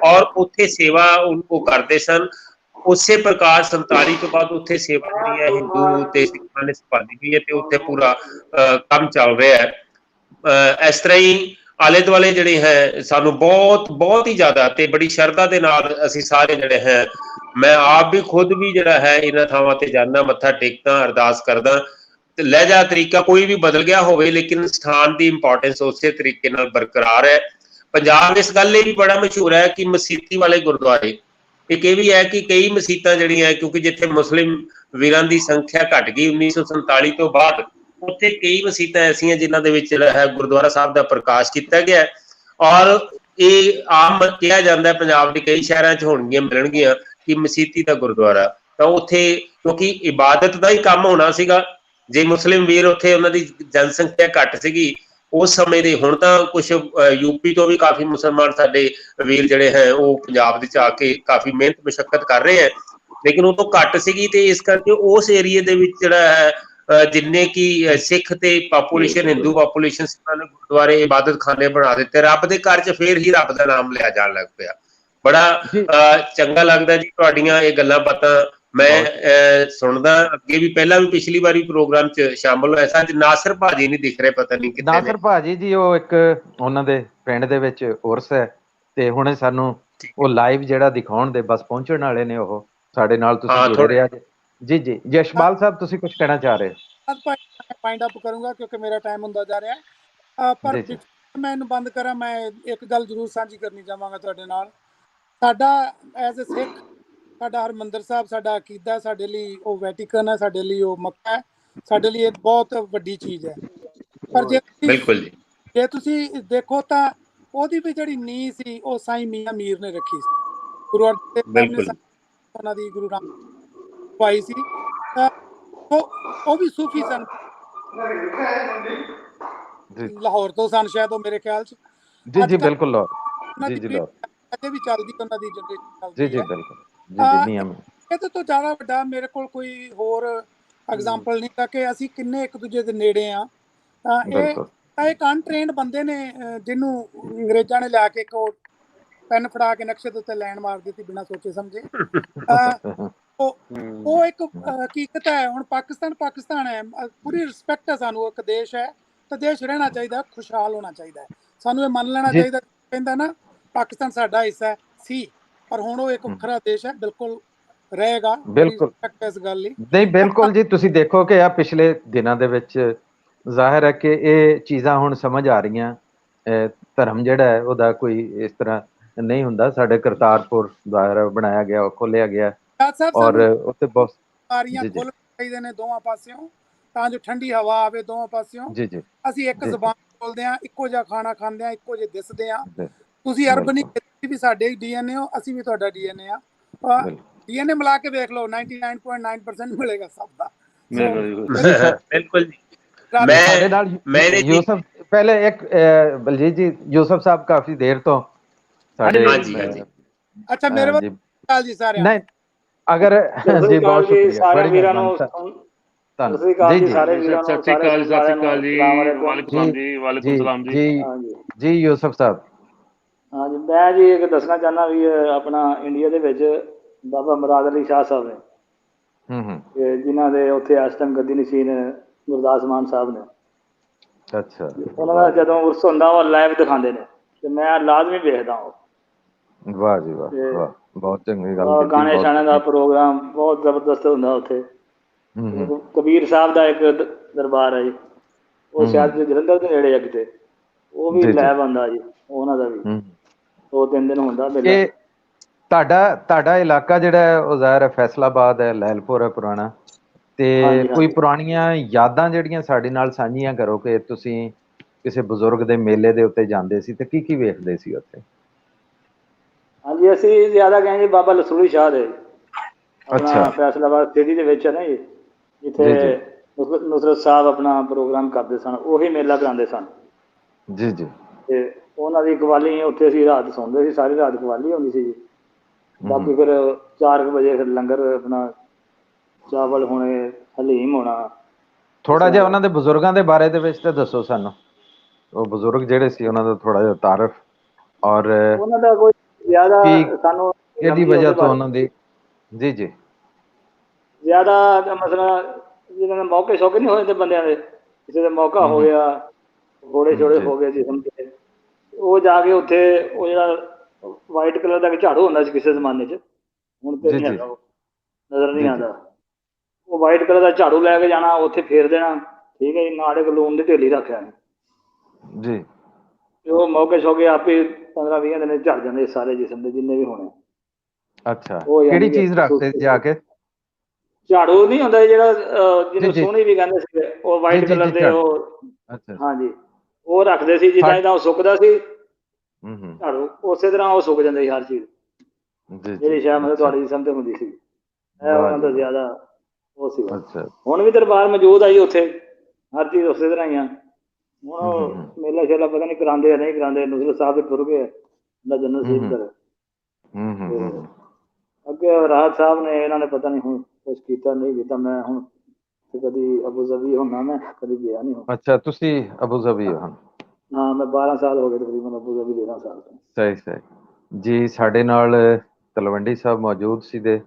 ਔਰ ਉੱਥੇ ਸੇਵਾ ਉਹ ਕਰਦੇ ਸਨ। ਉਸੇ ਪ੍ਰਕਾਰ 47 ਤੋਂ ਬਾਅਦ ਉੱਥੇ ਸੇਵਾ ਜਿਹੜੀ ਹੈ ਹਿੰਦੂ ਤੇ ਸਿੱਖਾਂ ਨੇ ਸੰਭਾਲੀ ਗਈ ਹੈ, ਤੇ ਉੱਥੇ ਪੂਰਾ ਕੰਮ ਚੱਲ ਰਿਹਾ ਹੈ। ਇਸ ਤਰ੍ਹਾਂ ਹੀ ਆਲੇ ਦੁਆਲੇ ਜਿਹੜੇ ਹੈ ਸਾਨੂੰ ਬਹੁਤ ਹੀ ਜ਼ਿਆਦਾ ਤੇ ਬੜੀ ਸ਼ਰਧਾ ਦੇ ਨਾਲ ਅਸੀਂ ਸਾਰੇ ਜਿਹੜੇ ਹੈ, ਮੈਂ ਆਪ ਵੀ ਖੁਦ ਵੀ ਜਿਹੜਾ ਹੈ ਇਹਨਾਂ ਥਾਵਾਂ ਤੇ ਜਾਂਦਾ, ਮੱਥਾ ਟੇਕਦਾ, ਅਰਦਾਸ ਕਰਦਾ। ਤੇ ਲਹਿਜਾ ਤਰੀਕਾ ਕੋਈ ਵੀ ਬਦਲ ਗਿਆ ਹੋਵੇ, ਲੇਕਿਨ ਸਥਾਨ ਦੀ ਇੰਪੋਰਟੈਂਸ ਉਸੇ ਤਰੀਕੇ ਨਾਲ ਬਰਕਰਾਰ ਹੈ। ਪੰਜਾਬ ਇਸ ਗੱਲ ਲਈ ਵੀ ਬੜਾ ਮਸ਼ਹੂਰ ਹੈ ਕਿ ਮਸੀਤੀ ਵਾਲੇ ਗੁਰਦੁਆਰੇ, ਇੱਕ ਇਹ ਵੀ ਹੈ ਕਿ ਕਈ ਮਸੀਤਾਂ ਜਿਹੜੀਆਂ, ਕਿਉਂਕਿ ਜਿੱਥੇ ਮੁਸਲਿਮ ਵੀਰਾਂ ਦੀ ਸੰਖਿਆ ਘਟ ਗਈ 1947 ਤੋਂ ਬਾਅਦ, ਉੱਥੇ ਕਈ ਮਸੀਤਾਂ ਐਸੀਆਂ ਜਿਨ੍ਹਾਂ ਦੇ ਵਿੱਚ ਜਿਹੜਾ ਹੈ ਗੁਰਦੁਆਰਾ ਸਾਹਿਬ ਦਾ ਪ੍ਰਕਾਸ਼ ਕੀਤਾ ਗਿਆ। ਔਰ ਇਹ ਆਮ ਕਿਹਾ ਜਾਂਦਾ ਪੰਜਾਬ ਦੇ ਕਈ ਸ਼ਹਿਰਾਂ 'ਚ ਹੋਣਗੀਆਂ, ਮਿਲਣਗੀਆਂ ਕਿ ਮਸੀਤੀ ਦਾ ਗੁਰਦੁਆਰਾ। ਤਾਂ ਉੱਥੇ ਕਿਉਂਕਿ ਇਬਾਦਤ ਦਾ ਹੀ ਕੰਮ ਹੋਣਾ ਸੀਗਾ, ਜੇ ਮੁਸਲਿਮ ਵੀਰ ਉੱਥੇ, ਉਹਨਾਂ ਦੀ ਜਨਸੰਖਿਆ ਘੱਟ ਸੀਗੀ, ਉਸ ਸਮੇਂ ਦੇ। ਹੁਣ ਤਾਂ ਕੁਝ ਯੂਪੀ ਤੋਂ ਵੀ ਕਾਫੀ ਮੁਸਲਮਾਨ ਸਾਡੇ ਵੀਰ ਜਿਹੜੇ ਹੈ ਉਹ ਪੰਜਾਬ ਵਿੱਚ ਆ ਕੇ ਕਾਫੀ ਮਿਹਨਤ ਮੁਸ਼ੱਕਤ ਕਰ ਰਹੇ ਹੈ, ਲੇਕਿਨ ਉਹ ਤੋਂ ਘੱਟ ਸੀਗੀ। ਤੇ ਇਸ ਕਰਕੇ ਉਸ ਏਰੀਏ ਦੇ ਵਿੱਚ ਜਿਹੜਾ ਹੈ ਜਿੰਨੇ ਕਿ ਸਿੱਖ ਤੇ ਪਾਪੂਲੇਸ਼ਨ, ਹਿੰਦੂ ਪਾਪੂਲੇਸ਼ਨ, ਉਹਨਾਂ ਨੇ ਗੁਰਦੁਆਰੇ ਇਬਾਦਤ ਖਾਨੇ ਬਣਾ ਦਿੱਤੇ। ਰੱਬ ਦੇ ਘਰ 'ਚ ਫੇਰ ਹੀ ਰੱਬ ਦਾ ਨਾਮ ਲਿਆ ਜਾਣ ਲੱਗ ਪਿਆ। ਬੜਾ ਚੰਗਾ ਲੱਗਦਾ ਜੀ ਤੁਹਾਡੀਆਂ ਇਹ ਗੱਲਾਂ ਬਾਤਾਂ ਮੈਂ ਸੁਣਦਾ। ਅੱਗੇ ਵੀ ਪਹਿਲਾਂ ਵੀ ਪਿਛਲੀ ਵਾਰੀ ਪ੍ਰੋਗਰਾਮ 'ਚ ਸ਼ਾਮਲ ਹੋਇਆ ਸੀ। ਨਾਸਰ ਭਾਜੀ ਨਹੀਂ ਦਿਖ ਰਹੇ, ਪਤਾ ਨਹੀਂ ਕਿੱਥੇ ਨੇ। ਨਾਸਰ ਭਾਜੀ ਜੀ ਉਹ ਇੱਕ ਉਹਨਾਂ ਦੇ ਪਿੰਡ ਦੇ ਵਿੱਚ ਉਰਸ ਹੈ, ਤੇ ਹੁਣੇ ਸਾਨੂੰ ਉਹ ਲਾਈਵ ਜਿਹੜਾ ਦਿਖਾਉਣ ਦੇ ਬਸ ਪਹੁੰਚਣ ਵਾਲੇ ਨੇ। ਉਹ ਸਾਡੇ ਨਾਲ ਤੁਸੀਂ ਜੁੜੇ ਰਿਹਾ ਜੀ। ਜੀ ਯਸ਼ਪਾਲ ਸਾਹਿਬ, ਤੁਸੀਂ ਕੁਝ ਕਹਿਣਾ ਚਾਹ ਰਹੇ ਹੋ? ਪਾਇੰਟ ਅਪ ਕਰੂੰਗਾ ਕਿਉਂਕਿ ਮੇਰਾ ਟਾਈਮ ਹੁੰਦਾ ਜਾ ਰਿਹਾ। ਪਰ ਮੈਂ ਇਹਨੂੰ ਬੰਦ ਕਰਾਂ, ਮੈਂ ਇੱਕ ਗੱਲ ਜ਼ਰੂਰ ਸਾਂਝੀ ਕਰਨੀ ਚਾਹਾਂਗਾ ਤੁਹਾਡੇ ਨਾਲ। ਸਾਡਾ ਐਜ਼ ਅ ਸਿੱਖ, ਸਾਡਾ ਹਰਮੰਦਰ ਸਾਹਿਬ ਸਾਡਾ ਅਕੀਦਾ, ਸਾਡੇ ਲਈ ਉਹ ਵੈਟੀਕਨ ਹੈ, ਸਾਡੇ ਲਈ ਉਹ ਮੱਕਾ ਹੈ, ਸਾਡੇ ਲਈ ਇਹ ਬਹੁਤ ਵੱਡੀ ਚੀਜ਼ ਹੈ। ਪਰ ਜੇ ਤੁਸੀਂ ਦੇਖੋ ਤਾਂ ਉਹਦੀ ਵੀ ਜਿਹੜੀ ਨੀਂਹ ਸੀ ਉਹ ਸਾਈਂ ਮੀਆਂ ਮੀਰ ਨੇ ਰੱਖੀ ਸੀ। ਗੁਰੂ ਅਰਜਨ ਦੇਵ ਨੇ ਉਹਨਾਂ ਦੀ ਗੁਰੂ ਰਾਮ ਪਾਈ ਸੀ। ਉਹ ਵੀ ਸੂਫੀ ਸਨ, ਲਾਹੌਰ ਤੋਂ ਸਨ ਸ਼ਾਇਦ ਉਹ, ਮੇਰੇ ਖਿਆਲ 'ਚ। ਜੀ ਬਿਲਕੁਲ ਅਜੇ ਵੀ ਚੱਲਦੀ ਉਹਨਾਂ ਦੀ ਜਨਰੇਸ਼ਨ। ਜੀ ਬਿਲਕੁਲ। ਇਹਦੇ ਤੋਂ ਜ਼ਿਆਦਾ ਵੱਡਾ ਮੇਰੇ ਕੋਲ ਕੋਈ ਹੋਰ ਐਗਜ਼ਾਮਪਲ ਨਹੀਂ ਤਾਂ ਕਿ ਅਸੀਂ ਕਿੰਨੇ ਇੱਕ ਦੂਜੇ ਦੇ ਨੇੜੇ ਆ। ਇਹ ਇੱਕ ਅਨਟ੍ਰੇਨਡ ਬੰਦੇ ਨੇ ਜਿਹਨੂੰ ਅੰਗਰੇਜ਼ਾਂ ਨੇ ਲਿਆ ਕੇ ਇੱਕ ਪੈਨ ਫੜਾ ਕੇ ਨਕਸ਼ੇ ਦੇ ਉੱਤੇ ਲਾਈਨ ਮਾਰ ਦਿੱਤੀ ਬਿਨਾਂ ਸੋਚੇ ਸਮਝੇ। ਉਹ ਇੱਕ ਹਕੀਕਤ ਹੈ। ਹੁਣ ਪਾਕਿਸਤਾਨ ਹੈ, ਪੂਰੀ ਰਿਸਪੈਕਟ ਹੈ ਸਾਨੂੰ। ਇੱਕ ਦੇਸ਼ ਹੈ ਤਾਂ ਦੇਸ਼ ਰਹਿਣਾ ਚਾਹੀਦਾ, ਖੁਸ਼ਹਾਲ ਹੋਣਾ ਚਾਹੀਦਾ। ਸਾਨੂੰ ਇਹ ਮੰਨ ਲੈਣਾ ਚਾਹੀਦਾ, ਕਹਿੰਦਾ ਨਾ ਪਾਕਿਸਤਾਨ ਸਾਡਾ ਹਿੱਸਾ ਸੀ, ਪਰ ਹੁਣ ਉਹ ਇੱਕ ਵੱਖਰਾ ਦੇਸ਼ ਹੈ, ਬਿਲਕੁਲ ਰਹੇਗਾ। ਬਿਲਕੁਲ ਇਸ ਗੱਲ ਲਈ ਨਹੀਂ, ਬਿਲਕੁਲ ਜੀ। ਤੁਸੀਂ ਦੇਖੋ ਕਿ ਆ ਪਿਛਲੇ ਦਿਨਾਂ ਦੇ ਵਿੱਚ ਜ਼ਾਹਿਰ ਹੈ ਕਿ ਇਹ ਚੀਜ਼ਾਂ ਹੁਣ ਸਮਝ ਆ ਰਹੀਆਂ। ਧਰਮ ਜਿਹੜਾ ਹੈ ਉਹਦਾ ਕੋਈ ਇਸ ਤਰ੍ਹਾਂ ਨਹੀਂ ਹੁੰਦਾ। ਸਾਡੇ ਕਰਤਾਰਪੁਰ ਦੁਆਰਾ ਬਣਾਇਆ ਗਿਆ, ਉਹ ਖੋਲਿਆ ਗਿਆ, ਔਰ ਉੱਥੇ ਬਹੁਤ ਸਾਰੀਆਂ ਖੁੱਲ ਚਾਹੀਦੇ ਨੇ ਦੋਵਾਂ ਪਾਸਿਓਂ, ਤਾਂ ਜੋ ਠੰਡੀ ਹਵਾ ਆਵੇ ਦੋਵਾਂ ਪਾਸਿਓਂ। ਅਸੀਂ ਇੱਕ ਜ਼ਬਾਨ ਬੋਲਦੇ ਹਾਂ, ਇੱਕੋ ਜਿਹਾ ਖਾਣਾ ਖਾਂਦੇ ਹਾਂ, ਇੱਕੋ ਜਿਹੇ ਦਿਸਦੇ ਹਾਂ। ਤੁਸੀਂ ਅਰਬਨੀ ਵੀ ਸਾਡੇ ਡੀਐਨਏ ਹੋ, ਅਸੀਂ ਵੀ ਤੁਹਾਡਾ ਡੀਐਨਏ ਆ। ਡੀਐਨਏ ਮਿਲਾ ਕੇ ਵੇਖ ਲਓ, 99.9% ਮਿਲੇਗਾ ਸਭ ਦਾ। ਬਿਲਕੁਲ ਜੀ। ਯੂਸਫ ਪਹਿਲੇ ਇੱਕ ਬਲਜੀਤ ਜੀ, ਯੂਸਫ ਸਾਹਿਬ ਕਾਫੀ ਦੇਰ ਤੋਂ ਸਾਡੇ। ਅੱਛਾ, ਮੇਰੇ ਵੱਲ ਜੀ ਸਾਰਿਆਂ ਨਹੀਂ, ਅਗਰ ਜੀ ਬਹੁਤ ਸ਼ੁਕਰੀਆ, ਬੜੀ ਮਿਹਰਬਾਨੀ। ਸਤਿ ਸ਼੍ਰੀ ਅਕਾਲ ਜੀ, ਸਤਿ ਸ਼੍ਰੀ ਅਕਾਲ ਜੀ, ਵਾਲੇਕੁਮ ਸਲਾਮ ਜੀ ਯੂਸਫ ਸਾਹਿਬ। ਹਾਂਜੀ, ਮੈਂ ਜੀ ਇੱਕ ਦੱਸਣਾ ਚਾਹੁੰਦਾ ਵੀ ਆਪਣਾ ਇੰਡੀਆ ਦੇ ਵਿੱਚ ਬਾਬਾ ਮੁਰਾਦ ਅਲੀ ਸ਼ਾਹ ਸਾਹਿਬ ਨੇ, ਜਿਨ੍ਹਾਂ ਦੇ ਉੱਥੇ ਇਸ ਟਾਈਮ ਗੱਦੀ ਨਸ਼ੀਨ ਗੁਰਦਾਸ ਮਾਨ ਸਾਹਿਬ ਨੇ। ਅੱਛਾ। ਉਹਨਾਂ ਦਾ ਜਦੋਂ ਉਰਸ ਹੁੰਦਾ ਉਹ ਲਾਈਵ ਦਿਖਾਉਂਦੇ ਨੇ ਤੇ ਮੈਂ ਲਾਜ਼ਮੀ ਵੇਖਦਾ ਉਹ। ਵਾਹ ਜੀ ਵਾਹ, ਬਹੁਤ ਚੰਗੀ ਗੱਲ। ਗਾਣੇ ਸ਼ਾਣੇ ਦਾ ਪ੍ਰੋਗਰਾਮ ਬਹੁਤ ਜ਼ਬਰਦਸਤ ਹੁੰਦਾ ਉੱਥੇ। ਕਬੀਰ ਸਾਹਿਬ ਦਾ ਇੱਕ ਦਰਬਾਰ ਹੈ ਜੀ, ਉਹ ਸ਼ਾਇਦ ਜਲੰਧਰ ਦੇ ਨੇੜੇ ਆ ਕਿਤੇ, ਉਹ ਵੀ ਲਾਈਵ ਆਉਂਦਾ ਜੀ ਉਹਨਾਂ ਦਾ ਵੀ। 2-3 ਦਿਨ ਹੁੰਦਾ ਮੇਲਾ। ਤੁਹਾਡਾ ਇਲਾਕਾ ਜਿਹੜਾ ਹੈ ਉਹ ਜ਼ਾਹਿਰ ਹੈ ਫੈਸਲਾਬਾਦ ਹੈ, ਲਹਿਲਪੁਰ ਹੈ ਪੁਰਾਣਾ, ਤੇ ਕੋਈ ਪੁਰਾਣੀਆਂ ਯਾਦਾਂ ਜਿਹੜੀਆਂ ਸਾਡੇ ਨਾਲ ਸਾਂਝੀਆਂ ਕਰੋ ਕਿ ਤੁਸੀਂ ਕਿਸੇ ਬਜ਼ੁਰਗ ਦੇ ਮੇਲੇ ਦੇ ਉੱਤੇ ਜਾਂਦੇ ਸੀ ਤੇ ਕੀ ਵੇਖਦੇ ਸੀ ਉੱਥੇ? ਹਾਂਜੀ, ਅਸੀਂ ਜ਼ਿਆਦਾ ਕਹੇ ਜੀ ਬਾਬਾ ਲਸੂੜੀ ਸ਼ਾਹ ਦੇ, ਆਪਣਾ ਫੈਸਲਾਬਾਦ ਸਿਟੀ ਦੇ ਵਿੱਚ ਹੈ ਨਾ ਜੀ, ਜਿੱਥੇ ਨੁਸਰਤ ਸਾਹਿਬ ਆਪਣਾ ਪ੍ਰੋਗਰਾਮ ਕਰਦੇ ਸਨ, ਉਹੀ ਮੇਲਾ ਕਰਾਉਂਦੇ ਸਨ ਜੀ। ਤੇ ਉਹਨਾਂ ਦੀ ਕਵਾਲੀ, ਉੱਥੇ ਅਸੀਂ ਰਾਤ ਸੌਂਦੇ ਸੀ, ਸਾਰੀ ਰਾਤ ਕਵਾਲੀ ਹੁੰਦੀ ਸੀ ਜੀ। ਬਾਕੀ ਫਿਰ 4 ਵਜੇ ਫਿਰ ਲੰਗਰ ਆਪਣਾ, ਚਾਵਲ ਹੋਣੇ, ਹਲੀਮ ਹੋਣਾ। ਥੋੜਾ ਜਿਹਾ ਉਹਨਾਂ ਦੇ ਬਜ਼ੁਰਗਾਂ ਦੇ ਬਾਰੇ ਦੇ ਵਿੱਚ ਤਾਂ ਦੱਸੋ ਸਾਨੂੰ, ਉਹ ਬਜ਼ੁਰਗ ਜਿਹੜੇ ਸੀ ਉਹਨਾਂ ਦਾ ਥੋੜਾ ਜਿਹਾ ਤਾਰਫ, ਔਰ ਉਹਨਾਂ ਦਾ ਕੋਈ ਜ਼ਿਆਦਾ ਸਾਨੂੰ ਕਿਹਦੀ ਵਜ੍ਹਾ ਤੋਂ ਉਹਨਾਂ ਦੀ ਜੀ ਜ਼ਿਆਦਾ ਮਸਲਾ, ਜਿਹਨਾਂ ਦੇ ਮੌਕੇ ਸ਼ੌਕੇ ਨਹੀਂ ਹੋਏ ਤੇ ਬੰਦਿਆਂ ਦੇ, ਕਿਸੇ ਦਾ ਮੌਕਾ ਹੋ ਗਿਆ, ਘੋੜੇ ਛੋੜੇ ਹੋ ਗਏ ਜਿਸਮ ਤੇ, ਉਹ ਜਾ ਕੇ ਉੱਥੇ ਉਹ ਜਿਹੜਾ ਵਾਈਟ ਕਲਰ ਦਾ ਝਾੜੂ ਹੁੰਦਾ ਸੀ ਕਿਸੇ ਜ਼ਮਾਨੇ 'ਚ, ਹੁਣ ਤੇ ਨਹੀਂ ਹੈਗਾ, ਉਹ ਨਜ਼ਰ ਨਹੀਂ ਆਉਂਦਾ। ਉਹ ਵਾਈਟ ਕਲਰ ਦਾ ਝਾੜੂ ਲੈ ਕੇ ਜਾਣਾ, ਉੱਥੇ ਫੇਰ ਦੇਣਾ, ਠੀਕ ਹੈ ਜੀ, ਨਾਲ ਇੱਕ ਲੂਣ ਦੀ ਢੇਲੀ ਰੱਖਿਆ ਜੀ, ਤੇ ਉਹ ਮੌਕੇ ਸ਼ੌਕੇ ਆਪੇ 15-20 ਦਿਨ ਝੜ ਜਾਂਦੇ ਸਾਰੇ ਜਿਸਮ ਦੇ ਜਿੰਨੇ ਵੀ ਹੋਣੇ। ਅੱਛਾ, ਕਿਹੜੀ ਚੀਜ਼ ਰੱਖਦੇ ਜਾ ਕੇ? ਝਾੜੂ ਨਹੀਂ ਹੁੰਦਾ ਜਿਹੜਾ, ਜਿਹਨੂੰ ਸੋਹਣੀ ਵੀ ਕਹਿੰਦੇ ਸੀ, ਉਹ ਵਾਈਟ ਕਲਰ ਦੇ, ਉਹ ਹਾਂਜੀ, ਉਹ ਰੱਖਦੇ ਸੀ। ਜਿੱਦਾਂ ਜਿੱਦਾਂ ਉਹ ਸੁੱਕਦਾ ਸੀ ਝਾੜੂ, ਉਸੇ ਤਰ੍ਹਾਂ ਉਹ ਸੁੱਕ ਜਾਂਦੇ ਸੀ ਹਰ ਚੀਜ਼, ਜਿਹੜੀ ਸ਼ਾਇਦ ਮਤਲਬ ਤੁਹਾਡੀ ਜਿਸਮ ਤੇ ਹੁੰਦੀ ਸੀ। ਉਹਨਾਂ ਦਾ ਜ਼ਿਆਦਾ ਉਹ ਸੀ। ਹੁਣ ਵੀ ਦਰਬਾਰ ਮੌਜੂਦ ਆ ਜੀ ਉੱਥੇ, ਹਰ ਚੀਜ਼ ਉਸੇ ਤਰ੍ਹਾਂ ਹੀ ਆ। ਹੁਣ ਮੇਲਾ ਸ਼ੇਲਾ ਪਤਾ ਨਹੀਂ ਕਰਾਉਂਦੇ ਆ ਨਹੀਂ ਕਰਾਉਂਦੇ। ਨੁਸਰਤ ਸਾਹਿਬ ਦੇ ਤੁਰ ਗਏ ਦਾ ਜਨਰਲ ਸਿੰਘ ਕਰ ਤੇ ਅੱਗੇ ਰਾਹਤ ਸਾਹਿਬ ਨੇ ਇਹਨਾਂ ਨੇ ਪਤਾ ਨਹੀਂ ਹੁਣ ਕੁਛ ਕੀਤਾ ਨਹੀਂ ਕੀਤਾ। ਮੈਂ ਹੁਣ ਕਦੀ ਅਬੂ ਜ਼ਬੀ ਹੁੰਦਾ, ਮੈਂ ਕਦੀ ਗਿਆ ਨਹੀਂ ਹੁਣ। ਅੱਛਾ, ਤੁਸੀਂ ਅਬੂ ਜ਼ਬੀ ਹੋ? ਹਾਂ, ਮੈਂ 12 ਸਾਲ ਹੋ ਗਏ ਤਕਰੀਬਨ ਅਬੂ ਜ਼ਬੀ 13 ਸਾਲ ਤੋਂ। ਸਹੀ ਸਹੀ ਜੀ। ਸਾਡੇ ਨਾਲ ਤਲਵੰਡੀ ਸਾਹਿਬ ਮੌਜੂਦ ਸੀ ਦੇ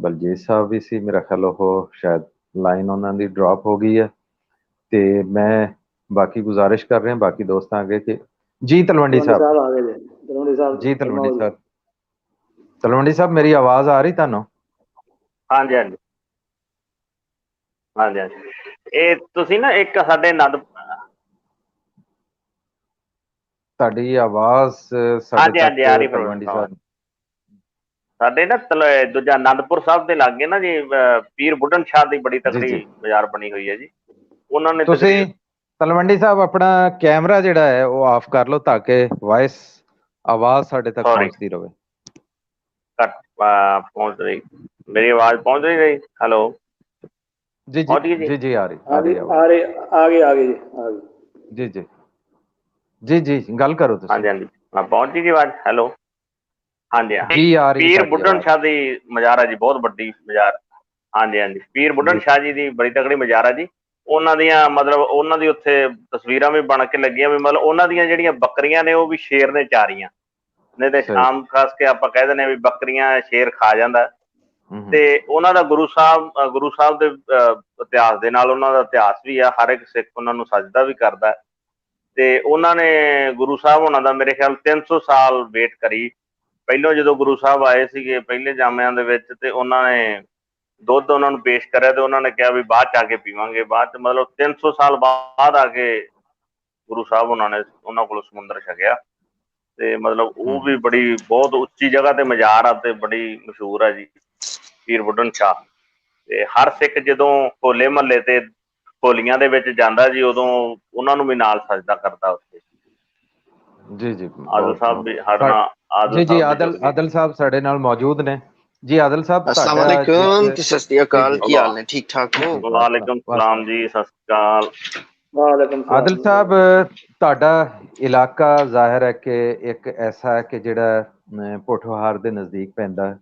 ਬਲਜੀਤ ਸਾਹਿਬ ਵੀ ਸੀ। ਮੇਰਾ ਖਿਆਲ ਉਹ ਸ਼ਾਇਦ ਲਾਈਨ ਉਹਨਾਂ ਦੀ ਡ੍ਰੌਪ ਹੋ ਗਈ ਹੈ। ਤੇ ਮੈਂ ਬਾਕੀ ਗੁਜ਼ਾਰਿਸ਼ ਕਰ ਰਿਹਾ ਬਾਕੀ ਦੋਸਤਾਂ ਅੱਗੇ ਕਿ ਜੀ ਤਲਵੰਡੀ ਸਾਹਿਬ ਆ ਗਏ ਜੀ। ਤਲਵੰਡੀ ਸਾਹਿਬ ਜੀ ਤਲਵੰਡੀ ਸਾਹਿਬ, ਤਲਵੰਡੀ ਸਾਹਿਬ ਮੇਰੀ ਆਵਾਜ਼ ਆ ਰਹੀ ਤੁਹਾਨੂੰ? ਹਾਂਜੀ ਹਾਂਜੀ ਹਾਂਜੀ ਹਾਂਜੀ। ਇਹ ਤੁਸੀਂ ਨਾ ਇੱਕ ਸਾਡੇ ਤੁਹਾਡੀ ਆਵਾਜ਼ ਹਾਂਜੀ ਹਾਂਜੀ ਆ ਰਹੀ ਤਲਵੰਡੀ ਸਾਹਿਬ ਸਾਡੇ ਨਾ ਦੂਜਾ ਆਨੰਦਪੁਰ ਸਾਹਿਬ ਦੇ ਲਾਗੇ ਨਾ ਜੀ ਪੀਰ ਬੁੱਢਨ ਸ਼ਾਹ ਦੀ ਬੜੀ ਤਕੜੀ ਬਾਜ਼ਾਰ ਬਣੀ ਹੋਈ ਹੈ ਜੀ। ਉਹਨਾਂ ਨੇ ਤੁਸੀਂ ਤਲਵੰਡੀ ਸਾਹਿਬ ਆਪਣਾ ਕੈਮਰਾ ਜਿਹੜਾ ਹੈ ਉਹ ਆਫ ਕਰ ਲਓ ਤਾਂ ਕਿ ਵਾਇਸ ਆਵਾਜ਼ ਸਾਡੇ ਤੱਕ ਪਹੁੰਚਦੀ ਰਹੇ। ਘੱਟ ਪਹੁੰਚ ਰਹੀ, ਮੇਰੀ ਆਵਾਜ਼ ਪਹੁੰਚ ਰਹੀ? ਹੈਲੋ ਜੀ ਜੀ ਜੀ ਆ ਰਹੀ ਜੀ ਜੀ ਜੀ ਜੀ ਗੱਲ ਕਰੋ ਤੁਸੀਂ। ਹਾਂਜੀ ਹਾਂਜੀ ਪਹੁੰਚ ਗਈ ਜੀ ਆਵਾਜ਼? ਹੈਲੋ ਹਾਂਜੀ ਜੀ ਆ ਰਹੀ। ਪੀਰ ਬੁੱਢਨ ਸ਼ਾਹ ਦੀ ਮਜ਼ਾਰ ਹੈ ਜੀ, ਬਹੁਤ ਵੱਡੀ ਮਜ਼ਾਰ। ਹਾਂਜੀ ਹਾਂਜੀ ਪੀਰ ਬੁੱਢਨ ਸ਼ਾਹ ਜੀ ਦੀ ਬੜੀ ਤਕੜੀ ਮਜ਼ਾਰ ਹੈ ਜੀ। ਉਹਨਾਂ ਦੀਆਂ ਮਤਲਬ ਉਹਨਾਂ ਦੀ ਉੱਥੇ ਤਸਵੀਰਾਂ ਵੀ ਬਣ ਕੇ ਲੱਗੀਆਂ ਵੀ ਮਤਲਬ ਉਹਨਾਂ ਦੀਆਂ ਜਿਹੜੀਆਂ ਬੱਕਰੀਆਂ ਨੇ ਉਹ ਵੀ ਸ਼ੇਰ ਨੇ ਚਾਰੀਆਂ। ਨਹੀਂ ਤੇ ਆਮ ਖਾਸ ਕੇ ਆਪਾਂ ਕਹਿ ਦਿੰਦੇ ਹਾਂ ਵੀ ਬੱਕਰੀਆਂ ਸ਼ੇਰ ਖਾ ਜਾਂਦਾ। ਤੇ ਉਹਨਾਂ ਦਾ ਗੁਰੂ ਸਾਹਿਬ ਦੇ ਇਤਿਹਾਸ ਦੇ ਨਾਲ ਉਹਨਾਂ ਦਾ ਇਤਿਹਾਸ ਵੀ ਆ। ਹਰ ਇੱਕ ਸਿੱਖ ਉਹਨਾਂ ਨੂੰ ਸਜਦਾ ਵੀ ਕਰਦਾ। ਤੇ ਉਹਨਾਂ ਨੇ ਗੁਰੂ ਸਾਹਿਬ ਉਹਨਾਂ ਦਾ ਮੇਰੇ ਖਿਆਲ 300 ਸਾਲ ਵੇਟ ਕਰੀ। ਪਹਿਲੋਂ ਜਦੋਂ ਗੁਰੂ ਸਾਹਿਬ ਆਏ ਸੀਗੇ ਪਹਿਲੇ ਜਾਮਿਆਂ ਦੇ ਵਿੱਚ, ਤੇ ਉਹਨਾਂ ਨੇ ਦੁੱਧ ਉਹਨਾਂ ਨੂੰ ਪੇਸ਼ ਕਰਿਆ ਤੇ ਉਹਨਾਂ ਨੇ ਕਿਹਾ ਵੀ ਬਾਅਦ ਚ ਆ ਕੇ ਪੀਵਾਂਗੇ। ਬਾਅਦ ਚ ਮਤਲਬ 300 ਸਾਲ ਬਾਅਦ ਆ ਕੇ ਗੁਰੂ ਸਾਹਿਬ ਉਹਨਾਂ ਕੋਲੋਂ ਸਮੁੰਦਰ ਛਕਿਆ। ਤੇ ਮਤਲਬ ਉਹ ਵੀ ਬੜੀ ਬਹੁਤ ਉੱਚੀ ਜਗ੍ਹਾ ਤੇ ਮਜ਼ਾਰ ਆ ਤੇ ਬੜੀ ਮਸ਼ਹੂਰ ਆ ਜੀ ਪੀਰ ਬੁੱਢਨ ਸ਼ਾਹ। ਤੇ ਹਰ ਸਿੱਖ ਜਦੋਂ ਹੋਲੇ ਮਹੱਲੇ ਤੇ ਹੋਲੀਆਂ ਦੇ ਵਿੱਚ ਜਾਂਦਾ ਜੀ ਉਦੋਂ ਉਹਨਾਂ ਨੂੰ ਵੀ ਨਾਲ ਸਜਦਾ ਕਰਦਾ ਉੱਥੇ। ਜੀ ਜੀ ਆਦਲ ਸਾਹਿਬ ਵੀ ਸਾਡੇ ਨਾਲ ਜੀ ਆਦਲ ਸਾਹਿਬ ਸਾਡੇ ਨਾਲ ਮੌਜੂਦ ਨੇ ਜੀ। ਆਦਲ ਸਾਹਿਬ अस्सलाम वालेकुम, सत श्री अकाल, की हाल ने? ठीक ठाक हो? ਵਾਲੇਕੁਮ ਸਲਾਮ ਜੀ, ਸਤਿ ਸ਼੍ਰੀ ਅਕਾਲ। ਆਦਲ ਸਾਹਿਬ ਤੁਹਾਡਾ ਇਲਾਕਾ ਜ਼ਾਹਿਰ ਹੈ ਕਿ ਇੱਕ ਐਸਾ ਹੈ ਕਿ ਜਿਹੜਾ ਪੋਠੋਹਾਰ ਦੇ ਨਜ਼ਦੀਕ ਪੈਂਦਾ।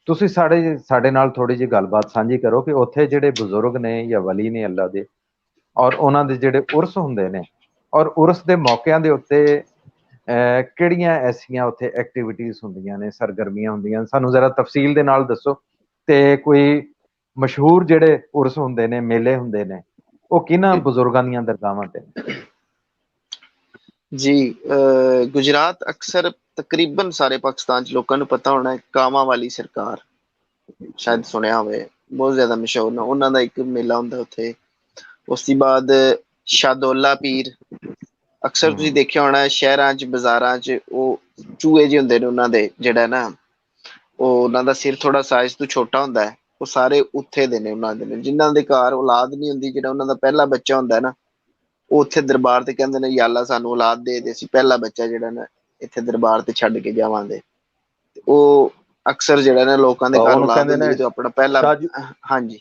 ਤੁਸੀਂ ਸਾਡੇ ਨਾਲ ਥੋੜੀ ਜਿਹੀ ਗੱਲਬਾਤ ਸਾਂਝੀ ਕਰੋ ਕਿ ਉੱਥੇ ਜਿਹੜੇ ਬਜ਼ੁਰਗ ਨੇ ਜਾਂ ਵਲੀ ਨੇ ਅੱਲਾ ਦੇ, ਔਰ ਉਹਨਾਂ ਦੇ ਜਿਹੜੇ ਉਰਸ ਹੁੰਦੇ ਨੇ, ਔਰ ਉਰਸ ਦੇ ਮੌਕਿਆਂ ਦੇ ਉੱਤੇ ਕਿਹੜੀਆਂ ਐਸੀਆਂ ਉੱਥੇ ਐਕਟੀਵਿਟੀਜ਼ ਹੁੰਦੀਆਂ ਨੇ, ਸਰਗਰਮੀਆਂ ਹੁੰਦੀਆਂ, ਸਾਨੂੰ ਜ਼ਰਾ ਤਫਸੀਲ ਦੇ ਨਾਲ ਦੱਸੋ। ਤੇ ਕੋਈ ਮਸ਼ਹੂਰ ਜਿਹੜੇ ਉਰਸ ਹੁੰਦੇ ਨੇ, ਮੇਲੇ ਹੁੰਦੇ ਨੇ, ਉਹ ਕਿਹਨਾਂ ਬਜ਼ੁਰਗਾਂ ਦੀਆਂ ਦਰਗਾਹਾਂ ਤੇ? जी गुजरात अक्सर तकरीबन सारे पाकिस्तान च लोकां नूं पता होना है, कावां वाली सरकार शायद सुनिया होवे, बहुत ज्यादा मशहूर ना। उन्हां दा एक मेला हुंदा उत्थे। उस दी बाद शाहदौला पीर अक्सर तुसीं देखिया होना है शहरां च बाजारां च ਉਹ ਚੂਹੇ ਜਿਹੇ ਹੁੰਦੇ ਨੇ ਉਹਨਾਂ ਦੇ, ਜਿਹੜਾ ਨਾ ਉਹ ਉਹਨਾਂ ਦਾ ਸਿਰ ਥੋੜਾ ਸਾਈਜ਼ ਤੋਂ ਛੋਟਾ ਹੁੰਦਾ ਹੈ। ਉਹ ਸਾਰੇ ਉੱਥੇ ਦੇ ਨੇ ਉਹਨਾਂ ਦੇ ਨੇ ਜਿਨ੍ਹਾਂ ਦੇ ਘਰ ਔਲਾਦ ਨਹੀਂ ਹੁੰਦੀ, ਜਿਹੜਾ ਉਹਨਾਂ ਦਾ ਪਹਿਲਾ ਬੱਚਾ ਹੁੰਦਾ ਨਾ, ਉਹ ਉੱਥੇ ਦਰਬਾਰ ਤੇ ਕਹਿੰਦੇ ਨੇ ਯਾ ਅੱਲਾ ਸਾਨੂੰ ਔਲਾਦ ਦੇ ਦੇ, ਅਸੀਂ ਪਹਿਲਾ ਬੱਚਾ ਜਿਹੜਾ ਨਾ ਇੱਥੇ ਦਰਬਾਰ ਤੇ ਛੱਡ ਕੇ ਜਾਵਾਂਗੇ। ਉਹ ਅਕਸਰ ਜਿਹੜਾ ਨਾ ਲੋਕਾਂ ਦੇ ਘਰ ਔਲਾਦ ਹੁੰਦੀ ਤੇ ਆਪਣਾ ਪਹਿਲਾ ਹਾਂਜੀ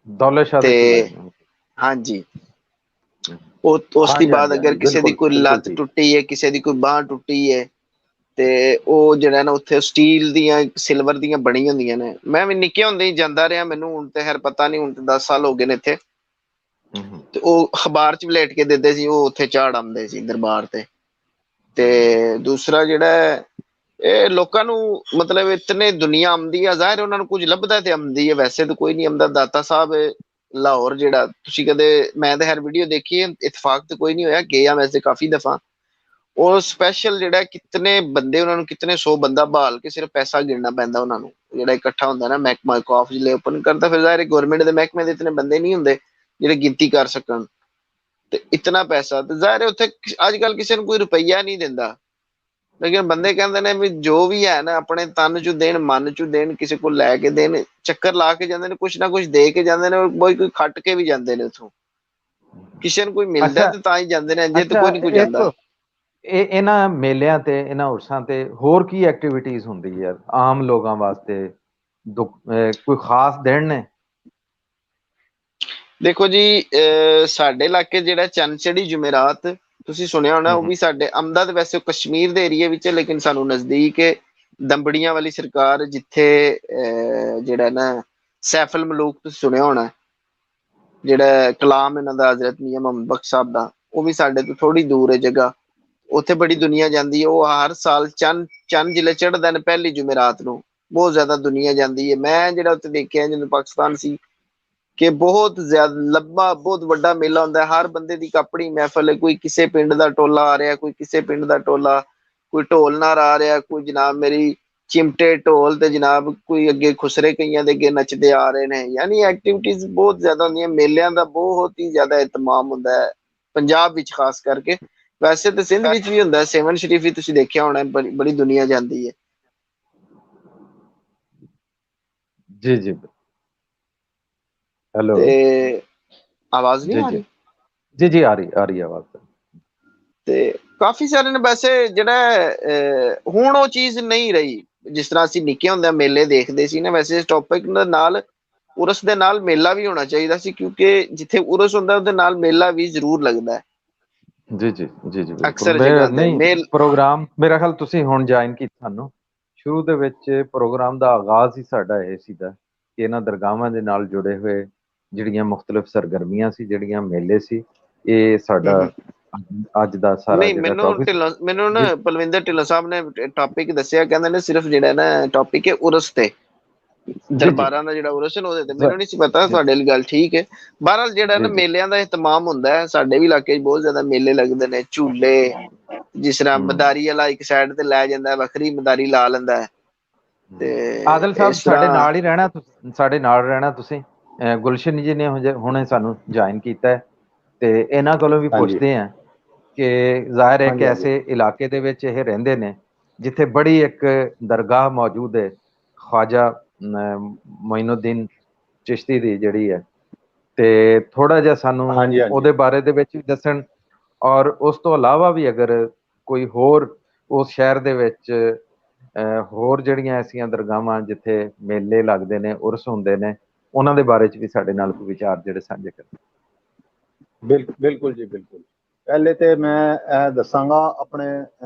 ਦੌਲਤ ਸ਼ਾਹ ਤੇ ਹਾਂਜੀ ਉਸ ਦੀ ਬਾਅਦ ਅਗਰ ਕਿਸੇ ਦੀ ਕੋਈ ਲੱਤ ਟੁੱਟੀ ਹੈ, ਕਿਸੇ ਦੀ ਕੋਈ ਬਾਂਹ ਟੁੱਟੀ ਹੈ, ਤੇ ਉਹ ਜਿਹੜਾ ਨਾ ਉੱਥੇ ਸਟੀਲ ਦੀਆਂ ਸਿਲਵਰ ਦੀਆਂ ਬਣੀ ਹੁੰਦੀਆਂ ਨੇ। ਮੈਂ ਵੀ ਨਿੱਕੇ ਹੁੰਦੇ ਹੀ ਜਾਂਦਾ ਰਿਹਾ, ਮੈਨੂੰ ਹੁਣ ਤੇ ਖੈਰ ਪਤਾ ਨਹੀਂ, ਹੁਣ ਤੇ 10 ਸਾਲ ਹੋ ਗਏ ਨੇ ਇੱਥੇ। ਤੇ ਉਹ ਅਖਬਾਰ ਚ ਵਲੇਟ ਕੇ ਦਿੰਦੇ ਸੀ, ਉਹ ਉੱਥੇ ਝਾੜ ਆਉਂਦੇ ਸੀ ਦਰਬਾਰ ਤੇ। ਤੇ ਦੂਸਰਾ ਜਿਹੜਾ ਇਹ ਲੋਕਾਂ ਨੂੰ ਮਤਲਬ ਇਤਨੇ ਦੁਨੀਆ ਆਉਂਦੀ ਆ, ਜ਼ਾਹਿਰ ਉਹਨਾਂ ਨੂੰ ਕੁਝ ਲੱਭਦਾ ਤੇ ਆਉਂਦੀ ਹੈ, ਵੈਸੇ ਤਾਂ ਕੋਈ ਨਹੀਂ ਆਉਂਦਾ। ਦਾਤਾ ਸਾਹਿਬ ਲਾਹੌਰ ਜਿਹੜਾ ਤੁਸੀਂ ਕਦੇ, ਮੈਂ ਤਾਂ ਹਰ ਵੀਡੀਓ ਦੇਖੀ ਹੈ, ਇਤਫਾਕ ਤੇ ਕੋਈ ਨਹੀਂ ਹੋਇਆ, ਗਏ ਆ ਵੈਸੇ ਕਾਫੀ ਦਫਾ। ਉਹ ਸਪੈਸ਼ਲ ਜਿਹੜਾ ਕਿਤਨੇ ਬੰਦੇ, ਉਹਨਾਂ ਨੂੰ ਕਿਤਨੇ 100 ਬੰਦਾ ਬਹਾਲ ਕੇ ਸਿਰਫ ਪੈਸਾ ਗਿਣਨਾ ਪੈਂਦਾ ਉਹਨਾਂ ਨੂੰ, ਜਿਹੜਾ ਇਕੱਠਾ ਹੁੰਦਾ ਨਾ ਮਹਿਕਮਾ ਕੌਫ ਜਿਲੇ ਓਪਨ ਕਰਦਾ। ਫਿਰ ਜ਼ਾਹਿਰ ਗੌਰਮੈਂਟ ਦੇ ਮਹਿਕਮੇ ਦੇ ਇਤਨੇ ਬੰਦੇ ਨਹੀਂ ਹੁੰਦੇ ਜਿਹੜੇ ਗਿਣਤੀ ਕਰ ਸਕਣ, ਤੇ ਇਤਨਾ ਪੈਸਾ ਤੇ ਜ਼ਾਹਿਰ ਉੱਥੇ ਅੱਜ ਕੱਲ ਕਿਸੇ ਨੂੰ ਕੋਈ ਰੁਪਈਆ ਨਹੀਂ ਦਿੰਦਾ। ਲੇਕਿਨ ਬੰਦੇ ਕਹਿੰਦੇ ਨੇ ਵੀ ਜੋ ਵੀ ਹੈ ਨਾ ਆਪਣੇ ਤਨ ਚੋਂ ਦੇਣ, ਮਨ ਚੋਂ ਦੇਣ, ਕਿਸੇ ਕੋਲ ਲੈ ਕੇ ਦੇਣ, ਚੱਕਰ ਲਾ ਕੇ ਜਾਂਦੇ ਨੇ, ਕੁਛ ਨਾ ਕੁਛ ਦੇ ਕੇ ਜਾਂਦੇ ਨੇ, ਕੋਈ ਖੱਟ ਕੇ ਵੀ ਜਾਂਦੇ ਨੇ ਉੱਥੋਂ। ਕਿਸੇ ਨੂੰ ਕੋਈ ਮਿਲਦਾ ਤੇ ਤਾਂ ਹੀ ਜਾਂਦੇ ਨੇ, ਜੇ ਤੇ ਕੋਈ ਨਹੀਂ ਕੋਈ ਜਾਂਦਾ। ਇਹਨਾਂ ਮੇਲਿਆਂ ਤੇ, ਇਹਨਾਂ ਉਰਸਾਂ ਤੇ ਹੋਰ ਕੀ ਐਕਟੀਵਿਟੀਜ਼ ਹੁੰਦੀ ਹੈ ਆਮ ਲੋਕਾਂ ਵਾਸਤੇ? ਕੋਈ ਖਾਸ ਦਿਨ ਨੇ? ਦੇਖੋ ਜੀ, ਸਾਡੇ ਇਲਾਕੇ ਜਿਹੜਾ ਚੰਨਚੜੀ ਜੁਮੇਰਾਤ ਤੁਸੀਂ ਸੁਣਿਆ ਹੋਣਾ, ਉਹ ਵੀ ਸਾਡੇ ਅਮਦਦ, ਵੈਸੇ ਕਸ਼ਮੀਰ ਦੇ ਏਰੀਏ ਵਿੱਚ, ਲੇਕਿਨ ਸਾਨੂੰ ਨਜ਼ਦੀਕ ਹੈ। ਦੰਬੜੀਆਂ ਵਾਲੀ ਸਰਕਾਰ, ਜਿੱਥੇ ਜਿਹੜਾ ਨਾ ਸੈਫਲ ਮਲੂਕ ਤੁਸੀਂ ਸੁਣਿਆ ਹੋਣਾ, ਜਿਹੜਾ ਕਲਾਮ ਇਹਨਾਂ ਦਾ ਹਜ਼ਰਤ ਮੀਆਂ ਮੁਹੰਮਦ ਬਖਸ਼ ਸਾਹਿਬ ਦਾ, ਉਹ ਵੀ ਸਾਡੇ ਤੋਂ ਥੋੜੀ ਦੂਰ ਹੈ ਜਗ੍ਹਾ। ਉੱਥੇ ਬੜੀ ਦੁਨੀਆ ਜਾਂਦੀ ਹੈ। ਉਹ ਹਰ ਸਾਲ ਚੰਨ ਜਿਲੇ ਚੜ੍ਹਦਾ ਨੇ ਪਹਿਲੀ ਜੁਮੇਰਾਤ ਨੂੰ, ਬਹੁਤ ਜ਼ਿਆਦਾ ਦੁਨੀਆ ਜਾਂਦੀ ਹੈ। ਮੈਂ ਜਿਹੜਾ ਉੱਥੇ ਦੇਖਿਆ ਜਦੋਂ ਪਾਕਿਸਤਾਨ ਸੀ, ਕਿ ਬਹੁਤ ਜ਼ਿਆਦਾ ਲੰਬਾ, ਬਹੁਤ ਵੱਡਾ ਮੇਲਾ ਹੁੰਦਾ ਹੈ। ਹਰ ਬੰਦੇ ਦੀ ਆਪਣੀ ਮਹਿਫਲ ਹੈ। ਕੋਈ ਕਿਸੇ ਪਿੰਡ ਦਾ ਟੋਲਾ ਆ ਰਿਹਾ, ਕੋਈ ਕਿਸੇ ਪਿੰਡ ਦਾ ਟੋਲਾ, ਕੋਈ ਢੋਲ ਨਾਲ ਆ ਰਿਹਾ, ਕੋਈ ਜਨਾਬ ਮੇਰੀ ਚਿਮਟੇ ਢੋਲ ਤੇ ਜਨਾਬ ਕੋਈ ਅੱਗੇ ਖੁਸਰੇ ਕਈਆਂ ਦੇ ਅੱਗੇ ਨੱਚਦੇ ਆ ਰਹੇ ਨੇ। ਯਾਨੀ ਐਕਟੀਵਿਟੀਜ਼ ਬਹੁਤ ਜ਼ਿਆਦਾ ਹੁੰਦੀਆਂ। ਮੇਲਿਆਂ ਦਾ ਬਹੁਤ ਹੀ ਜ਼ਿਆਦਾ ਇਤਮਾਮ ਹੁੰਦਾ ਹੈ ਪੰਜਾਬ ਵਿੱਚ ਖਾਸ ਕਰਕੇ। ਵੈਸੇ ਤਾਂ ਸਿੰਧ ਵਿੱਚ ਵੀ ਹੁੰਦਾ, ਸੇਵਨ ਸ਼ਰੀਫ ਵੀ ਤੁਸੀਂ ਦੇਖਿਆ ਹੋਣਾ, ਬੜੀ ਦੁਨੀਆ ਜਾਂਦੀ ਹੈ। ਜੀ ਜੀ। ਹੈਲੋ, ਤੇ ਆਵਾਜ਼ ਨਹੀਂ ਆ ਰਹੀ? ਜੀ ਜੀ, ਆ ਰਹੀ ਆਵਾਜ਼। ਤੇ ਕਾਫੀ ਸਾਰੇ ਨੇ ਵੈਸੇ, ਜਿਹੜਾ ਹੁਣ ਉਹ ਚੀਜ਼ ਨਹੀਂ ਰਹੀ ਜਿਸ ਤਰ੍ਹਾਂ ਅਸੀਂ ਨਿੱਕੇ ਹੁੰਦੇ ਮੇਲੇ ਦੇਖਦੇ ਸੀ ਨਾ। ਵੈਸੇ ਇਸ ਟੌਪਿਕ ਦੇ ਨਾਲ, ਉਰਸ ਦੇ ਨਾਲ ਮੇਲਾ ਵੀ ਹੋਣਾ ਚਾਹੀਦਾ ਸੀ, ਕਿਉਂਕਿ ਜਿੱਥੇ ਉਰਸ ਹੁੰਦਾ ਉਹਦੇ ਨਾਲ ਮੇਲਾ ਵੀ ਜ਼ਰੂਰ ਲੱਗਦਾ ਹੈ। ਜੀ ਜੀ ਜੀ ਜੀ, ਅਕਸਰ ਬਿਲਕੁਲ। ਜਗ੍ਹਾ ਤੇ ਨਹੀਂ, ਪ੍ਰੋਗਰਾਮ ਮੇਰਾ ਖਿਆਲ ਤੁਸੀਂ ਹੁਣ ਜੁਆਇਨ ਕੀਤਾ ਸਾਨੂੰ। ਸ਼ੁਰੂ ਦੇ ਵਿੱਚ ਪ੍ਰੋਗਰਾਮ ਦਾ ਆਗਾਜ਼ ਹੀ ਸਾਡਾ ਇਹ ਸੀਗਾ ਕਿ ਇਹਨਾਂ ਦਰਗਾਹਾਂ ਦੇ ਨਾਲ ਜੁੜੇ ਹੋਏ ਜਿਹੜੀਆਂ ਮੁਖਤਲਿਫ ਸਰਗਰਮੀਆਂ ਸੀ, ਜਿਹੜੀਆਂ ਮੇਲੇ ਸੀ, ਇਹ ਸਾਡਾ ਅੱਜ ਦਾ ਸਾਰਾ ਨਹੀਂ, ਜਿਹੜਾ ਮੈਨੂੰ ਨਾ ਪਲਵਿੰਦਰ ਢਿੱਲੋਂ ਸਾਹਿਬ ਨੇ ਟੌਪਿਕ ਦੱਸਿਆ, ਕਹਿੰਦੇ ਨੇ ਸਿਰਫ ਜਿਹੜਾ ਨਾ ਟੌਪਿਕ ਹੈ ਉਰਸ ਤੇ, ਦਰਬਾਰਾਂ ਦਾ ਜਿਹੜਾ ਉਰਸ ਹੈ ਉਹਦੇ ਤੇ। ਮੈਨੂੰ ਨਹੀਂ ਸੀ ਪਤਾ, ਤੁਹਾਡੇ ਲਈ ਗੱਲ ਠੀਕ ਹੈ। ਬਹਰਹਾਲ ਜਿਹੜਾ ਨਾ ਮੇਲਿਆਂ ਦਾ ਇਤਮਾਮ ਹੁੰਦਾ ਹੈ, ਸਾਡੇ ਵੀ ਇਲਾਕੇ 'ਚ ਬਹੁਤ ਜ਼ਿਆਦਾ ਮੇਲੇ ਲੱਗਦੇ ਨੇ। ਝੂਲੇ, ਜਿਸ ਤਰ੍ਹਾਂ ਮਦਾਰੀ ਵਾਲਾ ਇੱਕ ਸਾਈਡ ਤੇ ਲੈ ਜਾਂਦਾ, ਵੱਖਰੀ ਮਦਾਰੀ ਲਾ ਲੈਂਦਾ ਹੈ। ਤੇ ਆਦਿਲ ਸਾਹਿਬ, ਸਾਡੇ ਨਾਲ ਹੀ ਰਹਿਣਾ, ਸਾਡੇ ਨਾਲ ਰਹਿਣਾ ਤੁਸੀਂ। ਗੁਲਸ਼ਨ ਜੀ ਨੇ ਹੁਣੇ ਸਾਨੂੰ ਜੁਆਇਨ ਕੀਤਾ ਹੈ, ਤੇ ਇਹਨਾਂ ਕੋਲੋਂ ਵੀ ਪੁੱਛਦੇ ਆ ਕਿ ਜ਼ਾਹਿਰ ਹੈ ਕਿ ਐਸੇ ਇਲਾਕੇ ਦੇ ਵਿੱਚ ਇਹ ਰਹਿੰਦੇ ਨੇ ਜਿੱਥੇ ਬੜੀ ਇੱਕ ਦਰਗਾਹ ਮੌਜੂਦ ਹੈ, ਖਵਾਜਾ ਮੋਇਨੁੱਦੀਨ ਚਿਸ਼ਤੀ ਦੀ ਜਿਹੜੀ ਹੈ। ਤੇ ਥੋੜਾ ਜਿਹਾ ਸਾਨੂੰ ਉਹਦੇ ਬਾਰੇ ਦੇ ਵਿੱਚ ਵੀ ਦੱਸਣ, ਔਰ ਉਸ ਤੋਂ ਇਲਾਵਾ ਵੀ ਅਗਰ ਕੋਈ ਹੋਰ ਉਸ ਸ਼ਹਿਰ ਦੇ ਵਿੱਚ ਹੋਰ ਜਿਹੜੀਆਂ ਐਸੀਆਂ ਦਰਗਾਹਾਂ ਜਿੱਥੇ ਮੇਲੇ ਲੱਗਦੇ ਨੇ, ਉਰਸ ਹੁੰਦੇ ਨੇ, ਉਹਨਾਂ ਦੇ ਬਾਰੇ 'ਚ ਵੀ ਸਾਡੇ ਨਾਲ ਕੋਈ ਵਿਚਾਰ ਜਿਹੜੇ ਸਾਂਝੇ ਕਰਨ। ਬਿਲਕੁਲ ਜੀ, ਬਿਲਕੁਲ। ਪਹਿਲੇ ਤੇ ਮੈਂ ਦੱਸਾਂਗਾ ਆਪਣੇ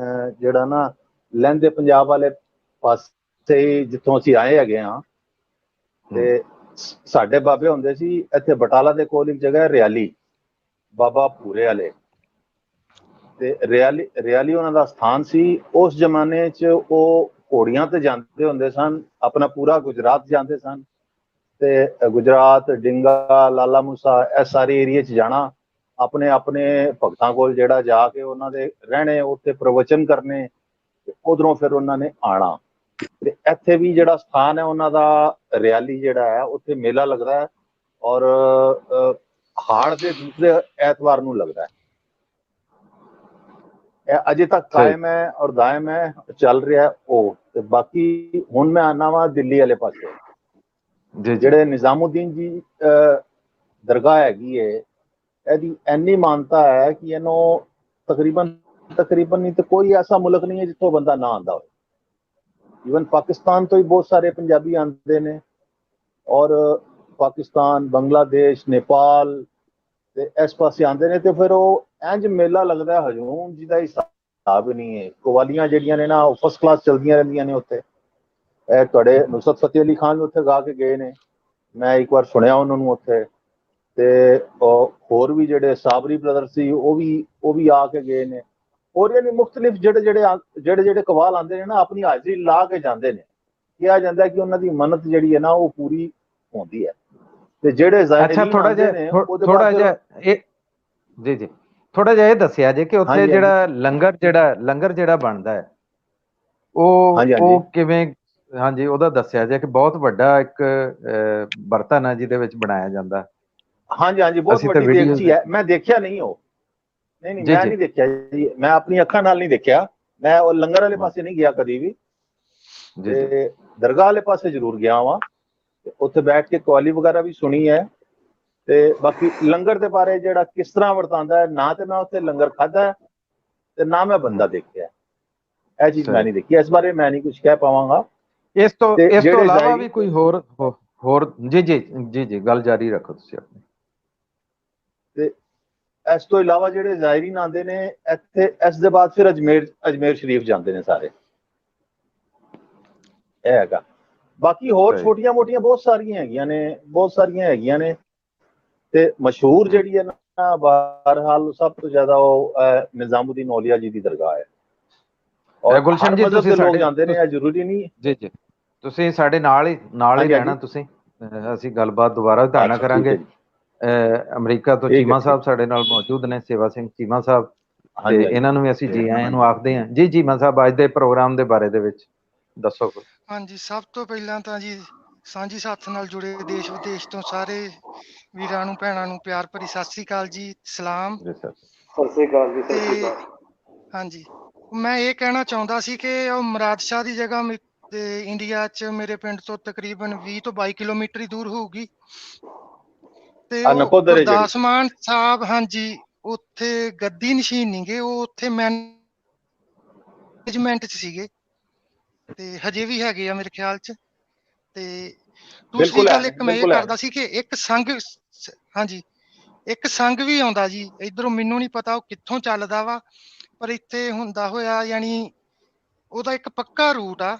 ਜਿਹੜਾ ਨਾ ਲਹਿੰਦੇ ਪੰਜਾਬ ਵਾਲੇ ਪਾਸੇ ਜਿੱਥੋਂ ਅਸੀਂ ਆਏ ਹੈਗੇ ਹਾਂ, ਤੇ ਸਾਡੇ ਬਾਬੇ ਹੁੰਦੇ ਸੀ ਇੱਥੇ ਬਟਾਲਾ ਦੇ ਕੋਲ ਇੱਕ ਜਗ੍ਹਾ ਹੈ ਰਿਆਲੀ, ਬਾਬਾ ਭੂਰੇ ਵਾਲੇ। ਤੇ ਰਿਆਲੀ ਉਹਨਾਂ ਦਾ ਸਥਾਨ ਸੀ। ਉਸ ਜ਼ਮਾਨੇ 'ਚ ਉਹ ਘੋੜੀਆਂ ਤੇ ਜਾਂਦੇ ਹੁੰਦੇ ਸਨ, ਆਪਣਾ ਪੂਰਾ ਗੁਜਰਾਤ ਜਾਂਦੇ ਸਨ। ਤੇ ਗੁਜਰਾਤ, ਡਿੰਗਾ, ਲਾਲਾ ਮੂਸਾ, ਇਹ ਸਾਰੇ ਏਰੀਏ 'ਚ ਜਾਣਾ, ਆਪਣੇ ਆਪਣੇ ਭਗਤਾਂ ਕੋਲ ਜਿਹੜਾ ਜਾ ਕੇ ਉਹਨਾਂ ਦੇ ਰਹਿਣੇ, ਉੱਥੇ ਪ੍ਰਵਚਨ ਕਰਨੇ, ਤੇ ਉਧਰੋਂ ਫਿਰ ਉਹਨਾਂ ਨੇ ਆਣਾ। ਤੇ ਇੱਥੇ ਵੀ ਜਿਹੜਾ ਸਥਾਨ ਹੈ ਉਹਨਾਂ ਦਾ, ਰਿਆਲੀ ਜਿਹੜਾ ਹੈ, ਉੱਥੇ ਮੇਲਾ ਲੱਗਦਾ ਹੈ, ਔਰ ਹਾੜ ਦੇ ਦੂਸਰੇ ਐਤਵਾਰ ਨੂੰ ਲੱਗਦਾ ਹੈ। ਇਹ ਅਜੇ ਤੱਕ ਕਾਇਮ ਹੈ ਔਰ ਦਾਇਮ ਹੈ, ਚੱਲ ਰਿਹਾ ਉਹ। ਤੇ ਬਾਕੀ ਹੁਣ ਮੈਂ ਆਨਾ ਵਾ ਦਿੱਲੀ ਵਾਲੇ ਪਾਸੇ, ਜਿਹੜੇ ਨਿਜ਼ਾਮੁਦੀਨ ਜੀ ਦਰਗਾਹ ਹੈਗੀ ਹੈ, ਇਹਦੀ ਇੰਨੀ ਮਾਨਤਾ ਹੈ ਕਿ ਇਹਨੂੰ ਤਕਰੀਬਨ ਨਹੀਂ ਤੇ ਕੋਈ ਐਸਾ ਮੁਲਕ ਨਹੀਂ ਹੈ ਜਿੱਥੋਂ ਬੰਦਾ ਨਾ ਆਉਂਦਾ ਹੋਵੇ। ਈਵਨ ਪਾਕਿਸਤਾਨ ਤੋਂ ਹੀ ਬਹੁਤ ਸਾਰੇ ਪੰਜਾਬੀ ਆਉਂਦੇ ਨੇ, ਔਰ ਪਾਕਿਸਤਾਨ, ਬੰਗਲਾਦੇਸ਼, ਨੇਪਾਲ ਤੇ ਇਸ ਪਾਸੇ ਆਉਂਦੇ ਨੇ। ਤੇ ਫਿਰ ਉਹ ਇੰਜ ਮੇਲਾ ਲੱਗਦਾ ਹਜੂਮ ਜਿਹਦਾ ਹਿਸਾਬ ਨਹੀਂ ਹੈ। ਕਵਾਲੀਆਂ ਜਿਹੜੀਆਂ ਨੇ ਨਾ, ਉਹ ਫਸਟ ਕਲਾਸ ਚਲਦੀਆਂ ਰਹਿੰਦੀਆਂ ਨੇ ਉੱਥੇ। ਇਹ ਤੁਹਾਡੇ ਨੁਸਰਤ ਫਤਿਹ ਅਲੀ ਖਾਨ ਵੀ ਉੱਥੇ ਗਾ ਕੇ ਗਏ ਨੇ, ਮੈਂ ਇੱਕ ਵਾਰ ਸੁਣਿਆ ਉਹਨਾਂ ਨੂੰ ਉੱਥੇ। ਤੇ ਹੋਰ ਵੀ ਜਿਹੜੇ ਸਾਬਰੀ ਬ੍ਰਦਰ ਸੀ, ਉਹ ਵੀ ਆ ਕੇ ਗਏ ਨੇ। ਔਰ ਯਾਨੀ ਮੁਖਤਲਿਫ ਜਿਹੜੇ ਕਵਾਲ ਆਉਂਦੇ ਨੇ ਨਾ, ਆਪਣੀ ਹਾਜ਼ਰੀ ਲਾ ਕੇ ਜਾਂਦੇ ਨੇ। ਕਿਹਾ ਜਾਂਦਾ ਕਿ ਉਹਨਾਂ ਦੀ ਮੰਨਤ ਜਿਹੜੀ ਹੈ ਨਾ, ਉਹ ਪੂਰੀ ਹੁੰਦੀ ਹੈ। ਤੇ ਜਿਹੜੇ ਥੋੜਾ ਜਿਹਾ ਇਹ ਦੱਸਿਆ ਜੇ ਕਿ ਉੱਥੇ ਜਿਹੜਾ ਲੰਗਰ ਜਿਹੜਾ ਬਣਦਾ ਹੈ, ਉਹ ਕਿਵੇਂ? ਹਾਂਜੀ, ਉਹਦਾ ਦੱਸਿਆ ਜੇ ਕਿ ਬਹੁਤ ਵੱਡਾ ਇੱਕ ਬਰਤਨ ਹੈ ਜਿਹਦੇ ਵਿੱਚ ਬਣਾਇਆ ਜਾਂਦਾ। ਹਾਂਜੀ, ਬਹੁਤ ਵੱਡੀ ਦੇਗਚੀ ਹੈ। ਮੈਂ ਦੇਖਿਆ ਨਹੀਂ ਉਹ, ਨਹੀਂ ਮੈਂ ਨਹੀਂ ਦੇਖਿਆ ਜੀ, ਮੈਂ ਆਪਣੀ ਅੱਖਾਂ ਨਾਲ ਨਹੀਂ ਦੇਖਿਆ। ਮੈਂ ਉਹ ਲੰਗਰ ਵਾਲੇ ਪਾਸੇ ਨਹੀਂ ਗਿਆ ਕਦੀ ਵੀ, ਤੇ ਦਰਗਾਹ ਵਾਲੇ ਪਾਸੇ ਜ਼ਰੂਰ ਗਿਆ ਵਾਂ। ਉੱਥੇ ਬੈਠ ਕੇ ਕਵਾਲੀ ਵਗੈਰਾ ਵੀ ਸੁਣੀ ਹੈ। ਤੇ ਬਾਕੀ ਲੰਗਰ ਦੇ ਬਾਰੇ ਜਿਹੜਾ ਕਿਸ ਤਰ੍ਹਾਂ ਵਰਤਾਂਦਾ ਹੈ, ਨਾ ਤੇ ਮੈਂ ਉੱਥੇ ਲੰਗਰ ਖਾਧਾ ਤੇ ਨਾ ਮੈਂ ਬੰਦਾ ਦੇਖਿਆ। ਇਹ ਚੀਜ਼ ਮੈਂ ਨਹੀਂ ਦੇਖੀ, ਇਸ ਬਾਰੇ ਮੈਂ ਨਹੀਂ ਕੁਝ ਕਹਿ ਪਾਵਾਂਗਾ। ਇਸ ਤੋਂ ਇਲਾਵਾ ਵੀ ਕੋਈ ਹੋਰ? ਜੀ ਗੱਲ ਜਾਰੀ ਰੱਖੋ ਤੁਸੀਂ ਆਪਣੀ। ਤੇ ਇਸ ਤੋਂ ਇਲਾਵਾ ਜਿਹੜੇ ਜ਼ਾਇਰੀਨ ਆਉਂਦੇ ਨੇ ਇੱਥੇ, ਇਸ ਦੇ ਬਾਅਦ ਫਿਰ ਅਜਮੇਰ ਸ਼ਰੀਫ ਜਾਂਦੇ ਨੇ ਸਾਰੇ। ਇਹ ਹੈਗਾ। ਬਾਕੀ ਹੋਰ ਛੋਟੀਆਂ ਮੋਟੀਆਂ ਬਹੁਤ ਸਾਰੀਆਂ ਹੈਗੀਆਂ ਨੇ ਤੇ ਮਸ਼ਹੂਰ ਜਿਹੜੀ ਹੈ ਨਾ ਬਹਰਹਾਲ ਸਭ ਤੋਂ ਜ਼ਿਆਦਾ ਉਹ ਨਿਜ਼ਾਮੁਦੀਨ ਔਲੀਆ ਜੀ ਦੀ ਦਰਗਾਹ ਹੈ। ਔਰ ਗੁਲਸ਼ਨ ਜੀ ਤੁਸੀਂ ਲੋਕ ਜਾਂਦੇ ਨੇ, ਇਹ ਜ਼ਰੂਰੀ ਨਹੀਂ। ਜੀ ਜੀ, ਤੁਸੀਂ ਸਾਡੇ ਨਾਲ ਹੀ ਰਹਿਣਾ। ਤੁਸੀਂ ਅਸੀਂ ਗੱਲਬਾਤ ਦੁਬਾਰਾ ਤੁਹਾਡੇ ਨਾਲ ਕਰਾਂਗੇ। ਅਮਰੀਕਾ ਤੋਂ ਚੀਮਾ ਸਾਹਿਬ ਸਾਡੇ ਨਾਲ ਮੌਜੂਦ ਨੇ, ਸੇਵਾ ਸਿੰਘ ਚੀਮਾ ਸਾਹਿਬ, ਤੇ ਇਹਨਾਂ ਨੂੰ ਵੀ ਅਸੀਂ ਜੀ ਆਇਆਂ ਨੂੰ ਆਖਦੇ ਹਾਂ। ਜੀ ਚੀਮਾ ਸਾਹਿਬ, ਅੱਜ ਦੇ ਪ੍ਰੋਗਰਾਮ ਦੇ ਬਾਰੇ ਦੇ ਵਿੱਚ ਦੱਸੋ। ਹਾਂਜੀ, ਸਭ ਤੋਂ ਪਹਿਲਾਂ ਤਾਂ ਜੀ ਸਾਂਝੀ ਸਾਥ ਨਾਲ ਜੁੜੇ ਦੇਸ਼ ਵਿਦੇਸ਼ ਤੋਂ ਸਾਰੇ ਵੀਰਾਂ ਨੂੰ ਭੈਣਾਂ ਨੂੰ ਪਿਆਰ ਭਰੀ ਸਤਿ ਸ੍ਰੀ ਅਕਾਲ ਜੀ, ਸਲਾਮ। ਸਤਿ ਸ੍ਰੀ ਅਕਾਲ ਜੀ। ਸਤਿ ਸ੍ਰੀ ਅਕਾਲ। ਹਾਂਜੀ, ਮੈਂ ਇਹ ਕਹਿਣਾ ਚਾਹੁੰਦਾ ਸੀ ਕਿ ਉਹ ਮੁਰਾਦ ਸ਼ਾਹ ਦੀ ਜਗ੍ਹਾ ਤੇ ਇੰਡੀਆ 'ਚ ਮੇਰੇ ਪਿੰਡ ਤੋਂ ਤਕਰੀਬਨ 20 ਤੋਂ 22 ਕਿਲੋਮੀਟਰ ਹੀ ਦੂਰ ਹੋਊਗੀ, ਤੇ ਉਹ ਗੁਰਦਾਸ ਮਾਨ ਸਾਹਿਬ, ਹਾਂਜੀ, ਉੱਥੇ ਗੱਦੀ ਨਸ਼ੀਨ ਨਹੀਂ ਗੇ, ਉਹ ਉੱਥੇ ਮੈਨੇਜਮੈਂਟ 'ਚ ਸੀਗੇ ਤੇ ਹਜੇ ਵੀ ਹੈਗੇ ਆ ਮੇਰੇ ਖਿਆਲ 'ਚ। ਤੇ ਦੂਸਰੀ ਗੱਲ ਇੱਕ ਮੈਂ ਇਹ ਕਰਦਾ ਸੀ ਕਿ ਇੱਕ ਸੰਘ, ਹਾਂਜੀ, ਇੱਕ ਸੰਘ ਵੀ ਆਉਂਦਾ ਜੀ ਇੱਧਰੋਂ, ਮੈਨੂੰ ਨਹੀਂ ਪਤਾ ਉਹ ਕਿੱਥੋਂ ਚੱਲਦਾ ਵਾ, ਪਰ ਇੱਥੇ ਹੁੰਦਾ ਹੋਇਆ, ਯਾਨੀ ਉਹਦਾ ਇੱਕ ਪੱਕਾ ਰੂਟ ਆ।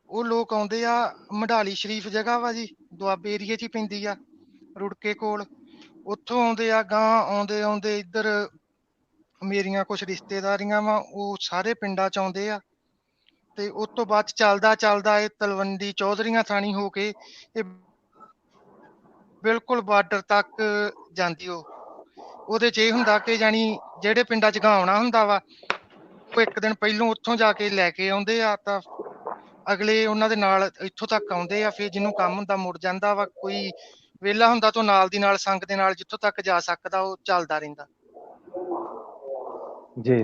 ਉਹ ਲੋਕ ਆਉਂਦੇ ਆ, ਮਢਾਲੀ ਸ਼ਰੀਫ ਜਗ੍ਹਾ ਵਾ ਜੀ, ਦੁਆਬੇ ਏਰੀਏ 'ਚ ਹੀ ਪੈਂਦੀ ਆ, ਰੁੜਕੇ ਕੋਲ। ਉੱਥੋਂ ਆਉਂਦੇ ਆ, ਗਾਂ ਆਉਂਦੇ ਇੱਧਰ ਮੇਰੀਆਂ ਕੁਛ ਰਿਸ਼ਤੇਦਾਰੀਆਂ ਵਾ, ਉਹ ਸਾਰੇ ਪਿੰਡਾਂ 'ਚ ਆਉਂਦੇ ਆ। ਤੇ ਉਸ ਤੋਂ ਬਾਅਦ ਚੱਲਦਾ ਇਹ ਤਲਵੰਡੀ ਚੌਧਰੀਆਂ ਥਾਣੀ ਹੋ ਕੇ ਇਹ ਬਿਲਕੁਲ ਬਾਰਡਰ ਤੱਕ ਜਾਂਦੀ। ਉਹਦੇ 'ਚ ਇਹ ਹੁੰਦਾ ਕਿ ਯਾਨੀ ਜਿਹੜੇ ਪਿੰਡਾਂ 'ਚ ਗਾਉਣਾ ਹੁੰਦਾ ਵਾ, ਉਹ ਇੱਕ ਦਿਨ ਪਹਿਲੋਂ ਉੱਥੋਂ ਜਾ ਕੇ ਲੈ ਕੇ ਆਉਂਦੇ ਆ, ਤਾਂ ਅਗਲੇ ਉਹਨਾਂ ਦੇ ਨਾਲ ਇੱਥੋਂ ਤੱਕ ਆਉਂਦੇ ਆ। ਫਿਰ ਜਿਹਨੂੰ ਕੰਮ ਹੁੰਦਾ ਮੁੜ ਜਾਂਦਾ ਵਾ, ਕੋਈ ਵਿਹਲਾ ਹੁੰਦਾ ਤਾਂ ਨਾਲ ਦੀ ਨਾਲ ਸੰਗ ਦੇ ਨਾਲ ਜਿੱਥੋਂ ਤੱਕ ਜਾ ਸਕਦਾ ਉਹ ਚੱਲਦਾ ਰਹਿੰਦਾ ਜੀ।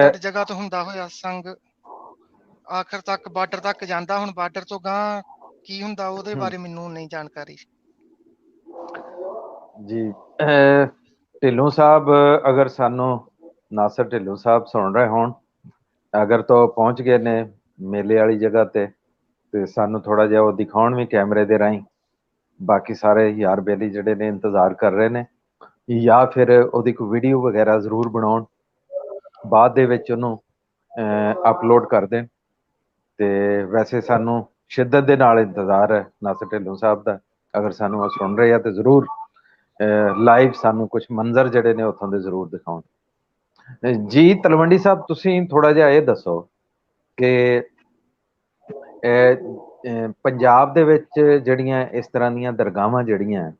ਅੱਡ ਜਗ੍ਹਾ ਤੋਂ ਹੁੰਦਾ ਹੋਇਆ ਸੰਗ ਆਖਰ ਤੱਕ ਬਾਰਡਰ ਤੱਕ ਜਾਂਦਾ। ਹੁਣ ਬਾਰਡਰ ਤੋਂ ਗਾਂ ਕੀ ਹੁੰਦਾ ਉਹਦੇ ਬਾਰੇ ਮੈਨੂੰ ਨਹੀਂ ਜਾਣਕਾਰੀ ਜੀ। ਢਿੱਲੋਂ ਸਾਹਿਬ, ਅਗਰ ਸਾਨੂੰ ਨਾਸਰ ਢਿੱਲੋਂ ਸਾਹਿਬ ਸੁਣ ਰਹੇ ਹੋਣ, ਅਗਰ ਤੋਂ ਪਹੁੰਚ ਗਏ ਨੇ ਮੇਲੇ ਵਾਲੀ ਜਗ੍ਹਾ ਤੇ ਸਾਨੂੰ ਥੋੜਾ ਜਿਹਾ ਉਹ ਦਿਖਾਉਣ ਵੀ ਕੈਮਰੇ ਦੇ ਰਾਹੀਂ। ਬਾਕੀ ਸਾਰੇ ਯਾਰ ਬੇਲੀ ਜਿਹੜੇ ਨੇ ਇੰਤਜ਼ਾਰ ਕਰ ਰਹੇ ਨੇ, ਜਾਂ ਫਿਰ ਉਹਦੀ ਕੋਈ ਵੀਡੀਓ ਵਗੈਰਾ ਜ਼ਰੂਰ ਬਣਾਉਣ, ਬਾਅਦ ਦੇ ਵਿੱਚ ਉਹਨੂੰ ਅਪਲੋਡ ਕਰ ਦੇਣ। ਤੇ ਵੈਸੇ ਸਾਨੂੰ ਸ਼ਿੱਦਤ ਦੇ ਨਾਲ ਇੰਤਜ਼ਾਰ ਹੈ ਨਾਸਰ ਢਿੱਲੋਂ ਸਾਹਿਬ ਦਾ। ਅਗਰ ਸਾਨੂੰ ਉਹ ਸੁਣ ਰਹੇ ਆ ਤੇ ਜ਼ਰੂਰ ਲਾਈਵ ਸਾਨੂੰ ਕੁਝ ਮੰਜ਼ਰ ਜਿਹੜੇ ਨੇ ਉੱਥੋਂ ਦੇ ਜ਼ਰੂਰ ਦਿਖਾਉਣ। ਜੀ ਤਲਵੰਡੀ ਸਾਹਿਬ, ਤੁਸੀਂ ਥੋੜਾ ਜਿਹਾ ਇਹ ਦੱਸੋ ਕਿ ਪੰਜਾਬ ਦੇ ਵਿੱਚ ਜਿਹੜੀਆਂ ਇਸ ਤਰ੍ਹਾਂ ਦੀਆਂ ਦਰਗਾਹਾਂ ਜਿਹੜੀਆਂ,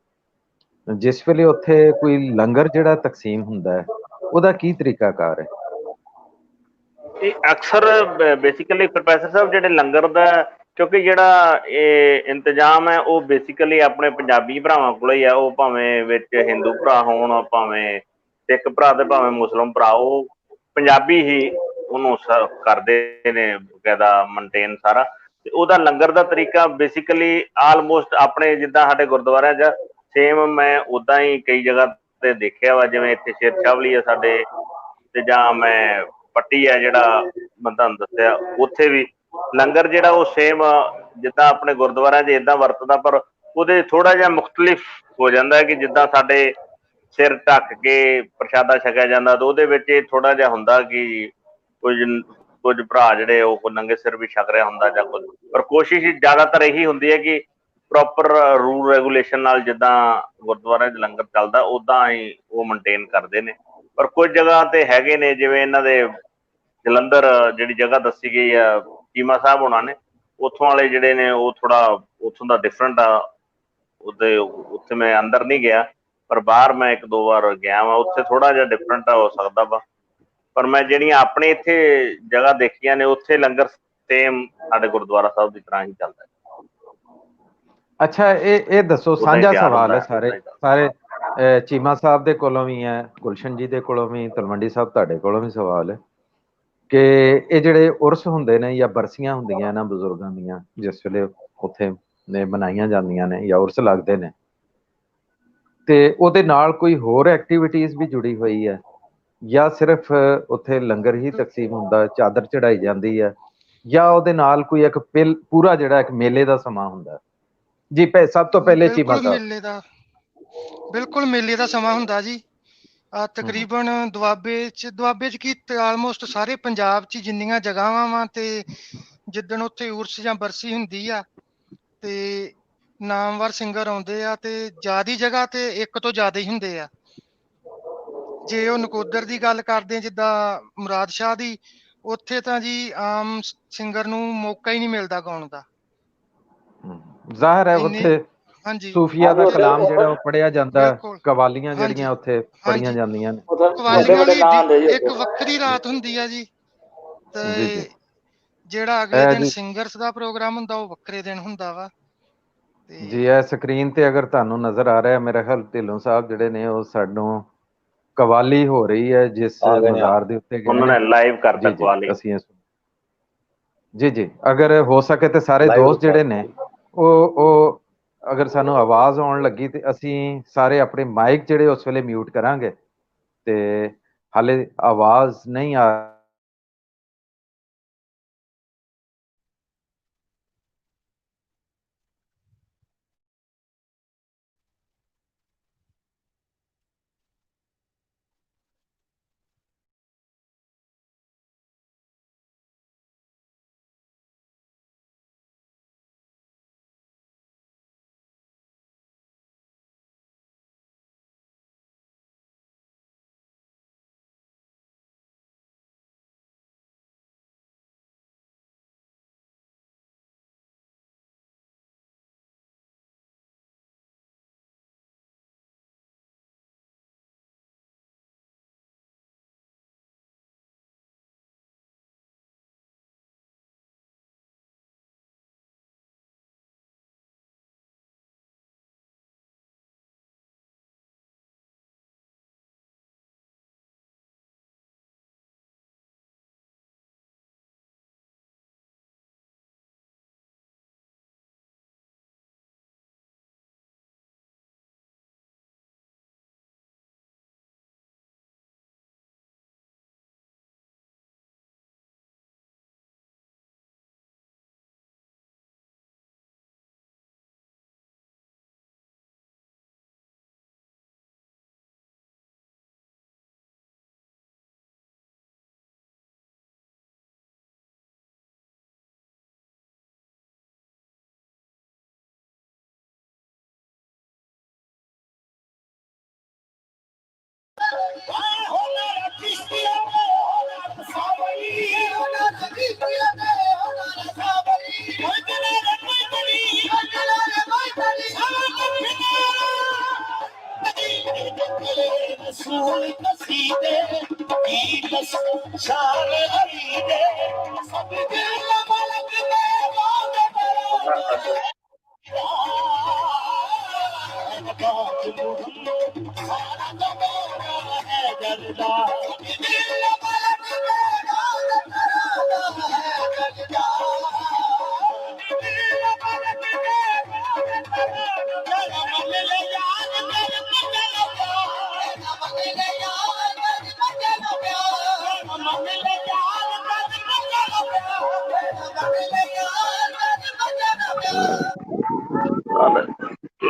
ਜਿਸ ਵੇਲੇ ਉੱਥੇ ਕੋਈ ਲੰਗਰ ਜਿਹੜਾ ਤਕਸੀਮ ਹੁੰਦਾ ਹੈ, ਉਹਦਾ ਕੀ ਤਰੀਕਾਕਾਰ ਹੈ? ਇਹ ਅਕਸਰ ਬੇਸਿਕਲੀ ਪ੍ਰੋਫੈਸਰ ਸਾਹਿਬ ਜਿਹੜੇ ਲੰਗਰ ਦਾ, ਕਿਉਂਕਿ ਜਿਹੜਾ ਇਹ ਇੰਤਜ਼ਾਮ ਹੈ ਉਹ ਬੇਸਿਕਲੀ ਆਪਣੇ ਪੰਜਾਬੀ ਭਰਾਵਾਂ ਕੋਲ ਹੀ ਆ। ਉਹ ਭਾਵੇਂ ਵਿੱਚ ਹਿੰਦੂ ਭਰਾ ਹੋਣ, ਭਾਵੇਂ ਸਿੱਖ ਭਰਾ ਤੇ ਭਾਵੇਂ ਮੁਸਲਿਮ ਭਰਾ, ਉਹ ਪੰਜਾਬੀ ਹੀ ਉਹਨੂੰ ਕਰਦੇ ਨੇ ਬਕਾਇਦਾ ਮੇਨਟੇਨ ਸਾਰਾ। ਤੇ ਉਹਦਾ ਲੰਗਰ ਦਾ ਤਰੀਕਾ ਬੇਸਿਕਲੀ ਆਲਮੋਸਟ ਆਪਣੇ ਜਿੱਦਾਂ ਸਾਡੇ ਗੁਰਦੁਆਰਿਆਂ 'ਚ ਸੇਮ ਮੈਂ ਉੱਦਾਂ ਹੀ ਕਈ ਜਗ੍ਹਾ ਤੇ ਦੇਖਿਆ ਵਾ। ਜਿਵੇਂ ਇੱਥੇ ਸ਼ੇਰ ਸ਼ਾਵਲੀ ਆ ਸਾਡੇ, ਤੇ ਜਾਂ ਮੈਂ ਪੱਟੀ ਆ ਜਿਹੜਾ ਮੈਂ ਤੁਹਾਨੂੰ ਦੱਸਿਆ, ਉੱਥੇ ਵੀ ਲੰਗਰ ਜਿਹੜਾ ਉਹ ਸੇਮ ਜਿੱਦਾਂ ਆਪਣੇ ਗੁਰਦੁਆਰਿਆਂ 'ਚ ਏਦਾਂ ਵਰਤਦਾ, ਪਰ ਉਹਦੇ ਥੋੜਾ ਜਿਹਾ ਮੁਖਤਲਿਫ ਹੋ ਜਾਂਦਾ ਹੈ ਕਿ ਜਿੱਦਾਂ ਸਾਡੇ ਸਿਰ ਢੱਕ ਕੇ ਪ੍ਰਸ਼ਾਦਾ ਛਕਿਆ ਜਾਂਦਾ, ਤਾਂ ਉਹਦੇ ਵਿੱਚ ਇਹ ਥੋੜਾ ਜਿਹਾ ਹੁੰਦਾ ਕਿ ਕੁਝ ਭਰਾ ਜਿਹੜੇ ਉਹ ਨੰਗੇ ਸਿਰ ਵੀ ਛਕ ਰਿਹਾ ਹੁੰਦਾ ਜਾਂ ਕੁਝ। ਪਰ ਕੋਸ਼ਿਸ਼ ਜ਼ਿਆਦਾਤਰ ਇਹੀ ਹੁੰਦੀ ਹੈ ਕਿ ਪ੍ਰੋਪਰ ਰੂਲ ਰੈਗੂਲੇਸ਼ਨ ਨਾਲ ਜਿੱਦਾਂ ਗੁਰਦੁਆਰਿਆਂ 'ਚ ਲੰਗਰ ਚੱਲਦਾ ਉੱਦਾਂ ਹੀ ਉਹ ਮੇਨਟੇਨ ਕਰਦੇ ਨੇ। ਪਰ ਕੁਝ ਜਗ੍ਹਾ ਤੇ ਹੈਗੇ ਨੇ, ਜਿਵੇਂ ਇਹਨਾਂ ਦੇ ਜਲੰਧਰ ਜਿਹੜੀ ਜਗ੍ਹਾ ਦੱਸੀ ਗਈ ਆ ਚੀਮਾ ਸਾਹਿਬ ਹੋਣਾ ਨੇ, ਉੱਥੋਂ ਵਾਲੇ ਜਿਹੜੇ ਨੇ ਉਹ ਥੋੜਾ ਉੱਥੋਂ ਦਾ ਡਿਫਰੈਂਟ ਆ। ਉੱਥੇ ਮੈਂ ਅੰਦਰ ਨਹੀਂ ਗਿਆ, ਪਰ ਬਾਹਰ ਮੈਂ 1-2 ਵਾਰ ਗਿਆ ਵਾ, ਉੱਥੇ ਥੋੜਾ ਜਿਹਾ ਡਿਫਰੈਂਟ ਹੋ ਸਕਦਾ ਵਾ। ਪਰ ਮੈਂ ਜਿਹੜੀਆਂ ਆਪਣੇ ਇੱਥੇ ਜਗ੍ਹਾ ਦੇਖੀਆਂ ਨੇ, ਉੱਥੇ ਲੰਗਰ ਸੇਮ ਸਾਡੇ ਗੁਰਦੁਆਰਾ ਸਾਹਿਬ ਦੀ ਤਰ੍ਹਾਂ ਹੀ ਚੱਲਦਾ। ਅੱਛਾ, ਇਹ ਦੱਸੋ, ਸਾਂਝਾ ਸਵਾਲ ਹੈ ਸਾਰੇ ਚੀਮਾ ਸਾਹਿਬ ਦੇ ਕੋਲੋਂ ਵੀ ਹੈ, ਗੁਲਸ਼ਨ ਜੀ ਦੇ ਕੋਲੋਂ ਵੀ, ਤਲਵੰਡੀ ਸਾਹਿਬ ਤੁਹਾਡੇ ਕੋਲੋਂ ਵੀ ਸਵਾਲ ਹੈ ਕਿ ਇਹ ਜਿਹੜੇ ਉਰਸ ਹੁੰਦੇ ਨੇ ਜਾਂ ਬਰਸੀਆਂ ਹੁੰਦੀਆਂ ਇਹਨਾਂ ਬਜ਼ੁਰਗਾਂ ਦੀਆਂ, ਜਿਸ ਵੇਲੇ ਉੱਥੇ ਮਨਾਈਆਂ ਜਾਂਦੀਆਂ ਨੇ ਜਾਂ ਉਰਸ ਲੱਗਦੇ ਨੇ, ਤੇ ਉਹਦੇ ਨਾਲ ਕੋਈ ਹੋਰ ਐਕਟੀਵਿਟੀਜ਼ ਵੀ ਜੁੜੀ ਹੋਈ ਹੈ ਜਾਂ ਸਿਰਫ ਉੱਥੇ ਲੰਗਰ ਹੀ ਤਕਸੀਮ ਹੁੰਦਾ, ਚਾਦਰ ਚੜਾਈ ਜਾਂਦੀ ਹੈ, ਜਾਂ ਉਹਦੇ ਨਾਲ ਕੋਈ ਇੱਕ ਪੂਰਾ ਜਿਹੜਾ ਇੱਕ ਮੇਲੇ ਦਾ ਸਮਾਂ ਹੁੰਦਾ? ਜੀ ਸਭ ਤੋਂ ਪਹਿਲੇ ਚੀਮਾ ਸਾਹਿਬ। ਬਿਲਕੁਲ ਮੇਲੇ ਦਾ ਸਮਾਂ ਹੁੰਦਾ ਜੀ। ਤਕਰੀਬਨ ਦੁਆਬੇ ਚ ਕੀ ਆਲਮੋਸਟ ਸਾਰੇ ਪੰਜਾਬ ਚ ਜਿੰਨੀਆਂ ਜਗ੍ਹਾਵਾਂ ਵਾ ਤੇ ਜਿੱਦਣ ਉੱਥੇ ਉਰਸ ਜਾਂ ਬਰਸੀ ਹੁੰਦੀ ਆ ਤੇ ਨਾਮਵਰ ਸਿੰਗਰ ਆਉਂਦੇ ਆ ਤੇ ਜ਼ਿਆਦੀ ਜਗ੍ਹਾ ਤੇ ਇੱਕ ਤੋਂ ਜ਼ਿਆਦਾ ਹੀ ਹੁੰਦੇ ਆ। ਜੇ ਉਹ ਨਕੋਦਰ ਦੀ ਗੱਲ ਕਰਦੇ ਜਿੱਦਾਂ ਮੁਰਾਦ ਸ਼ਾਹ ਦੀ, ਉੱਥੇ ਤਾਂ ਜੀ ਆਮ ਸਿੰਗਰ ਨੂੰ ਮੌਕਾ ਹੀ ਨਹੀਂ ਮਿਲਦਾ ਗਾਉਣ ਦਾ। ਜ਼ਾਹਿਰ ਹੈ ਇੰਨੇ ਉੱਥੇ ਹਾਂਜੀ ਸੂਫੀਆ ਦਾ ਕਲਾਮ ਜਿਹੜਾ ਉਹ ਪੜਿਆ ਜਾਂਦਾ, ਬਿਲਕੁਲ ਕਵਾਲੀਆਂ ਹਾਂਜੀ ਜਿਹੜੀਆਂ ਉੱਥੇ ਪੜੀਆਂ ਹਾਂਜੀ ਜਾਂਦੀਆਂ ਨੇ। ਕਵਾਲੀਆਂ ਦੀ ਇੱਕ ਵੱਖਰੀ ਰਾਤ ਹੁੰਦੀ ਆ ਜੀ, ਜੀ ਜੀ। ਤੇ ਜਿਹੜਾ ਅਗਲੇ ਦਿਨ ਜੀ ਸਿੰਗਰਸ ਦਾ ਪ੍ਰੋਗਰਾਮ ਹੁੰਦਾ ਉਹ ਵੱਖਰੇ ਦਿਨ ਹੁੰਦਾ ਵਾ। ਜੀ ਇਹ ਸਕਰੀਨ ਤੇ ਅਗਰ ਤੁਹਾਨੂੰ ਨਜ਼ਰ ਆ ਰਿਹਾ, ਮੇਰਾ ਖਿਆਲ ਢਿੱਲੋਂ ਸਾਹਿਬ ਜਿਹੜੇ ਨੇ ਉਹ ਸਾਨੂੰ ਕਵਾਲੀ ਹੋ ਰਹੀ ਹੈ ਜਿਸ ਮਜ਼ਾਰ ਦੇ ਉੱਤੇ ਗਏ ਉਹਨਾਂ ਨੇ। ਨੇ ਲਾਈਵ ਕਰਤਾ ਜੀ ਜੀ ਕਵਾਲੀ। ਅਸੀਂ ਜੀ ਜੀ, ਅਗਰ ਹੋ ਸਕੇ ਤੇ ਸਾਰੇ ਦੋਸਤ ਜਿਹੜੇ ਨੇ ਉਹ ਅਗਰ ਸਾਨੂੰ ਆਵਾਜ਼ ਆਉਣ ਲੱਗੀ ਤੇ ਅਸੀਂ ਸਾਰੇ ਆਪਣੇ ਮਾਈਕ ਜਿਹੜੇ ਉਸ ਵੇਲੇ ਮਿਊਟ ਕਰਾਂਗੇ। ਤੇ ਹਾਲੇ ਆਵਾਜ਼ ਨਹੀਂ ਆ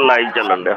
ਲਾਈਵ ਚੱਲਣ ਡਿਆ।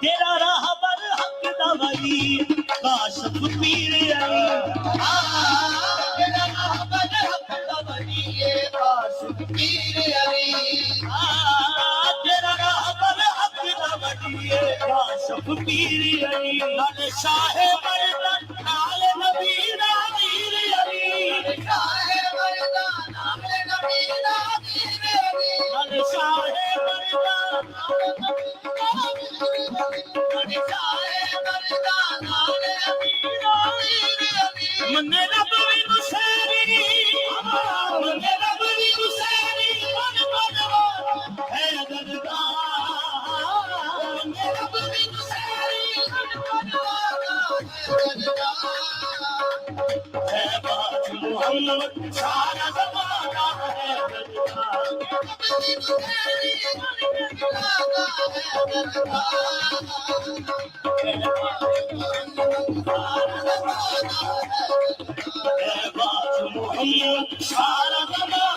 तेरा रहबर हक दा वली काशिफ पीर अली तेरा रहबर हक दा वली काशिफ पीर अली तेरा रहबर हक दा वली काशिफ पीर अली नाल शाह मर्दान नाल नबी दा वीर अली शाह मर्दान नाल नबी दा वीर अली नाल शाह मर्दान नाल नबी मन्ने रब वी मुसैरी मन्ने रब वी मुसैरी मन मनवा है दरगाह मन्ने रब वी मुसैरी मन मनवा है दरगाह है बात मोहम्मद सारा ज़माना है दरगाह रब वी मुसैरी मन मनवा है दरगाह सारा ज़माना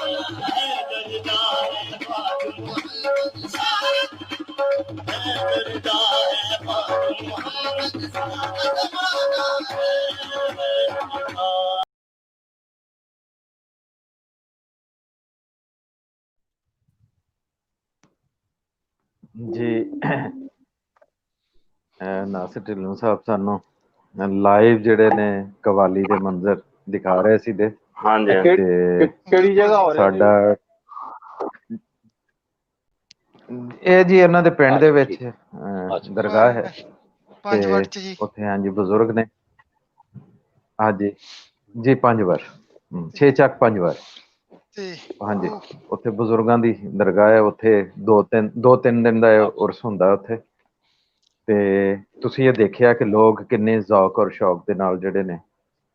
है दरगाह है पाक मोहम्मद सारा है दरगाह है पाक मोहम्मद सारा ज़माना है जी ਨਾਸਿਰ ਢਿੱਲੋਂ ਸਾਹਿਬ ਸਾਨੂੰ ਲਾਈਵ ਜਿਹੜੇ ਨੇ ਕਵਾਲੀ ਦੇ ਮੰਜ਼ਰ ਦਿਖਾ ਰਹੇ ਸੀ ਦੇ ਹਾਂਜੀ ਕਿਹੜੀ ਜਗ੍ਹਾ ਹੋ ਰਿਹਾ ਸਾਡਾ ਇਹ ਜੀ ਇਹਨਾਂ ਦੇ ਪਿੰਡ ਦੇ ਵਿੱਚ ਦਰਗਾਹ ਹੈ ਤੇ ਉੱਥੇ ਹਾਂਜੀ ਬਜ਼ੁਰਗ ਨੇ ਹਾਂਜੀ ਜੀ 5 ਵਾਰ 6 ਚੱਕ 5 ਵਾਰ ਹਾਂਜੀ ਉੱਥੇ ਬਜ਼ੁਰਗਾਂ ਦੀ ਦਰਗਾਹ ਹੈ ਉੱਥੇ 2-3 ਦਿਨ ਦਾ ਉਰਸ ਹੁੰਦਾ ਉੱਥੇ ਤੇ ਤੁਸੀਂ ਇਹ ਦੇਖਿਆ ਕਿ ਲੋਕ ਕਿੰਨੇ ਜ਼ੌਕ ਔਰ ਸ਼ੌਕ ਦੇ ਨਾਲ ਜਿਹੜੇ ਨੇ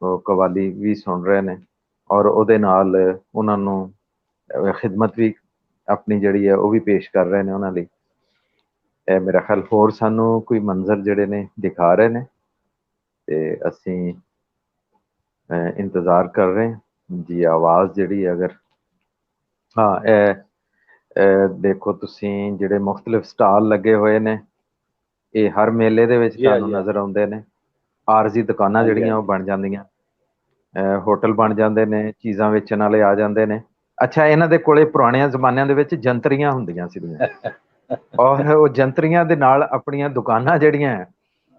ਉਹ ਕਵਾਲੀ ਵੀ ਸੁਣ ਰਹੇ ਨੇ ਔਰ ਉਹਦੇ ਨਾਲ ਉਹਨਾਂ ਨੂੰ ਖਿਦਮਤ ਵੀ ਆਪਣੀ ਜਿਹੜੀ ਹੈ ਉਹ ਵੀ ਪੇਸ਼ ਕਰ ਰਹੇ ਨੇ ਉਹਨਾਂ ਲਈ ਇਹ ਮੇਰਾ ਖਿਆਲ ਹੋਰ ਸਾਨੂੰ ਕੋਈ ਮੰਜ਼ਰ ਜਿਹੜੇ ਨੇ ਦਿਖਾ ਰਹੇ ਨੇ ਤੇ ਅਸੀਂ ਇੰਤਜ਼ਾਰ ਕਰ ਰਹੇ ਹਾਂ ਜੀ ਆਵਾਜ਼ ਜਿਹੜੀ ਅਗਰ ਹਾਂ ਇਹ ਦੇਖੋ ਤੁਸੀਂ ਜਿਹੜੇ ਮੁxtਲਿਫ ਸਟਾਲ ਲੱਗੇ ਹੋਏ ਨੇ ਇਹ ਹਰ ਮੇਲੇ ਦੇ ਵਿੱਚ ਤੁਹਾਨੂੰ ਨਜ਼ਰ ਆਉਂਦੇ ਨੇ ਆਰਜ਼ੀ ਦੁਕਾਨਾਂ ਜਿਹੜੀਆਂ ਉਹ ਬਣ ਜਾਂਦੀਆਂ ਹੋਟਲ ਬਣ ਜਾਂਦੇ ਨੇ ਚੀਜ਼ਾਂ ਵੇਚਣ ਵਾਲੇ ਆ ਜਾਂਦੇ ਨੇ ਅੱਛਾ ਇਹਨਾਂ ਦੇ ਕੋਲੇ ਪੁਰਾਣਿਆਂ ਜ਼ਮਾਨਿਆਂ ਦੇ ਵਿੱਚ ਜੰਤਰੀਆਂ ਹੁੰਦੀਆਂ ਸੀਗੀਆਂ ਔਰ ਉਹ ਜੰਤਰੀਆਂ ਦੇ ਨਾਲ ਆਪਣੀਆਂ ਦੁਕਾਨਾਂ ਜਿਹੜੀਆਂ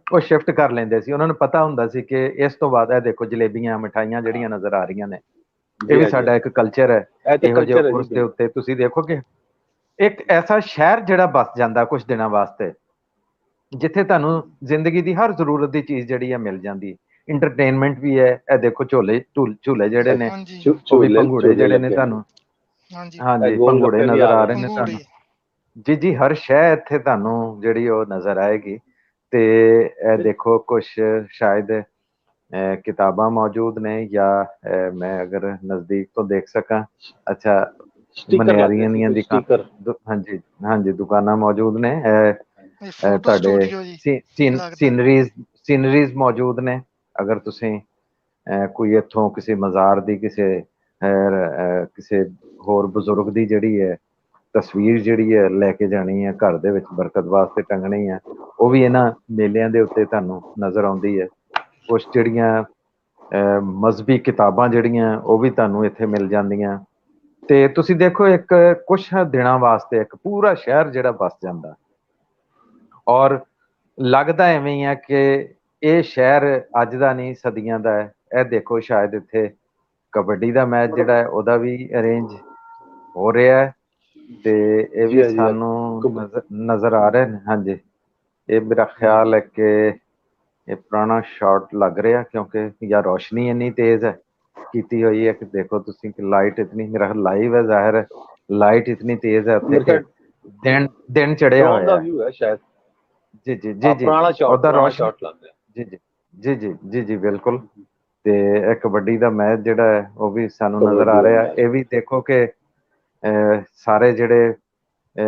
ਉਹ ਸ਼ਿਫਟ ਕਰ ਲੈਂਦੇ ਸੀ ਉਹਨਾਂ ਨੂੰ ਪਤਾ ਹੁੰਦਾ ਸੀ ਕਿ ਇਸ ਤੋਂ ਬਾਅਦ ਇਹ ਦੇਖੋ ਜਲੇਬੀਆਂ ਮਿਠਾਈਆਂ ਜਿਹੜੀਆਂ ਨਜ਼ਰ ਆ ਰਹੀਆਂ ਨੇ ਇਹ ਵੀ ਸਾਡਾ ਇੱਕ ਕਲਚਰ ਹੈ ਇਹੋ ਜਿਹੇ ਉਸ ਦੇ ਉੱਤੇ ਤੁਸੀਂ ਦੇਖੋ ਕਿ ਇੱਕ ਐਸਾ ਸ਼ਹਿਰ ਜਿਹੜਾ ਬਸ ਜਾਂਦਾ ਕੁਝ ਦਿਨਾਂ ਵਾਸਤੇ ਜਿੱਥੇ ਤੁਹਾਨੂੰ ਜ਼ਿੰਦਗੀ ਦੀ ਹਰ ਜ਼ਰੂਰਤ ਦੀ ਚੀਜ਼ ਜਿਹੜੀ ਹੈ ਮਿਲ ਜਾਂਦੀ ਇੰਟਰਟੇਨਮੈਂਟ ਵੀ ਹੈ ਇਹ ਦੇਖੋ ਝੂਲੇ ਜਿਹੜੇ ਨੇ ਉਹ ਵੀ ਭੰਗੂੜੇ ਜਿਹੜੇ ਨੇ ਤੁਹਾਨੂੰ ਹਾਂਜੀ ਭੰਗੂੜੇ ਨਜ਼ਰ ਆ ਰਹੇ ਨੇ ਤੁਹਾਨੂੰ ਜੀ ਹਰ ਸ਼ੈ ਇੱਥੇ ਤੁਹਾਨੂੰ ਜਿਹੜੀ ਉਹ ਨਜ਼ਰ ਆਏਗੀ ਤੇ ਇਹ ਦੇਖੋ ਕੁਝ ਸ਼ਾਇਦ ਕਿਤਾਬਾਂ ਮੌਜੂਦ ਨੇ ਜਾਂ ਮੈਂ ਅਗਰ ਨਜ਼ਦੀਕ ਤੋਂ ਦੇਖ ਸਕਾਂ ਅੱਛਾ ਮਨਿਆਰੀਆਂ ਦੀਆਂ ਹਾਂਜੀ ਦੁਕਾਨਾਂ ਮੌਜੂਦ ਨੇ ਤੁਹਾਡੇ ਸੀਨਰੀਜ਼ ਮੌਜੂਦ ਨੇ ਅਗਰ ਤੁਸੀਂ ਕੋਈ ਇੱਥੋਂ ਕਿਸੇ ਮਜ਼ਾਰ ਦੀ ਕਿਸੇ ਹੋਰ ਬਜ਼ੁਰਗ ਦੀ ਜਿਹੜੀ ਹੈ ਤਸਵੀਰ ਜਿਹੜੀ ਹੈ ਲੈ ਕੇ ਜਾਣੀ ਹੈ, ਘਰ ਦੇ ਵਿੱਚ ਬਰਕਤ ਵਾਸਤੇ ਟੰਗਣੀ ਹੈ, ਉਹ ਵੀ ਇਹਨਾਂ ਮੇਲਿਆਂ ਦੇ ਉੱਤੇ ਤੁਹਾਨੂੰ ਨਜ਼ਰ ਆਉਂਦੀ ਹੈ। ਕੁਛ ਜਿਹੜੀਆਂ ਮਜ਼ਹਬੀ ਕਿਤਾਬਾਂ ਜਿਹੜੀਆਂ ਉਹ ਵੀ ਤੁਹਾਨੂੰ ਇੱਥੇ ਮਿਲ ਜਾਂਦੀਆਂ। ਤੇ ਤੁਸੀਂ ਦੇਖੋ ਇੱਕ ਕੁਛ ਦਿਨਾਂ ਵਾਸਤੇ ਇੱਕ ਪੂਰਾ ਸ਼ਹਿਰ ਜਿਹੜਾ ਵਸ ਜਾਂਦਾ, ਔਰ ਲੱਗਦਾ ਐਵੇਂ ਹੀ ਆ ਕਿ ਇਹ ਸ਼ਹਿਰ ਅੱਜ ਦਾ ਨਹੀਂ, ਸਦੀਆਂ ਦਾ ਹੈ। ਇਹ ਦੇਖੋ ਸ਼ਾਇਦ ਇੱਥੇ ਕਬੱਡੀ ਦਾ ਮੈਚ ਜਿਹੜਾ ਹੈ ਉਹਦਾ ਵੀ ਅਰੇਂਜ ਹੋ ਰਿਹਾ ਹੈ, ਤੇ ਇਹ ਵੀ ਸਾਨੂੰ ਨਜ਼ਰ ਆ ਰਹੇ ਨੇ। ਹਾਂਜੀ, ਇਹ ਮੇਰਾ ਖਿਆਲ ਹੈ ਕਿ ਇਹ ਪੁਰਾਣਾ ਸ਼ਾਟ ਲੱਗ ਰਿਹਾ, ਕਿਉਂਕਿ ਜਾਂ ਰੋਸ਼ਨੀ ਇੰਨੀ ਤੇਜ਼ ਹੈ ਕੀਤੀ ਹੋਈ ਹੈ ਕਿ ਦੇਖੋ ਤੁਸੀਂ ਕਿ ਲਾਈਟ ਇਤਨੀ, ਮੇਰਾ ਲਾਈਵ ਹੈ, ਜ਼ਾਹਿਰ ਹੈ ਲਾਈਟ ਇਤਨੀ ਤੇਜ਼ ਹੈ ਉੱਥੇ ਕਿ ਦਿਨ ਚੜਿਆ ਹੋਇਆ ਹੈ ਸ਼ਾਇਦ। ਜੀ ਜੀ ਜੀ ਜੀ, ਉਹਦਾ ਰੋਸ਼ਨੀ ਜੀ ਜੀ ਜੀ ਜੀ ਜੀ ਜੀ ਬਿਲਕੁਲ। ਤੇ ਇਹ ਕਬੱਡੀ ਦਾ ਮੈਚ ਜਿਹੜਾ ਹੈ ਉਹ ਵੀ ਸਾਨੂੰ ਨਜ਼ਰ ਆ ਰਿਹਾ। ਇਹ ਵੀ ਦੇਖੋ ਕਿ ਸਾਰੇ ਜਿਹੜੇ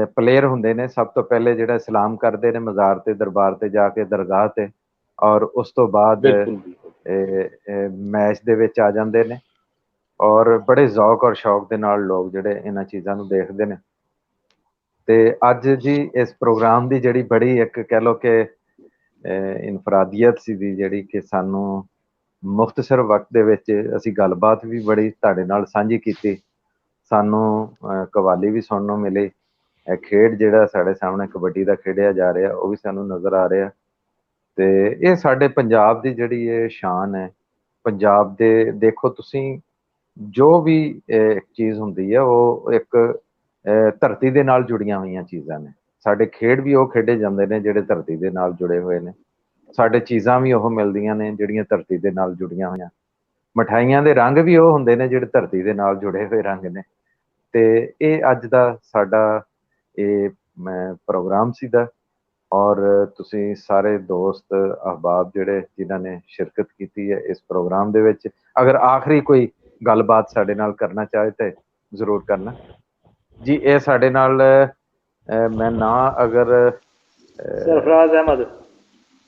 ਪਲੇਅਰ ਹੁੰਦੇ ਨੇ ਸਭ ਤੋਂ ਪਹਿਲੇ ਜਿਹੜਾ ਸਲਾਮ ਕਰਦੇ ਨੇ ਮਜ਼ਾਰ ਤੇ, ਦਰਬਾਰ ਤੇ ਜਾ ਕੇ, ਦਰਗਾਹ ਤੇ, ਔਰ ਉਸ ਤੋਂ ਬਾਅਦ ਮੈਚ ਦੇ ਵਿੱਚ ਆ ਜਾਂਦੇ ਨੇ, ਔਰ ਬੜੇ ਜ਼ੌਕ ਔਰ ਸ਼ੌਕ ਦੇ ਨਾਲ ਲੋਕ ਜਿਹੜੇ ਇਹਨਾਂ ਚੀਜ਼ਾਂ ਨੂੰ ਦੇਖਦੇ ਨੇ। ਤੇ ਅੱਜ ਜੀ ਇਸ ਪ੍ਰੋਗਰਾਮ ਦੀ ਜਿਹੜੀ ਬੜੀ ਇੱਕ ਕਹਿ ਲਓ ਕਿ ਇਨਫਰਾਦੀਅਤ ਸੀ ਦੀ, ਜਿਹੜੀ ਕਿ ਸਾਨੂੰ ਮੁਖਤਸਰ ਵਕਤ ਦੇ ਵਿੱਚ ਅਸੀਂ ਗੱਲਬਾਤ ਵੀ ਬੜੀ ਤੁਹਾਡੇ ਨਾਲ ਸਾਂਝੀ ਕੀਤੀ, ਸਾਨੂੰ ਕਵਾਲੀ ਵੀ ਸੁਣਨ ਨੂੰ ਮਿਲੀ। ਇਹ ਖੇਡ ਜਿਹੜਾ ਸਾਡੇ ਸਾਹਮਣੇ ਕਬੱਡੀ ਦਾ ਖੇਡਿਆ ਜਾ ਰਿਹਾ ਉਹ ਵੀ ਸਾਨੂੰ ਨਜ਼ਰ ਆ ਰਿਹਾ। ਤੇ ਇਹ ਸਾਡੇ ਪੰਜਾਬ ਦੀ ਜਿਹੜੀ ਇਹ ਸ਼ਾਨ ਹੈ। ਪੰਜਾਬ ਦੇ ਦੇਖੋ ਤੁਸੀਂ, ਜੋ ਵੀ ਇੱਕ ਚੀਜ਼ ਹੁੰਦੀ ਹੈ ਉਹ ਇੱਕ ਧਰਤੀ ਦੇ ਨਾਲ ਜੁੜੀਆਂ ਹੋਈਆਂ ਚੀਜ਼ਾਂ ਨੇ। ਸਾਡੇ ਖੇਡ ਵੀ ਉਹ ਖੇਡੇ ਜਾਂਦੇ ਨੇ ਜਿਹੜੇ ਧਰਤੀ ਦੇ ਨਾਲ ਜੁੜੇ ਹੋਏ ਨੇ, ਸਾਡੇ ਚੀਜ਼ਾਂ ਵੀ ਉਹ ਮਿਲਦੀਆਂ ਨੇ ਜਿਹੜੀਆਂ ਧਰਤੀ ਦੇ ਨਾਲ ਜੁੜੀਆਂ ਹੋਈਆਂ। ਮਠਾਈਆਂ ਦੇ ਰੰਗ ਵੀ ਉਹ ਹੁੰਦੇ ਨੇ ਜਿਹੜੇ ਧਰਤੀ ਦੇ ਨਾਲ ਜੁੜੇ ਹੋਏ ਰੰਗ ਨੇ। ਤੇ ਇਹ ਅੱਜ ਦਾ ਸਾਡਾ ਇਹ ਪ੍ਰੋਗਰਾਮ ਸੀਗਾ, ਔਰ ਤੁਸੀਂ ਸਾਰੇ ਦੋਸਤ ਅਹਿਬਾਬ ਜਿਹੜੇ ਜਿਨ੍ਹਾਂ ਨੇ ਸ਼ਿਰਕਤ ਕੀਤੀ ਹੈ ਇਸ ਪ੍ਰੋਗਰਾਮ ਦੇ ਵਿੱਚ, ਅਗਰ ਆਖਰੀ ਕੋਈ ਗੱਲਬਾਤ ਸਾਡੇ ਨਾਲ ਕਰਨਾ ਚਾਹੇ ਤਾਂ ਜ਼ਰੂਰ ਕਰਨਾ ਜੀ। ਇਹ ਸਾਡੇ ਨਾਲ ਮੈਂ ਨਾ ਅਗਰ ਸਰਫਰਾਜ਼ ਅਹਿਮਦ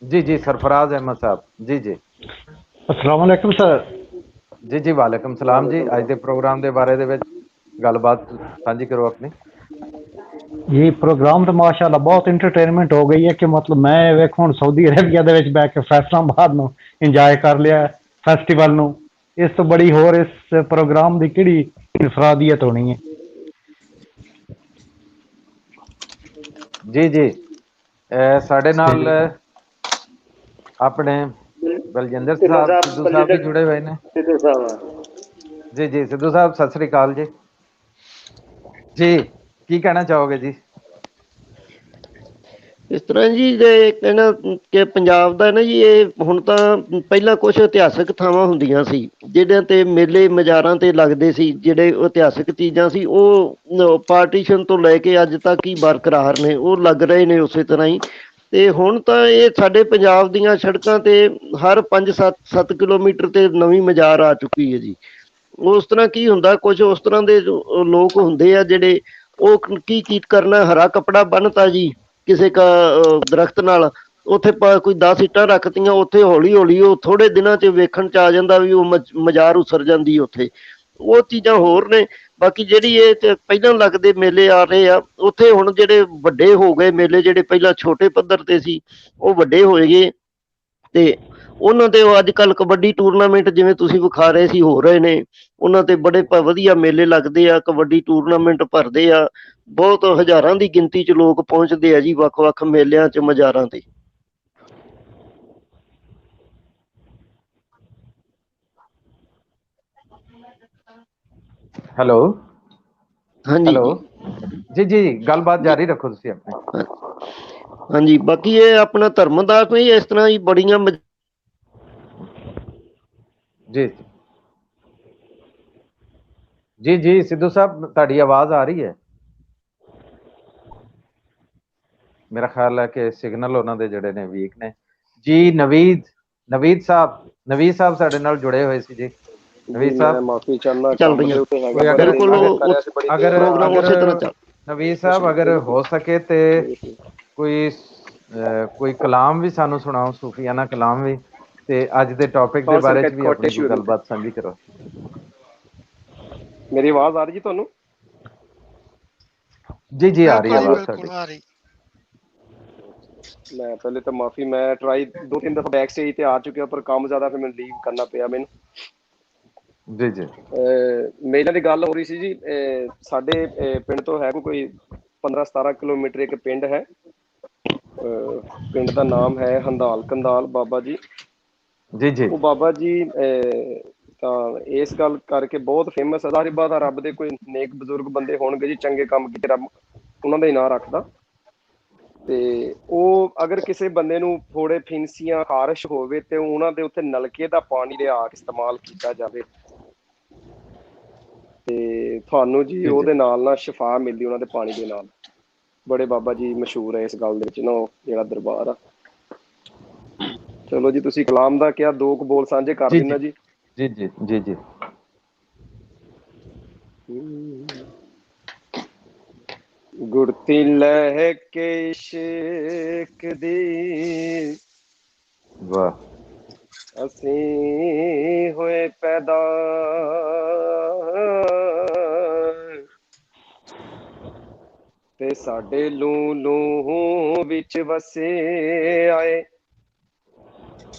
ਜੀ ਜੀ, ਸਰਫਰਾਜ਼ ਅਹਿਮਦ ਸਾਹਿਬ ਜੀ ਜੀ, अस्सलाम वालेकुम सर। जी जी वालेकुम सलाम जी। आज के प्रोग्राम के बारे ਦੇ ਵਿੱਚ ਗੱਲਬਾਤ ਸਾਂਝੀ ਕਰੋ ਆਪਣੀ। ये प्रोग्राम तो माशाल्लाह बहुत इंटरटेनमेंट हो गई है कि मतलब मैं वेख हुण सऊदी अरेबिया ਦੇ ਵਿੱਚ ਬੈ ਕੇ ਫੈਸਲਾਬਾਦ ਨੂੰ ਇੰਜॉय ਕਰ ਲਿਆ ਫੈਸਟੀਵਲ ਨੂੰ। ਇਸ ਤੋਂ ਬੜੀ ਹੋਰ ਇਸ ਪ੍ਰੋਗਰਾਮ ਦੀ ਕਿਹੜੀ ਇਨਫਰਾਦੀਅਤ ਹੋਣੀ ਹੈ। ਜੀ ਜੀ, ਸਾਡੇ ਨਾਲ ਆਪਣੇ ਬਲਜਿੰਦਰ ਸਾਹਿਬ ਸਿੱਧੂ ਸਾਹਿਬ ਵੀ ਜੁੜੇ ਹੋਏ ਨੇ। ਸਿੱਧੂ ਸਾਹਿਬ ਜੀ ਜੀ, ਸਿੱਧੂ ਸਾਹਿਬ ਸਤਿ ਸ੍ਰੀ ਅਕਾਲ ਜੀ। ਜੀ ਕੀ ਕਹਿਣਾ ਚਾਹੋਗੇ ਜੀ? ਇਸ ਤਰ੍ਹਾਂ ਜੀ ਜੇ ਕਹਿਣਾ ਕਿ ਪੰਜਾਬ ਦਾ ਨਾ ਜੀ, ਇਹ ਹੁਣ ਤਾਂ ਪਹਿਲਾਂ ਕੁਝ ਇਤਿਹਾਸਕ ਥਾਵਾਂ ਹੁੰਦੀਆਂ ਸੀ ਜਿਹੜਿਆਂ ਤੇ ਮੇਲੇ ਮਜ਼ਾਰਾਂ ਤੇ ਲੱਗਦੇ ਸੀ, ਜਿਹੜੇ ਇਤਿਹਾਸਕ ਚੀਜ਼ਾਂ ਸੀ ਉਹ ਪਾਰਟੀਸ਼ਨ ਤੋਂ ਲੈ ਕੇ ਅੱਜ ਤੱਕ ਹੀ ਬਰਕਰਾਰ ਨੇ, ਉਹ ਲੱਗ ਰਹੇ ਨੇ ਉਸੇ ਤਰ੍ਹਾਂ ਹੀ। ਤੇ ਹੁਣ ਤਾਂ ਇਹ ਸਾਡੇ ਪੰਜਾਬ ਦੀਆਂ ਸੜਕਾਂ ਤੇ ਹਰ 5-7 ਕਿਲੋਮੀਟਰ ਤੇ ਨਵੀਂ ਮਜ਼ਾਰ ਆ ਚੁੱਕੀ ਹੈ ਜੀ। ਉਸ ਤਰ੍ਹਾਂ ਕੀ ਹੁੰਦਾ, ਕੁਝ ਉਸ ਤਰ੍ਹਾਂ ਦੇ ਲੋਕ ਹੁੰਦੇ ਆ ਜਿਹੜੇ ਉਹ ਕੀ ਕਰਨਾ, ਹਰਾ ਕੱਪੜਾ ਬੰਨਤਾ ਜੀ ਕਿਸੇ ਦਰਖਤ ਨਾਲ, ਉੱਥੇ ਕੋਈ 10 ਇੱਟਾਂ ਰੱਖਤੀਆਂ, ਉੱਥੇ ਹੌਲੀ ਹੌਲੀ ਉਹ ਥੋੜੇ ਦਿਨਾਂ 'ਚ ਵੇਖਣ 'ਚ ਆ ਜਾਂਦਾ ਵੀ ਉਹ ਮਜ਼ਾਰ ਉਸਰ ਜਾਂਦੀ ਉੱਥੇ। ਉਹ ਚੀਜ਼ਾਂ ਹੋਰ ਨੇ। ਬਾਕੀ ਜਿਹੜੀ ਇਹ ਪਹਿਲਾਂ ਲੱਗਦੇ ਮੇਲੇ ਆ ਰਹੇ ਆ, ਉੱਥੇ ਹੁਣ ਜਿਹੜੇ ਵੱਡੇ ਹੋ ਗਏ ਮੇਲੇ, ਜਿਹੜੇ ਪਹਿਲਾਂ ਛੋਟੇ ਪੱਧਰ ਤੇ ਸੀ ਉਹ ਵੱਡੇ ਹੋਏ ਗਏ, ਤੇ ਉਹਨਾਂ ਤੇ ਅੱਜ ਕੱਲ੍ਹ ਕਬੱਡੀ ਟੂਰਨਾਮੈਂਟ ਜਿਵੇਂ ਤੁਸੀਂ ਵਿਖਾ ਰਹੇ ਸੀ ਹੋ ਰਹੇ ਨੇ। ਉਹਨਾਂ ਤੇ ਬੜੇ ਵਧੀਆ ਮੇਲੇ ਲੱਗਦੇ ਆ, ਕਬੱਡੀ ਟੂਰਨਾਮੈਂਟ ਭਰਦੇ ਆ, ਬਹੁਤ ਹਜ਼ਾਰਾਂ ਦੀ ਗਿਣਤੀ 'ਚ ਲੋਕ ਪਹੁੰਚਦੇ ਆ ਜੀ ਵੱਖ-ਵੱਖ ਮੇਲਿਆਂ 'ਚ ਮਜ਼ਾਰਾਂ ਤੇ। ਹੈਲੋ ਹਾਂਜੀ ਹੈਲੋ ਜੀ ਜੀ, ਗੱਲਬਾਤ ਜਾਰੀ ਰੱਖੋ ਤੁਸੀਂ ਆਪਣੀ। ਹਾਂਜੀ, ਬਾਕੀ ਇਹ ਆਪਣਾ ਧਰਮਦਾਸ ਵੀ ਇਸ ਤਰ੍ਹਾਂ ਹੀ ਬੜੀਆਂ ਜੀ ਜੀ ਜੀ, ਸਿੱਧੂ ਸਾਹਿਬ ਤੁਹਾਡੀ ਆਵਾਜ਼ ਆ ਰਹੀ ਹੈ? ਮੇਰਾ ਖਿਆਲ ਹੈ ਕਿ ਸਿਗਨਲ ਉਹਨਾਂ ਦੇ ਜਿਹੜੇ ਨੇ ਵੀਕ ਨੇ ਜੀ। ਨਵੀਦ ਸਾਹਿਬ ਸਾਡੇ ਨਾਲ ਜੁੜੇ ਹੋਏ ਸੀ ਜੀ। ਨਵੀਦ ਸਾਹਿਬ ਮਾਫੀ ਚਾਹੁੰਦਾ, ਚੱਲ ਰਹੀਆਂ ਨਵੀਦ ਸਾਹਿਬ ਅਗਰ ਹੋ ਸਕੇ ਤੇ ਕੋਈ ਕਲਾਮ ਵੀ ਸਾਨੂੰ ਸੁਣਾਓ, ਸੂਫੀਆਨਾ ਕਲਾਮ ਵੀ, ਤੇ ਅੱਜ ਦੇ ਟੌਪਿਕ ਦੇ ਬਾਰੇ ਚ ਵੀ ਆਪਣੀ ਗੱਲਬਾਤ ਸਾਂਝੀ ਕਰੋ। ਮੇਰੀ ਆਵਾਜ਼ ਆ ਰਹੀ ਜੀ ਤੁਹਾਨੂੰ? ਜੀ ਜੀ ਆ ਰਹੀ ਹੈ ਆਵਾਜ਼ ਬਿਲਕੁਲ ਤੁਹਾਡੀ। ਆ ਰਹੀ। ਮੈਂ ਪਹਿਲੇ ਤਾਂ ਮਾਫੀ, ਮੈਂ ਟਰਾਈ 2-3 ਦਫਾ ਬੈਕ ਸਟੇਜ ਤੇ ਆ ਚੁੱਕਿਆ, ਪਰ ਕੰਮ ਜ਼ਿਆਦਾ ਫਿਰ ਮੈਨੂੰ ਲੀਵ ਕਰਨਾ ਪਿਆ ਮੈਨੂੰ। ਜੀ ਜੀ ਮੇਲਿਆਂ ਦੀ ਗੱਲ ਹੋ ਰਹੀ ਸੀ ਜੀ। ਸਾਡੇ ਪਿੰਡ ਤੋਂ ਹੈ ਕੋਈ 15-17 ਕਿਲੋਮੀਟਰ ਇੱਕ ਪਿੰਡ ਹੈ, ਪਿੰਡ ਦਾ ਨਾਮ ਹੈ ਹੰਦਾਲ ਕੰਦਾਲ ਬਾਬਾ ਜੀ। ਜੀ ਜੀ ਉਹ ਬਾਬਾ ਜੀ ਤਾਂ ਇਸ ਗੱਲ ਕਰਕੇ ਬਹੁਤ ਫੇਮਸ ਹੈ। ਜ਼ਾਹਿਰ ਬਾਤ ਆ, ਰੱਬ ਦੇ ਕੋਈ ਨੇਕ ਬਜ਼ੁਰਗ ਬੰਦੇ ਹੋਣਗੇ ਜੀ, ਚੰਗੇ ਕੰਮ ਕੀਤੇ, ਰੱਬ ਉਹਨਾਂ ਦਾ ਹੀ ਨਾਂ ਰੱਖਦਾ। ਤੇ ਉਹ ਅਗਰ ਕਿਸੇ ਬੰਦੇ ਨੂੰ ਥੋੜੇ ਫਿੰਸੀਆਂ ਖਾਰਿਸ਼ ਹੋਵੇ ਤੇ ਉਹਨਾਂ ਦੇ ਉੱਤੇ ਨਲਕੇ ਦਾ ਪਾਣੀ ਲਿਆ ਕੇ ਇਸਤੇਮਾਲ ਕੀਤਾ ਜਾਵੇ ਤੇ ਤੁਹਾਨੂੰ ਜੀ ਉਹਦੇ ਨਾਲ ਨਾ ਸ਼ਿਫਾ ਮਿਲਦੀ, ਉਹਨਾਂ ਦੇ ਪਾਣੀ ਦੇ ਨਾਲ। ਬੜੇ ਬਾਬਾ ਜੀ ਮਸ਼ਹੂਰ ਹੈ ਇਸ ਗੱਲ ਦੇ ਵਿੱਚ ਨਾ, ਉਹ ਜਿਹੜਾ ਦਰਬਾਰ ਆ। ਚਲੋ ਜੀ, ਤੁਸੀਂ ਕਲਾਮ ਦਾ ਕਿਹਾ, 2 ਕੁ ਬੋਲ ਸਾਂਝੇ ਕਰ ਦਿੰਦਾ ਜੀ। ਜੀ ਜੀ ਜੀ ਜੀ ਗੁੜਤੀ ਲੈ ਕੇ ਇਸ਼ਕ ਦੀ ਵਾਹ ਅਸੀਂ ਹੋਏ ਪੈਦਾ, ਤੇ ਸਾਡੇ ਲੂ ਲੂ ਵਿੱਚ ਵਸੇ ਆਏ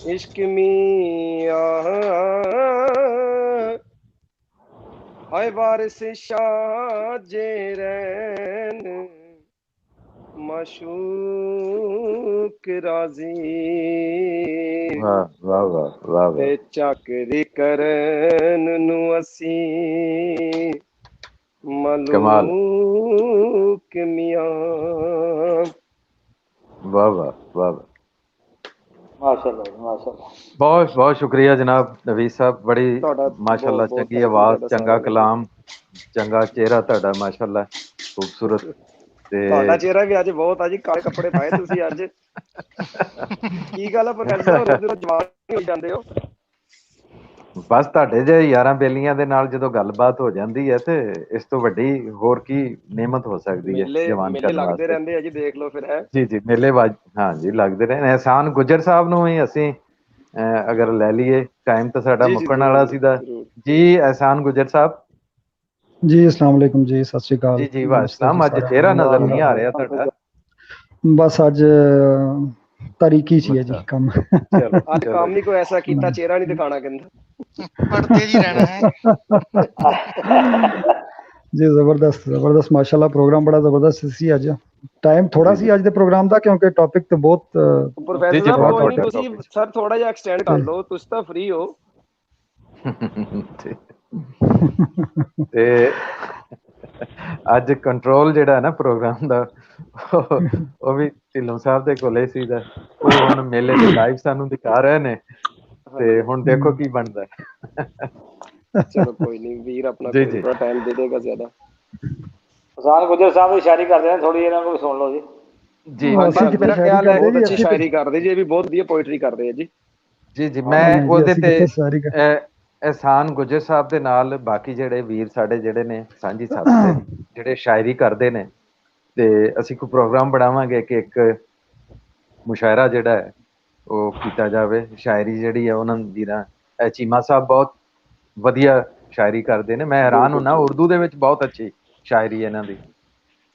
ਇਸ਼ਕ ਮੀਆਂ। ਹਾਏ ਵਾਰਿਸ ਸ਼ਾਹ ਜੇ ਰਹਿਣ ਮਾਸ਼ੂਕ ਰਾਜ਼ੀ, ਵਾਹ ਵਾਹ ਵਾਹ ਵਾਹ ਤੇ ਚਾਕਰੀ ਕਰਨ ਨੂੰ ਅਸੀਂ ਕਮਾਲ, ਮਲੂਕ ਮੀਆਂ। ਵਾਹ ਵਾਹ ਵਾਹ ਵਾਹ, ਮਾਸ਼ਾਅੱਲਾ ਮਾਸ਼ਾਅੱਲਾ। ਬਹੁਤ ਬਹੁਤ ਸ਼ੁਕਰੀਆ ਜਨਾਬ ਨਵੀਦ ਸਾਹਿਬ, ਬੜੀ ਮਾਸ਼ਾਅੱਲਾ ਚੰਗੀ ਆਵਾਜ਼, ਚੰਗਾ ਕਲਾਮ, ਚੰਗਾ ਚਿਹਰਾ ਤੁਹਾਡਾ ਮਾਸ਼ਾਅੱਲਾ, ਖੂਬਸੂਰਤ। ਤੇ ਤੁਹਾਡਾ ਚਿਹਰਾ ਵੀ ਅੱਜ ਬਹੁਤ ਆ ਜੀ, ਕਾਲੇ ਕੱਪੜੇ ਪਾਏ ਤੁਸੀਂ ਅੱਜ। ਕੀ ਗੱਲ ਆ ਪ੍ਰਕਾਸ਼ ਸਾਹਿਬ, ਰੋਜ਼ ਰੋਜ਼ ਜਵਾਨ ਹੋ ਜਾਂਦੇ ਹੋ? ਬਸ ਤੁਹਾਡੇ ਜਿਹੇ ਯਾਰਾਂ ਬੇਲੀਆਂ ਦੇ ਨਾਲ ਜਦੋਂ ਗੱਲਬਾਤ ਹੋ ਜਾਂਦੀ ਹੈ ਤੇ ਇਸ ਤੋਂ ਵੱਡੀ ਹੋਰ ਕੀ ਨਿਯਮਤ ਹੋ ਸਕਦੀ ਹੈ ਜਵਾਨ ਮੇਲੇ ਕਰਨ ਲੱਗਦੇ ਵਾਸਤੇ। ਰਹਿੰਦੇ ਆ ਜੀ, ਦੇਖ ਲਓ ਫਿਰ ਹੈ। ਜੀ ਜੀ ਮੇਲੇ ਹਾਂ ਜੀ ਲੱਗਦੇ ਰਹੇ। ਅਹਿਸਾਨ ਗੁੱਜਰ ਸਾਹਿਬ ਨੂੰ ਵੀ ਅਸੀਂ ਅਗਰ ਲੈ ਲਈਏ, ਟਾਈਮ ਤਾਂ ਸਾਡਾ ਮੁੱਕਣ ਵਾਲਾ ਸੀਗਾ ਜੀ। ਅਹਿਸਾਨ ਗੁੱਜਰ ਸਾਹਿਬ ਜੀ, ਅਸਲਾਮ ਵਾਲੇਕੁਮ ਜੀ, ਸਤਿ ਸ਼੍ਰੀ ਅਕਾਲ ਜੀ। ਜੀ ਵਾਸਲਾਮ, ਅੱਜ ਚਿਹਰਾ ਨਜ਼ਰ ਨਹੀਂ ਆ ਰਿਹਾ ਤੁਹਾਡਾ। ਬਸ ਅੱਜ ਤਾਰੀਕੀ ਸੀ ਜੀ ਕੰਮ। ਚਲੋ ਅੱਜ ਕੰਮ ਨਹੀਂ ਕੋਈ ਐਸਾ ਕੀਤਾ, ਚਿਹਰਾ ਨਹੀਂ ਦਿਖਾਣਾ ਕਹਿੰਦਾ, ਪੜਤੇ ਜੀ ਰਹਿਣਾ ਹੈ ਜੀ। ਜ਼ਬਰਦਸਤ ਜ਼ਬਰਦਸਤ ਮਾਸ਼ਾਅੱਲਾ, ਪ੍ਰੋਗਰਾਮ ਬੜਾ ਜ਼ਬਰਦਸਤ ਸੀ ਅੱਜ। ਟਾਈਮ ਥੋੜਾ ਸੀ ਅੱਜ ਦੇ ਪ੍ਰੋਗਰਾਮ ਦਾ, ਕਿਉਂਕਿ ਟੌਪਿਕ ਤੇ ਬਹੁਤ ਪ੍ਰੋਫੈਸਰ ਸਾਹਿਬ ਕੋਈ ਨਹੀਂ, ਤੁਸੀਂ ਸਰ ਥੋੜਾ ਜਿਹਾ ਐਕਸਟੈਂਡ ਕਰ ਲਓ, ਤੁਸੀਂ ਤਾਂ ਫ੍ਰੀ ਹੋ। ਤੇ ਅੱਜ ਕੰਟਰੋਲ ਜਿਹੜਾ ਹੈ ਨਾ ਪ੍ਰੋਗਰਾਮ ਦਾ, ਉਹ ਵੀ ਢਿੱਲੋਂ ਸਾਹਿਬ ਦੇ ਕੋਲੇ ਸੀਗਾ। ਉਹ ਹੁਣ ਮੇਲੇ ਦੇ ਲਾਈਵ ਸਾਨੂੰ ਦਿਖਾ ਰਹੇ ਨੇ, ਤੇ ਹੁਣ ਦੇਖੋ ਕੀ ਬਣਦਾ। ਚਲੋ ਕੋਈ ਨਹੀਂ ਵੀਰ, ਆਪਣਾ ਥੋੜਾ ਟਾਈਮ ਦੇ ਦੇਗਾ ਜ਼ਿਆਦਾ। ਅਹਿਸਾਨ ਗੁੱਜਰ ਸਾਹਿਬ ਦੀ ਸ਼ਾਇਰੀ ਕਰਦੇ ਨੇ, ਥੋੜੀ ਇਹਨਾਂ ਨੂੰ ਸੁਣ ਲਓ ਜੀ। ਜੀ ਮੇਰਾ ਖਿਆਲ ਹੈ ਬਹੁਤ ਅੱਛੀ ਸ਼ਾਇਰੀ ਕਰਦੇ ਜੀ, ਇਹ ਵੀ ਬਹੁਤ ਵਧੀਆ ਪੋਇਟਰੀ ਕਰਦੇ ਆ ਜੀ। ਜੀ ਜੀ ਮੈਂ ਉਹਦੇ ਤੇ ਅਹਿਸਾਨ ਗੁੱਜਰ ਸਾਹਿਬ ਦੇ ਨਾਲ ਬਾਕੀ ਜਿਹੜੇ ਵੀਰ ਸਾਡੇ ਜਿਹੜੇ ਨੇ ਸਾਂਝੀ ਸਾਹਿਬ ਜਿਹੜੇ ਸ਼ਾਇਰੀ ਕਰਦੇ ਨੇ, ਤੇ ਅਸੀਂ ਕੋਈ ਪ੍ਰੋਗਰਾਮ ਬਣਾਵਾਂਗੇ ਕਿ ਇੱਕ ਮੁਸ਼ਾਇਰਾ ਜਿਹੜਾ ਹੈ ਉਹ ਕੀਤਾ ਜਾਵੇ। ਸ਼ਾਇਰੀ ਜਿਹੜੀ ਹੈ ਉਹਨਾਂ ਦੀ ਨਾ, ਚੀਮਾ ਸਾਹਿਬ ਬਹੁਤ ਵਧੀਆ ਸ਼ਾਇਰੀ ਕਰਦੇ ਨੇ। ਮੈਂ ਹੈਰਾਨ ਹੁੰਨਾ, ਉਰਦੂ ਦੇ ਵਿੱਚ ਬਹੁਤ ਅੱਛੀ ਸ਼ਾਇਰੀ ਇਹਨਾਂ ਦੀ,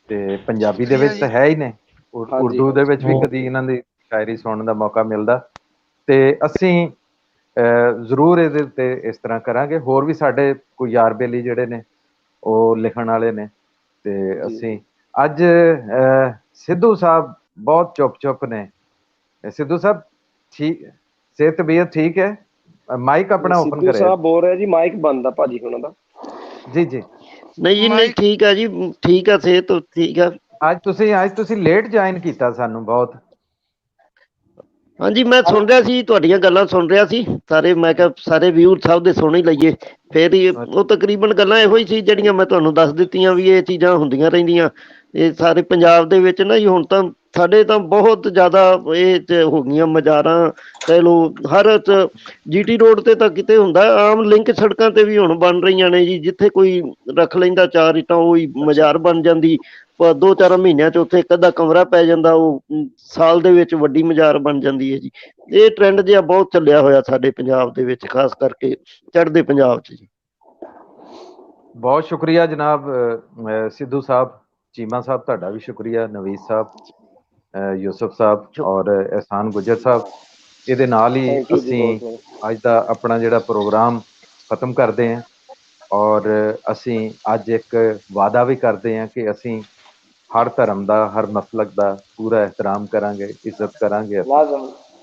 ਤੇ ਪੰਜਾਬੀ ਦੇ ਵਿੱਚ ਤਾਂ ਹੈ ਹੀ ਨੇ, ਉਰਦੂ ਦੇ ਵਿੱਚ ਵੀ ਕਦੀ ਇਹਨਾਂ ਦੀ ਸ਼ਾਇਰੀ ਸੁਣਨ ਦਾ ਮੌਕਾ ਮਿਲਦਾ। ਤੇ ਅਸੀਂ ਜ਼ਰੂਰ ਇਹਦੇ ਉੱਤੇ ਇਸ ਤਰ੍ਹਾਂ ਕਰਾਂਗੇ। ਹੋਰ ਵੀ ਸਾਡੇ ਕੋਈ ਯਾਰ ਬੇਲੀ ਜਿਹੜੇ ਨੇ ਉਹ ਲਿਖਣ ਵਾਲੇ ਨੇ, ਤੇ ਅਸੀਂ ਅੱਜ ਸਿੱਧੂ ਸਾਹਿਬ ਬਹੁਤ ਚੁੱਪ ਨੇ। ਸਿੱਧੂ ਸਾਹਿਬ ਠੀਕ, ਸਿਹਤ ਤਬੀਅਤ ਠੀਕ ਹੈ? ਮਾਈਕ ਆਪਣਾ ਓਪਨ ਕਰੇ। ਸਿੱਧੂ ਸਾਹਿਬ ਬੋਲ ਰਿਹਾ ਜੀ, ਮਾਈਕ ਬੰਦ ਆ ਭਾਜੀ ਉਹਨਾਂ ਦਾ। ਜੀ ਜੀ ਨਹੀਂ ਜੀ ਨਹੀਂ, ਠੀਕ ਆ ਜੀ, ਠੀਕ ਆ, ਸਿਹਤ ਠੀਕ ਆ। ਅੱਜ ਤੁਸੀਂ ਲੇਟ ਜੁਆਇਨ ਕੀਤਾ ਸਾਨੂੰ ਬਹੁਤ। ਹਾਂਜੀ, ਮੈਂ ਸੁਣ ਰਿਹਾ ਸੀ, ਤੁਹਾਡੀਆਂ ਗੱਲਾਂ ਸੁਣ ਰਿਹਾ ਸੀ ਸਾਰੇ। ਮੈਂ ਕਿਹਾ ਸਾਰੇ ਵਿਊਰ ਸਾਹਿਬ ਦੇ ਸੁਣ ਹੀ ਲਈਏ। ਫਿਰ ਉਹ ਤਕਰੀਬਨ ਗੱਲਾਂ ਇਹੋ ਹੀ ਸੀ ਜਿਹੜੀਆਂ ਮੈਂ ਤੁਹਾਨੂੰ ਦੱਸ ਦਿੱਤੀਆਂ ਵੀ ਇਹ ਚੀਜ਼ਾਂ ਹੁੰਦੀਆਂ ਰਹਿੰਦੀਆਂ। ਇਹ ਸਾਰੇ ਪੰਜਾਬ ਦੇ ਵਿੱਚ ਨਾ ਜੀ, ਹੁਣ ਤਾਂ ਸਾਡੇ ਤਾਂ ਬਹੁਤ ਜ਼ਿਆਦਾ ਇਹ ਹੋ ਗਈਆਂ ਮਜ਼ਾਰਾਂ, ਕਹਿ ਲਓ ਹਰ GT ਰੋਡ ਤੇ ਤਾਂ ਕਿਤੇ ਹੁੰਦਾ, ਆਮ ਲਿੰਕ ਸੜਕਾਂ ਤੇ ਵੀ ਹੁਣ ਬਣ ਰਹੀਆਂ ਨੇ ਜੀ। ਜਿੱਥੇ ਕੋਈ ਰੱਖ ਲੈਂਦਾ 4 ਇੱਟਾਂ, ਉਹੀ ਮਜ਼ਾਰ ਬਣ ਜਾਂਦੀ। 2-4 ਮਹੀਨਿਆਂ ਚ ਉੱਥੇ ਇੱਕ ਅੱਧਾ ਕਮਰਾ ਪੈ ਜਾਂਦਾ, ਉਹ ਸਾਲ ਦੇ ਵਿੱਚ ਵੱਡੀ ਮਜ਼ਾਰ ਬਣ ਜਾਂਦੀ ਹੈ ਜੀ। ਇਹ ਟ੍ਰੈਂਡ ਜਿਹਾ ਬਹੁਤ ਚੱਲਿਆ ਹੋਇਆ ਸਾਡੇ ਪੰਜਾਬ ਦੇ ਵਿੱਚ, ਖਾਸ ਕਰਕੇ ਚੜ੍ਹਦੇ ਪੰਜਾਬ ਚ ਜੀ। ਬਹੁਤ ਸ਼ੁਕਰੀਆ ਜਨਾਬ ਸਿੱਧੂ ਸਾਹਿਬ, ਚੀਮਾ ਸਾਹਿਬ ਤੁਹਾਡਾ ਵੀ ਸ਼ੁਕਰੀਆ, ਨਵੀਦ ਸਾਹਿਬ, ਯੂਸਫ ਸਾਹਿਬ ਔਰ ਇਹਸਾਨ ਗੁਜਰ ਸਾਹਿਬ। ਇਹਦੇ ਨਾਲ ਹੀ ਅਸੀਂ ਅੱਜ ਦਾ ਆਪਣਾ ਜਿਹੜਾ ਪ੍ਰੋਗਰਾਮ ਖਤਮ ਕਰਦੇ ਹਾਂ ਔਰ ਅਸੀਂ ਅੱਜ ਇੱਕ ਵਾਅਦਾ ਵੀ ਕਰਦੇ ਹਾਂ ਕਿ ਅਸੀਂ ਹਰ ਧਰਮ ਦਾ, ਹਰ ਮਸਲਕ ਦਾ ਪੂਰਾ ਇਹਤਰਾਮ ਕਰਾਂਗੇ, ਇੱਜ਼ਤ ਕਰਾਂਗੇ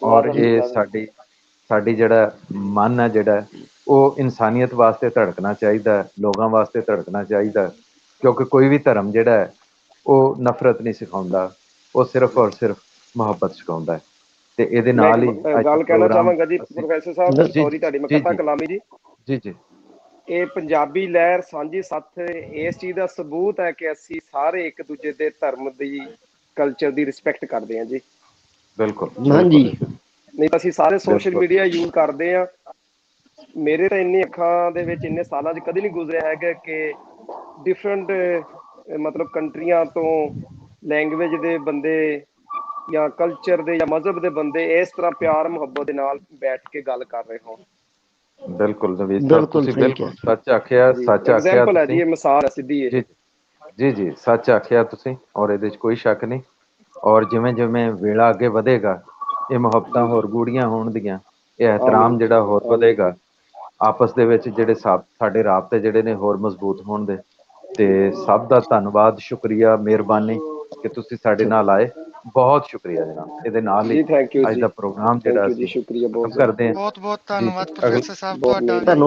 ਔਰ ਇਹ ਸਾਡੀ ਜਿਹੜਾ ਮਨ ਹੈ ਜਿਹੜਾ ਉਹ ਇਨਸਾਨੀਅਤ ਵਾਸਤੇ ਧੜਕਣਾ ਚਾਹੀਦਾ, ਲੋਕਾਂ ਵਾਸਤੇ ਧੜਕਣਾ ਚਾਹੀਦਾ, ਕਿਉਂਕਿ ਕੋਈ ਵੀ ਧਰਮ ਜਿਹੜਾ ਹੈ ਉਹ ਨਫ਼ਰਤ ਨਹੀਂ ਸਿਖਾਉਂਦਾ, ਉਹ ਸਿਰਫ ਔਰ ਸਿਰਫ ਮੁਹੱਬਤ ਸਿਖਾਉਂਦਾ ਹੈ। ਤੇ ਇਹਦੇ ਨਾਲ ਹੀ ਗੱਲ ਕਹਿਣਾ ਚਾਹਾਂਗਾ ਜੀ ਪ੍ਰੋਫੈਸਰ ਸਾਹਿਬ, ਸੌਰੀ ਤੁਹਾਡੀ ਮਕੱਤਾ ਕਲਾਮੀ ਜੀ। ਜੀ ਇਹ ਪੰਜਾਬੀ ਲਹਿਰ ਸਾਂਝੀ ਸੱਥ ਇਸ ਚੀਜ਼ ਦਾ ਸਬੂਤ ਹੈ ਕਿ ਅਸੀਂ ਸਾਰੇ ਇੱਕ ਦੂਜੇ ਦੇ ਧਰਮ ਦੀ, ਕਲਚਰ ਦੀ ਰਿਸਪੈਕਟ ਕਰਦੇ ਹਾਂ ਜੀ। ਬਿਲਕੁਲ ਹਾਂਜੀ, ਨਹੀਂ ਤਾਂ ਅਸੀਂ ਸਾਰੇ ਸੋਸ਼ਲ ਮੀਡੀਆ ਯੂਜ਼ ਕਰਦੇ ਹਾਂ। ਮੇਰੇ ਤਾਂ ਇੰਨੀ ਅੱਖਾਂ ਦੇ ਵਿੱਚ ਇੰਨੇ ਸਾਲਾਂ 'ਚ ਕਦੇ ਨਹੀਂ ਗੁਜ਼ਰਿਆ ਹੈਗਾ ਕਿ ਡਿਫਰੈਂਟ ਮਤਲਬ ਕੰਟਰੀਆਂ ਤੋਂ ਲੈਂਗੁਏਜ ਦੇ ਬੰਦੇ ਜਾਂ ਕਲਚਰ ਦੇ ਜਾਂ ਮਜ਼ਹਬ ਦੇ ਬੰਦੇ ਇਸ ਤਰ੍ਹਾਂ ਪਿਆਰ ਮੁਹੱਬਤ ਦੇ ਨਾਲ ਬੈਠ ਕੇ ਗੱਲ ਕਰ ਰਹੇ ਹੋਣ। ਬਿਲਕੁਲ ਨਵੀਦ ਸਾਹਿਬ, ਤੁਸੀਂ ਬਿਲਕੁਲ ਸੱਚ ਆਖਿਆ, ਸੱਚ ਆਖਿਆ ਐਗਜ਼ਾਮਪਲ ਹੈ ਜੀ, ਇਹ ਮਿਸਾਲ ਹੈ ਸਿੱਧੀ ਹੈ ਜੀ ਸੱਚ ਆਖਿਆ ਤੁਸੀਂ ਔਰ ਇਹਦੇ 'ਚ ਕੋਈ ਸ਼ੱਕ ਨਹੀਂ। ਔਰ ਜਿਵੇਂ ਜਿਵੇਂ ਵੇਲਾ ਅੱਗੇ ਵਧੇਗਾ ਇਹ ਮੁਹੱਬਤਾਂ ਹੋਰ ਗੂੜੀਆਂ ਹੋਣਗੀਆਂ, ਇਹ ਇਹਤਰਾਮ ਜਿਹੜਾ ਹੋਰ ਵਧੇਗਾ, ਆਪਸ ਦੇ ਵਿੱਚ ਜਿਹੜੇ ਸਾਡੇ ਰਾਬਤੇ ਜਿਹੜੇ ਨੇ ਹੋਰ ਮਜ਼ਬੂਤ ਹੋਣਗੇ। ਤੇ ਸਭ ਦਾ ਧੰਨਵਾਦ, ਸ਼ੁਕਰੀਆ, ਮਿਹਰਬਾਨੀ ਕਿ ਤੁਸੀਂ ਸਾਡੇ ਨਾਲ ਆਏ। ਬਹੁਤ ਸ਼ੁਕਰੀਆ ਜਨਾਬ। ਇਹਦੇ ਨਾਲ ਹੀ ਅੱਜ ਦਾ ਪ੍ਰੋਗਰਾਮ ਜਿਹੜਾ ਅਸੀਂ ਖਤਮ ਕਰਦੇ ਹਾਂ। ਬਹੁਤ ਬਹੁਤ ਧੰਨਵਾਦ ਪ੍ਰੋਫੈਸਰ ਸਾਹਿਬ ਤੁਹਾਡਾ।